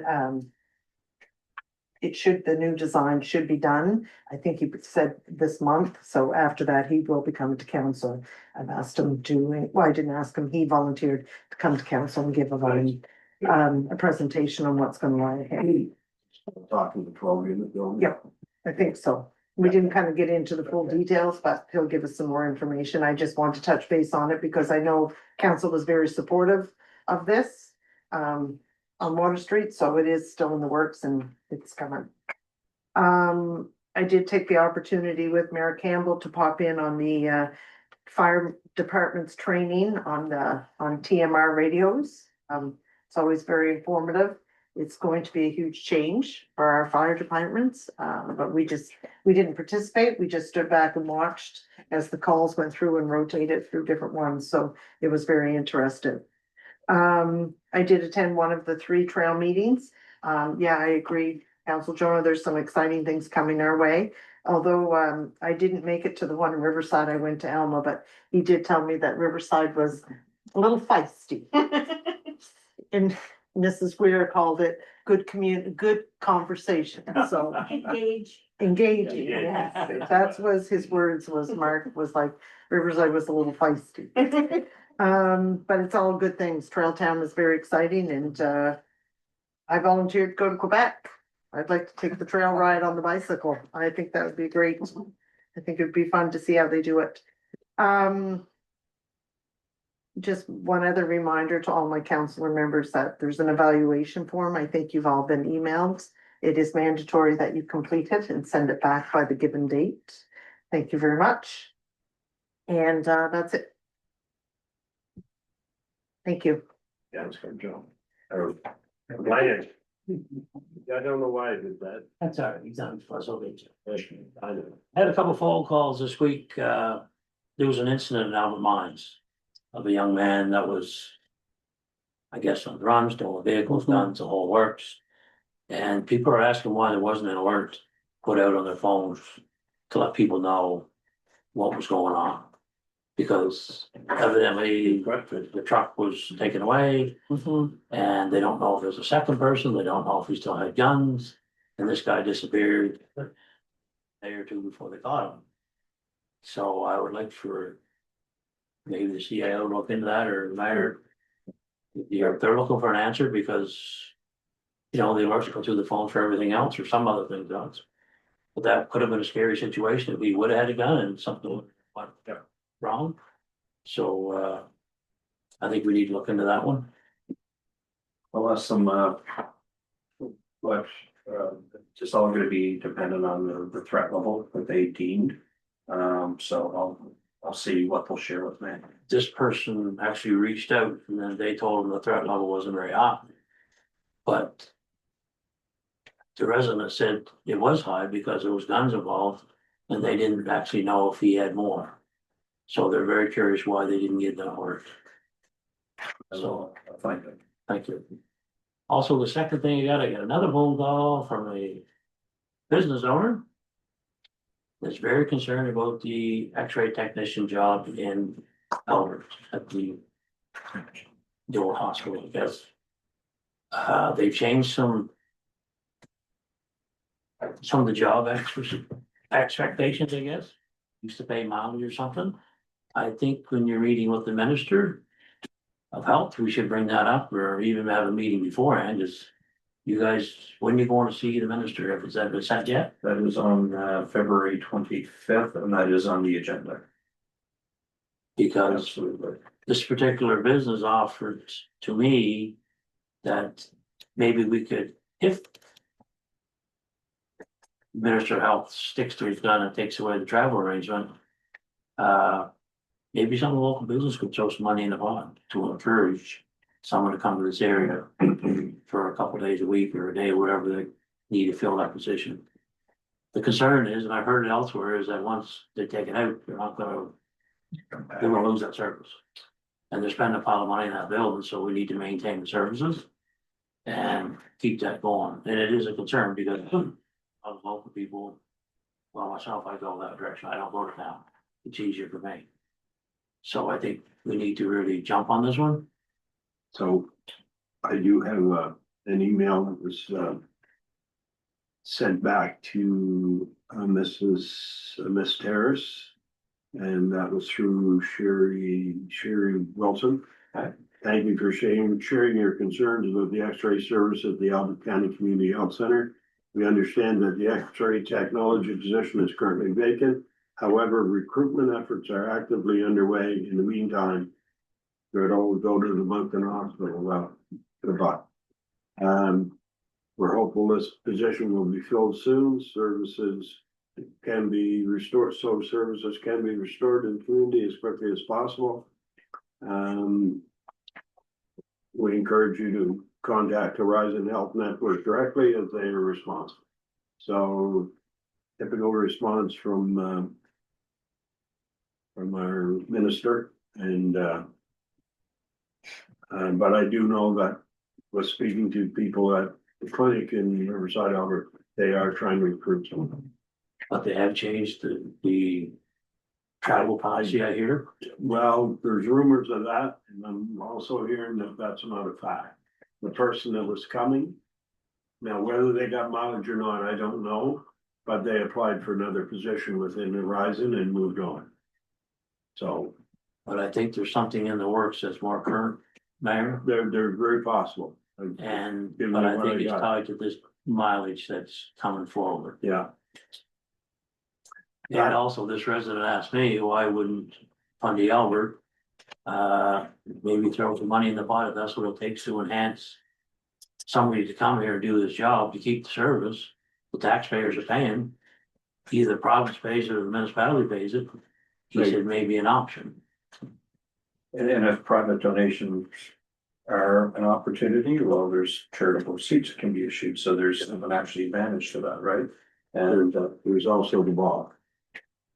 the new design should be done. I think he said this month, so after that, he will be coming to council. I've asked him I didn't ask him, he volunteered to come to council and give a presentation on what's gonna lie ahead. Talking to 12 unit building. Yep, I think so. We didn't kind of get into the full details, but he'll give us some more information. I just want to touch base on it because I know council was very supportive of this. On Water Street, so it is still in the works and it's coming. I did take the opportunity with Mayor Campbell to pop in on the fire department's training on TMR radios. It's always very informative. It's going to be a huge change for our fire departments, but we didn't participate. We just stood back and watched as the calls went through and rotated through different ones. So it was very interesting. I did attend one of the 3 trail meetings. Yeah, I agree, Council Jonah, there's some exciting things coming our way. Although, I didn't make it to the one in Riverside, I went to Alma, but he did tell me that Riverside was a little feisty. And Mrs. Weir called it good conversation, so. Engaging, yes, that's was his words, Mark was like, Riverside was a little feisty. But it's all good things. Trail Town is very exciting and, I volunteered to go to Quebec. I'd like to take the trail ride on the bicycle. I think that would be great. I think it'd be fun to see how they do it. Just one other reminder to all my councilor members that there's an evaluation form. I think you've all been emailed. It is mandatory that you complete it and send it back by the given date. Thank you very much. And that's it. Thank you. Yeah, it's good job. Ryan. I don't know why I did that. That's all right, he's on plus over. I know. Had a couple phone calls this week. There was an incident in Albert Mines of a young man that was, I guess, on drums, stolen vehicles, guns, the whole works. And people are asking why there wasn't an alert put out on their phones to let people know what was going on. Because evidently the truck was taken away and they don't know if there's a second person. They don't know if he still had guns. And this guy disappeared a day or two before they caught him. So I would like for maybe the CIO to look into that or the mayor. They're looking for an answer because, you know, the alerts go through the phone for everything else or some other thing does. But that could have been a scary situation if we would have had a gun and something went wrong. So, I think we need to look into that one. Well, that's some, just all gonna be dependent on the threat level that they deemed. So I'll see what they'll share with me. This person actually reached out and then they told him the threat level wasn't very high. But the resident said it was high because there was guns involved and they didn't actually know if he had more. So they're very curious why they didn't get that word. So, I'll find it. thank you. Also, the second thing I got another phone call from a business owner. That's very concerned about the X-ray technician job in Albert at the old hospital, I guess. They've changed some of the job expectations, I guess. Used to pay mileage or something. I think when you're meeting with the minister of health, we should bring that up or even have a meeting beforehand. Is you guys, when you going to see the minister? Has that been sent yet? That is on February 25th, and that is on the agenda. Because Absolutely. this particular business offered to me that maybe we could, if Minister of Health sticks to his gun and takes away the travel arrangement, maybe some of the local business could throw some money in the pot to encourage someone to come to this area for a couple of days a week or a day, whatever they need to fill that position. The concern is, and I've heard it elsewhere, is that once they take it out, they're gonna lose that service. And they're spending a pile of money in that building, so we need to maintain the services and keep that going. And it is a concern because of local people, well, myself, I go that direction. I don't go to town. It's easier for me. So I think we need to really jump on this one. So I do have an email that was sent back to Miss Terrace. And that was through Sherry Wilson. Thank you for sharing your concerns about the X-ray service at the Albert County Community Health Center. We understand that the X-ray technology position is currently vacant. However, recruitment efforts are actively underway. In the meantime, they'd always go to the Moncton Hospital, we're hopeful this position will be filled soon. Services can be restored, so services can be restored in the community as quickly as possible. We encourage you to contact Horizon Health Network directly as they are responsive. So typical response from our minister and but I do know that was speaking to people at the clinic in Riverside, Albert, they are trying to recruit someone. But they have changed the travel policy, I hear. Well, there's rumors of that, and I'm also hearing that that's not a fact. The person that was coming, now whether they got mileage or not, I don't know, but they applied for another position within Horizon and moved on. So. But I think there's something in the works that's more current, Mayor. They're very possible. And, Give me but I what I think it's got. tied to this mileage that's coming forward. Yeah, And also this resident asked me, why wouldn't Fundy Albert, maybe throw some money in the pot if that's what it takes to enhance somebody to come here and do this job to keep the service, the taxpayers are paying, either the province pays it or the municipality pays it. He Right. said maybe an option. And if private donations are an opportunity, well, there's charitable receipts that can be issued, so there's an actually advantage to that, right? And there's also the Bob.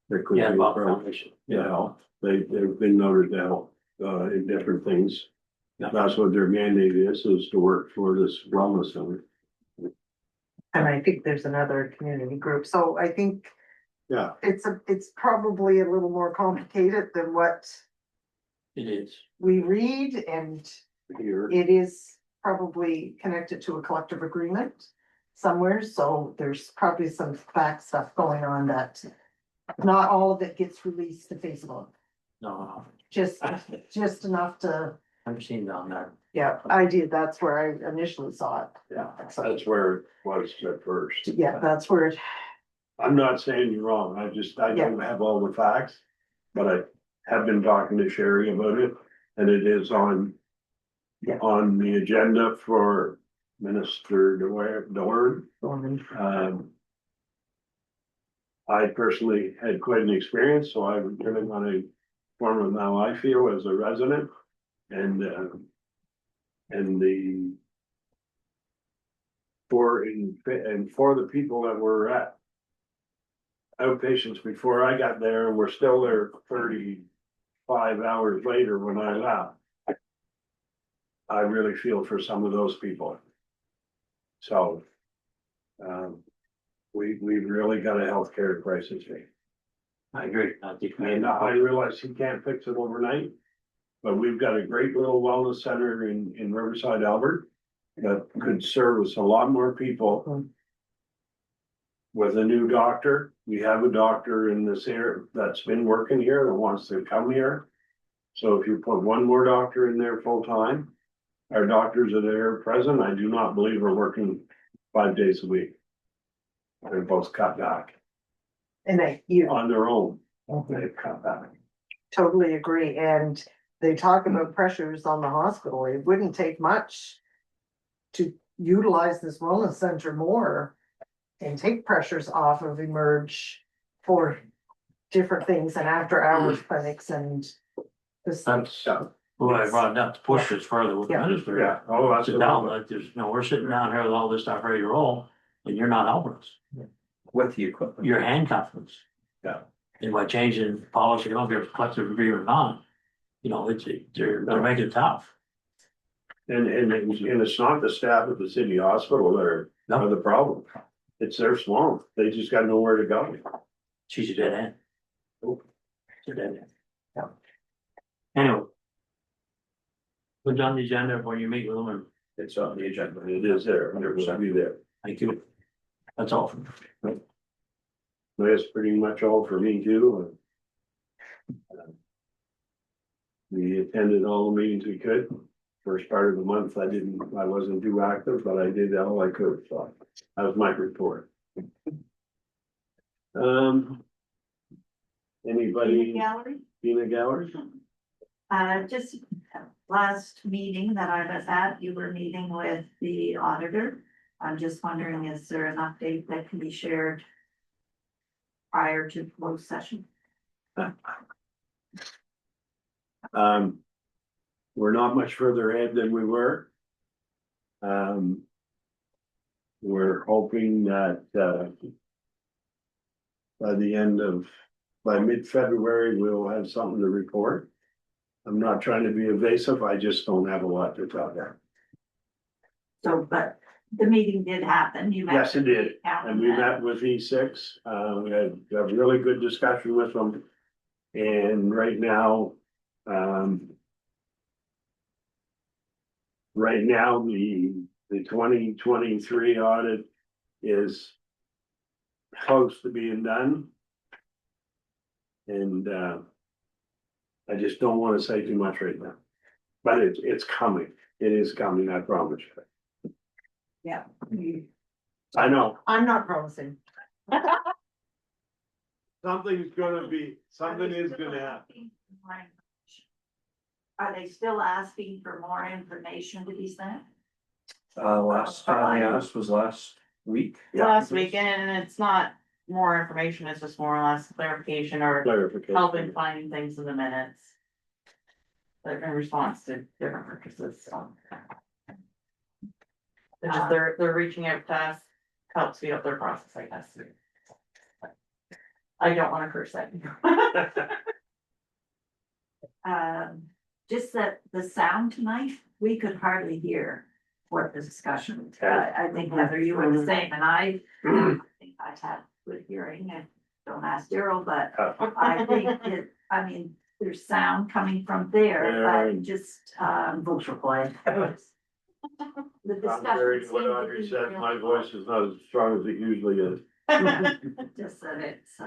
There could Yeah, be a Bob problem. Foundation. Yeah, they've been noted to help in different things. Yeah. That's what their mandate is to work for this wellness center. And I think there's another community group, so I think Yeah, it's probably a little more complicated than what It is. we read, and here, it is probably connected to a collective agreement somewhere, so there's probably some fact stuff going on that Not all of it gets released to Facebook, No, just enough to, I've seen down there. yeah, I did, that's where I initially saw it. Yeah, that's where it was at first. Yeah, that's where it, I'm not saying you're wrong, I don't have all the facts, but I have been talking to Sherry about it, and it is on. Yeah. On the agenda for Minister Dorn. I personally had quite an experience, so I really want to inform of how I feel as a resident. And the. For the people that were at. Outpatients before I got there, and we're still there 35 hours later when I left. I really feel for some of those people. So. We've really got a healthcare crisis here. I agree. I think. And I realize he can't fix it overnight. But we've got a great little wellness center in Riverside, Albert. That could service a lot more people. With a new doctor, we have a doctor in this area that's been working here that wants to come here. So if you put one more doctor in there full time. Our doctors that are present, I do not believe are working 5 days a week. They're both cut back and you on their own. They've cut back. totally agree, and they talk about pressures on the hospital, it wouldn't take much. To utilize this wellness center more and take pressures off of Emerge for different things and after hours clinics and. This, That's, well, I brought it up to push this further with the Yeah. minister. Yeah, oh, Sit down, absolutely. like, there's, we're sitting down here with all this stuff ready to roll, and you're not helping us. With the equipment. You're handcuffing us. Yeah. And by changing policy, I don't care if it's collective agreement or not, they're making it tough. And it's not the staff at the city hospital that are the problem. It's their swamp. They just got nowhere to go. She's a dead end. She's a dead end. Yeah. Anyway. Put on the agenda when you meet with them, and It's on the agenda. It is there. It will be there. thank you. That's all from me. That's pretty much all for me too. We attended all the meetings we could. First part of the month, I wasn't too active, but I did all I could, so that was my report. Anybody, Gallery, Peanut Gallery? just last meeting that I was at, you were meeting with the auditor. I'm just wondering, is there an update that can be shared prior to closed session? We're not much further ahead than we were. We're hoping that, by mid-February, we'll have something to report. I'm not trying to be evasive, I just don't have a lot to tell you. So, but the meeting did happen, you met. Yes, it did, Alan and we met. met with E6, we had a really good discussion with them. And right now, the 2023 audit is close to being done. And I just don't want to say too much right now, but it's coming. It is coming, I promise you. Yeah. I know, I'm not promising. something is gonna happen. Are they still asking for more information to be sent? Last time I asked was last week. Last weekend, and it's not more information, it's just more or less clarification or Clarification. helping finding things in the minutes. Like in response to different purchases, so. They're reaching out to us, help speed up their process, I guess. I don't wanna curse that. Just that the sound tonight, we could hardly hear what the discussion. Okay. I think Heather, you were the same, and I think I had good hearing, and don't ask Daryl, but I think there's sound coming from there, but just, Folks were quiet. the discussion. Contrary to what seemed to Audrey be said, really my voice is not as strong as it usually is. Just that it's,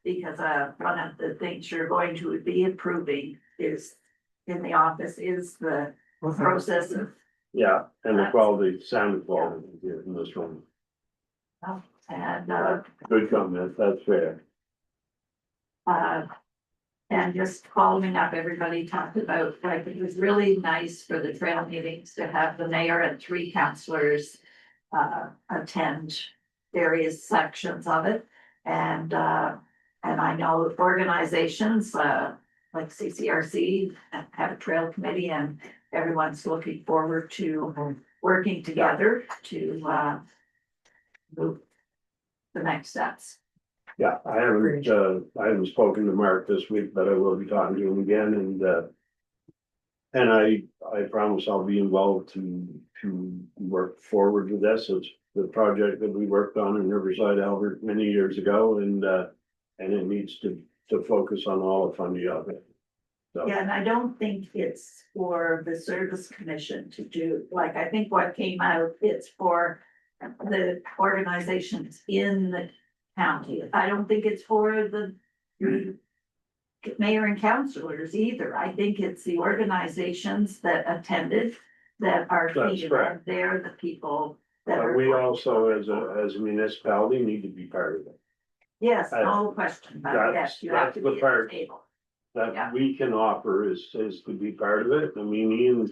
Because one of the things you're going to be improving is in the office is the process of, Yeah, and the quality, sound quality here in this room. and Good comment, that's fair. and just following up, everybody talked about, like, it was really nice for the trail meetings to have the mayor and 3 councillors attend various sections of it. And I know organizations, like CCRC have a trail committee, and everyone's looking forward to working together to move the next steps. Yeah, I haven't spoken to Mark this week, but I will be talking to him again, and I promise I'll be involved to work forward with this. It's the project that we worked on in Riverside, Albert, many years ago, and it needs to focus on all of Fundy of it. So, Yeah, and I don't think it's for the service commission to do, like, I think what came out, it's for the organizations in the county. I don't think it's for the mayor and councilors either. I think it's the organizations that attended that are, That's correct. they're the people that but are. we also, as a municipality, need to be part of it. Yes, no question, but yes, you have That's to the be at part. the table. That Yeah. we can offer is to be part of it. I mean, Ian's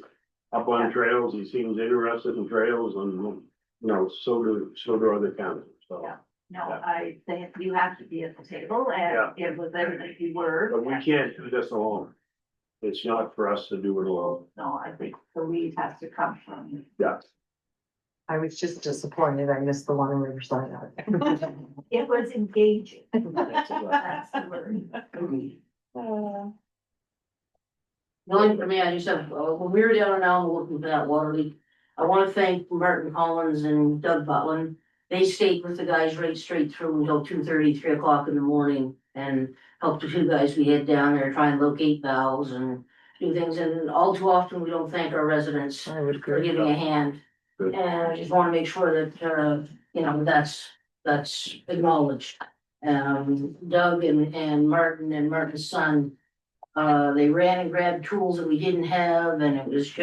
up on Yeah. trails, he seems interested in trails and, so do other counties, so. Yeah. No, I think you have to be at the table, and it was everything you were. But we can't do this alone. It's not for us to do it alone. No, I think the lead has to come from. Yeah. I was just disappointed I missed the one in Riverside. It was engaging. That's the word. The only for me, I just have, when we were down in Alma looking for that water leak, I wanna thank Martin Collins and Doug Butland. They stayed with the guys right straight through until 2:30, 3 o'clock in the morning and helped the 2 guys we had down there try and locate valves and do things. And all too often, we don't thank our residents I would for agree. giving a hand. Good. And I just wanna make sure that, that's acknowledged. Doug and Martin and Martin's son, they ran and grabbed tools that we didn't have, and it was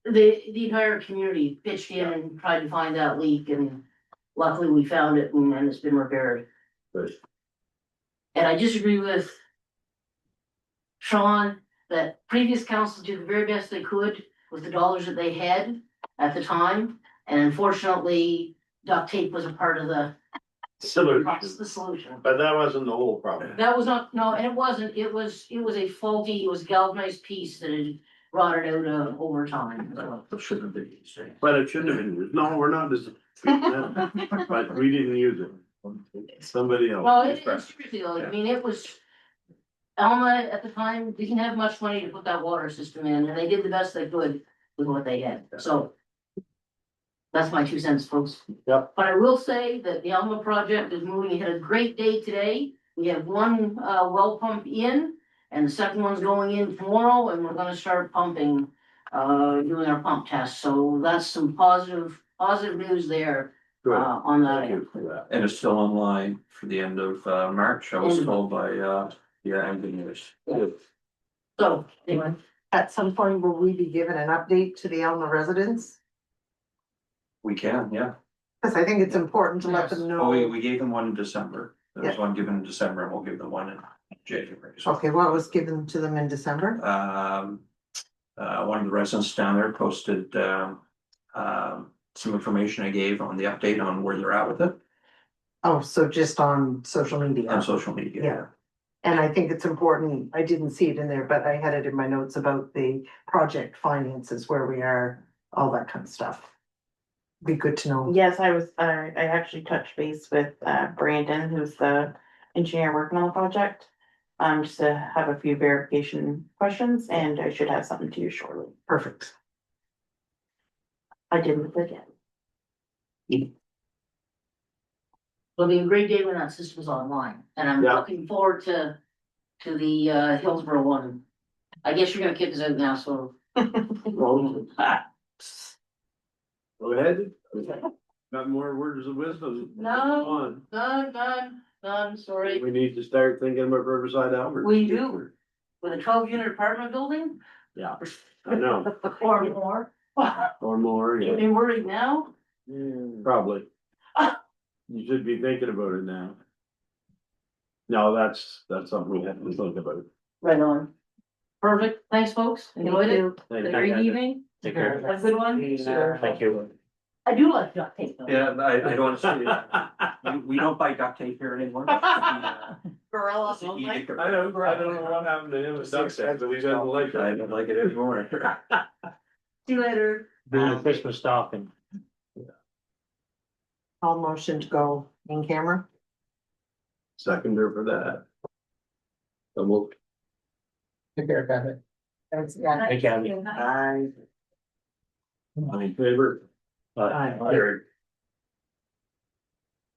the entire community pitched in and tried to find that leak, and luckily we found it and it's been repaired. Good. And I disagree with Sean that previous councils did the very best they could with the dollars that they had at the time. And unfortunately, duct tape was a part of the solution. But that wasn't the whole problem. That was not, no, and it wasn't, it was a faulty, it was galvanized piece that had rotted out over time, so. It shouldn't have been used. But it shouldn't have been used. No, we're not just. But we didn't use it. Somebody else. Well, it's seriously, though, I mean, it was. Alma at the time didn't have much money to put that water system in, and they did the best they could with what they had, so. That's my 2 cents, folks. Yep. But I will say that the Alma project is moving ahead a great day today. We have 1 well pump in, and the second one's going in tomorrow, and we're gonna start pumping, doing our pump test, so that's some positive news there. Good. On that Thank end. you for that. And it's still online for the end of March, I was Mm. told by engineers. So, anyway, At some point, will we be given an update to the Elma residents? We can, yeah. Because I think it's important to let them Oh, know. we gave them one in December. There was Yeah. one given in December and we'll give them one in January. So, Okay, what was given to them in December? one of the residents down there posted, some information I gave on the update on where they're at with it Oh, so just on social media. on social media. Yeah. And I think it's important, I didn't see it in there, but I had it in my notes about the project finances, where we are, all that kind of stuff. Be good to know. Yes, I actually touched base with Brandon, who's the engineer working on the project. Just to have a few verification questions, and I should have something to you shortly. Perfect. I didn't forget. it'll be a great day when that system's online, and I'm Yeah. looking forward to the Hillsborough one. I guess you're gonna kick us out now, so. Go ahead. Got more words of wisdom. No. On. Done. I'm sorry. We need to start thinking about Riverside Albert. We do. With a 12-unit apartment building Yeah, I know, or more. or more, You yeah, ain't worried now? probably. You should be thinking about it now. No, that's something we have to think about. Right on. Perfect. Thanks, folks. Enjoyed it. Thank Had a great evening. Take care. Have a good one. Thank you. I do like duct tape though. Yeah, I don't want to say, we don't buy duct tape here anymore. Gorilla. It's an edict of- I don't know what happened to him with duck tape, but he doesn't like I it. don't like it anymore. See you later. Doing a Christmas stocking. I'll motion to go in camera. Seconder for that. So we'll, Take care, Kevin. Yeah. Hey, Kathy. I. all in favor? Bye. Carried.